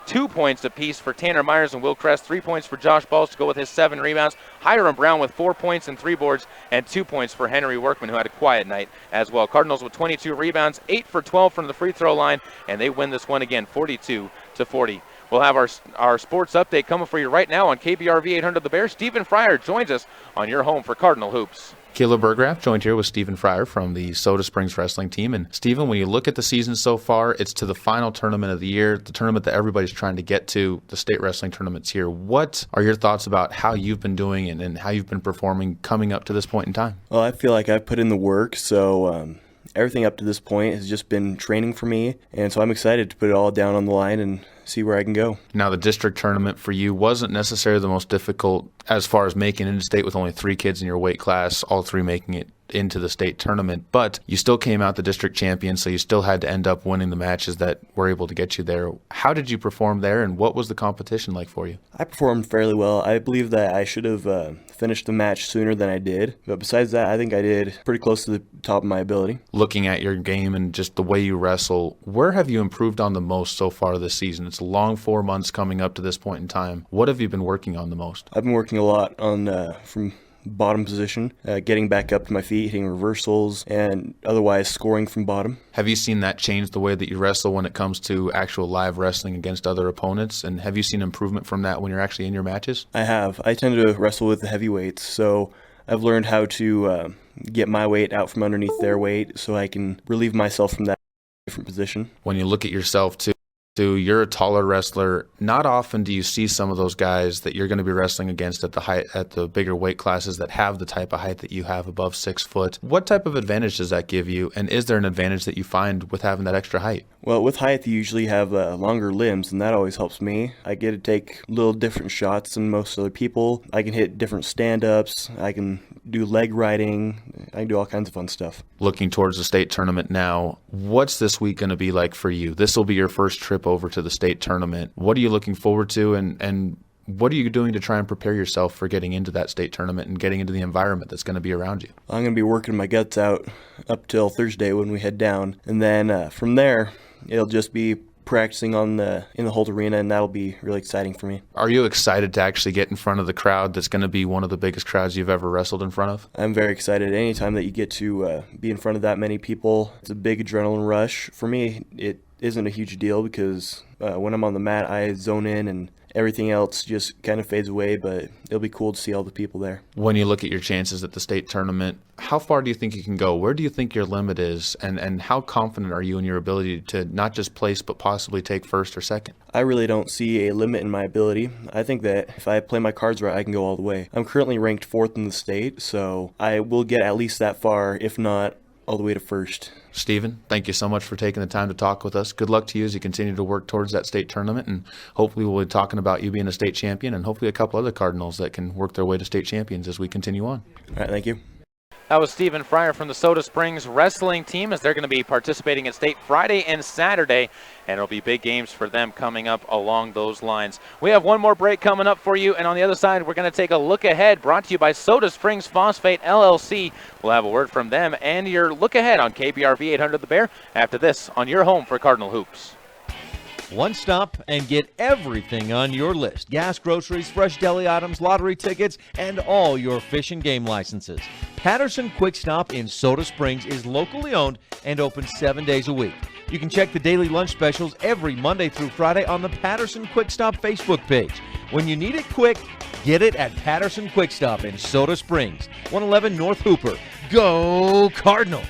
2 points apiece for Tanner Myers and Will Crest. 3 points for Josh Balls to go with his 7 rebounds. Hiram Brown with 4 points and 3 boards, and 2 points for Henry Workman, who had a quiet night as well. Cardinals with 22 rebounds, 8 for 12 from the free throw line, and they win this one again, 42-40. We'll have our sports update coming for you right now on KBRV 800 The Bear. Stephen Fryer joins us on your home for Cardinal Hoops. Caleb Burgraff joined here with Stephen Fryer from the Soda Springs wrestling team. And Stephen, when you look at the season so far, it's to the final tournament of the year, the tournament that everybody's trying to get to, the state wrestling tournaments here. What are your thoughts about how you've been doing and how you've been performing coming up to this point in time? Well, I feel like I've put in the work, so everything up to this point has just been training for me, and so I'm excited to put it all down on the line and see where I can go. Now, the district tournament for you wasn't necessarily the most difficult as far as making it into state with only 3 kids in your weight class, all 3 making it into the state tournament, but you still came out the district champion, so you still had to end up winning the matches that were able to get you there. How did you perform there, and what was the competition like for you? I performed fairly well. I believe that I should have finished the match sooner than I did, but besides that, I think I did pretty close to the top of my ability. Looking at your game and just the way you wrestle, where have you improved on the most so far this season? It's a long 4 months coming up to this point in time. What have you been working on the most? I've been working a lot on from bottom position, getting back up to my feet, hitting reversals, and otherwise scoring from bottom. Have you seen that change the way that you wrestle when it comes to actual live wrestling against other opponents? And have you seen improvement from that when you're actually in your matches? I have. I tend to wrestle with the heavyweights, so I've learned how to get my weight out from underneath their weight so I can relieve myself from that different position. When you look at yourself too, you're a taller wrestler. Not often do you see some of those guys that you're going to be wrestling against at the bigger weight classes that have the type of height that you have, above 6 foot. What type of advantage does that give you, and is there an advantage that you find with having that extra height? Well, with height, you usually have longer limbs, and that always helps me. I get to take little different shots than most other people. I can hit different stand-ups. I can do leg riding. I can do all kinds of fun stuff. Looking towards the state tournament now, what's this week going to be like for you? This will be your first trip over to the state tournament. What are you looking forward to, and what are you doing to try and prepare yourself for getting into that state tournament and getting into the environment that's going to be around you? I'm going to be working my guts out up till Thursday when we head down, and then from there, it'll just be practicing in the Holt Arena, and that'll be really exciting for me. Are you excited to actually get in front of the crowd that's going to be one of the biggest crowds you've ever wrestled in front of? I'm very excited. Anytime that you get to be in front of that many people, it's a big adrenaline rush. For me, it isn't a huge deal because when I'm on the mat, I zone in and everything else just kind of fades away, but it'll be cool to see all the people there. When you look at your chances at the state tournament, how far do you think you can go? Where do you think your limit is? And how confident are you in your ability to not just place but possibly take first or second? I really don't see a limit in my ability. I think that if I play my cards right, I can go all the way. I'm currently ranked 4th in the state, so I will get at least that far, if not all the way to first. Stephen, thank you so much for taking the time to talk with us. Good luck to you as you continue to work towards that state tournament, and hopefully we'll be talking about you being a state champion and hopefully a couple other Cardinals that can work their way to state champions as we continue on. All right, thank you. That was Stephen Fryer from the Soda Springs wrestling team, as they're going to be participating at state Friday and Saturday, and it'll be big games for them coming up along those lines. We have one more break coming up for you, and on the other side, we're going to take a look ahead, brought to you by Soda Springs Phosphate LLC. We'll have a word from them and your look ahead on KBRV 800 The Bear after this on your home for Cardinal Hoops. One stop and get everything on your list. Gas, groceries, fresh deli items, lottery tickets, and all your fish and game licenses. Patterson Quick Stop in Soda Springs is locally owned and open 7 days a week. You can check the daily lunch specials every Monday through Friday on the Patterson Quick Stop Facebook page. When you need it quick, get it at Patterson Quick Stop in Soda Springs, 111 North Hooper. Go Cardinals!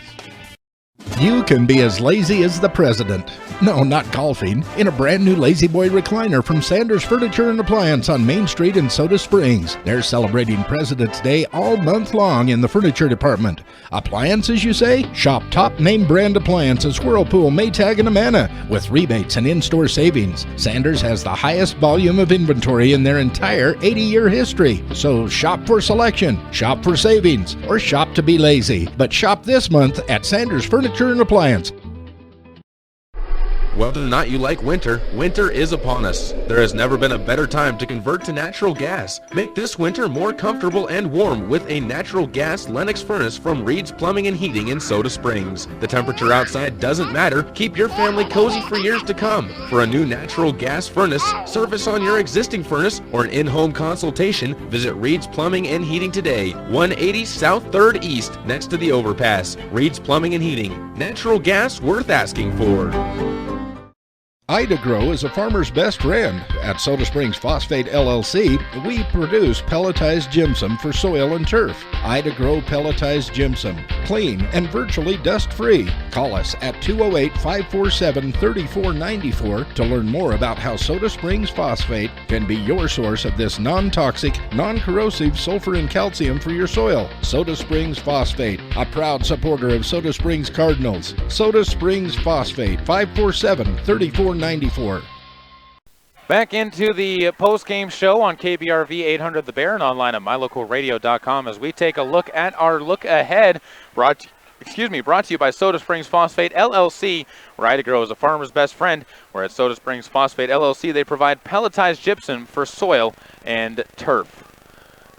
You can be as lazy as the president. No, not golfing. In a brand new Lazy Boy recliner from Sanders Furniture and Appliance on Main Street in Soda Springs. They're celebrating President's Day all month long in the furniture department. Appliances, you say? Shop top name brand appliances Whirlpool, Maytag, and Amana with rebates and in-store savings. Sanders has the highest volume of inventory in their entire 80-year history. So shop for selection, shop for savings, or shop to be lazy. But shop this month at Sanders Furniture and Appliance. Whether or not you like winter, winter is upon us. There has never been a better time to convert to natural gas. Make this winter more comfortable and warm with a natural gas Lennox furnace from Reed's Plumbing and Heating in Soda Springs. The temperature outside doesn't matter. Keep your family cozy for years to come. For a new natural gas furnace, service on your existing furnace, or an in-home consultation, visit Reed's Plumbing and Heating today. 180 South 3rd East, next to the overpass. Reed's Plumbing and Heating. Natural gas worth asking for. Idagrow is a farmer's best friend. At Soda Springs Phosphate LLC, we produce pelletized gypsum for soil and turf. Idagrow pelletized gypsum, clean and virtually dust-free. Call us at 208-547-3494 to learn more about how Soda Springs Phosphate can be your source of this non-toxic, non-corrosive sulfur and calcium for your soil. Soda Springs Phosphate, a proud supporter of Soda Springs Cardinals. Soda Springs Phosphate, 547-3494. Back into the post-game show on KBRV 800 The Bear and online at mylocalradio.com as we take a look at our look ahead, brought to you by Soda Springs Phosphate LLC, where Idagrow is a farmer's best friend. Where at Soda Springs Phosphate LLC, they provide pelletized gypsum for soil and turf.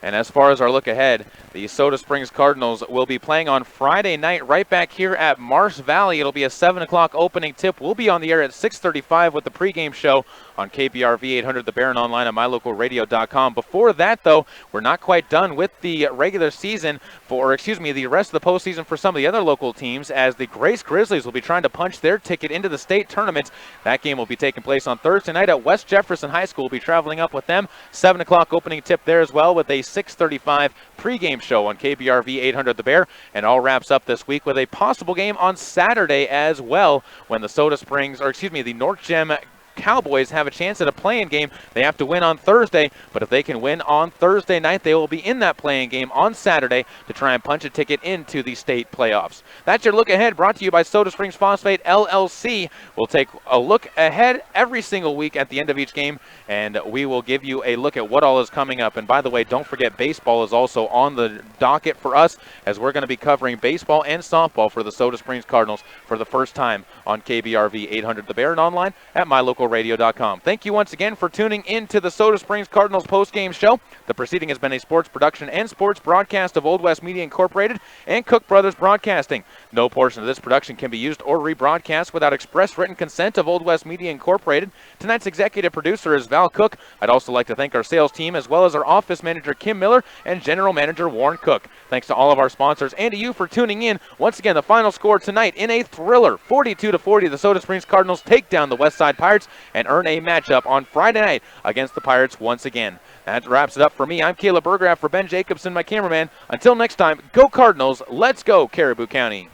And as far as our look ahead, the Soda Springs Cardinals will be playing on Friday night right back here at Marsh Valley. It'll be a 7 o'clock opening tip. We'll be on the air at 6:35 with the pregame show on KBRV 800 The Bear and online at mylocalradio.com. Before that, though, we're not quite done with the regular season the rest of the postseason for some of the other local teams, as the Grace Grizzlies will be trying to punch their ticket into the state tournament. That game will be taking place on Thursday night at West Jefferson High School. We'll be traveling up with them. 7 o'clock opening tip there as well with a 6:35 pregame show on KBRV 800 The Bear. And all wraps up this week with a possible game on Saturday as well when the North Gem Cowboys have a chance at a play-in game. They have to win on Thursday, but if they can win on Thursday night, they will be in that play-in game on Saturday to try and punch a ticket into the state playoffs. That's your look ahead, brought to you by Soda Springs Phosphate LLC. We'll take a look ahead every single week at the end of each game, and we will give you a look at what all is coming up. And by the way, don't forget, baseball is also on the docket for us, as we're going to be covering baseball and softball for the Soda Springs Cardinals for the first time on KBRV 800 The Bear and online at mylocalradio.com. MyLocalRadio.com. Thank you once again for tuning in to the Soda Springs Cardinals postgame show. The proceeding has been a sports production and sports broadcast of Old West Media Incorporated and Cook Brothers Broadcasting. No portion of this production can be used or rebroadcast without express written consent of Old West Media Incorporated. Tonight's executive producer is Val Cook. I'd also like to thank our sales team as well as our office manager Kim Miller and general manager Warren Cook. Thanks to all of our sponsors and to you for tuning in. Once again, the final score tonight in a thriller, 42-40, the Soda Springs Cardinals take down the Westside Pirates and earn a matchup on Friday night against the Pirates once again. That wraps it up for me. I'm Caleb Bergraff for Ben Jacobson, my cameraman. Until next time, go Cardinals. Let's go Caribou County.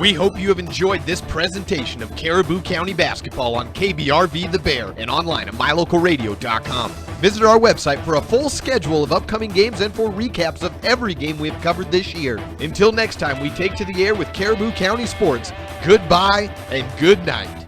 We hope you have enjoyed this presentation of Caribou County basketball on KBRV The Bear and online at MyLocalRadio.com. Visit our website for a full schedule of upcoming games and for recaps of every game we have covered this year. Until next time we take to the air with Caribou County Sports, goodbye and good night.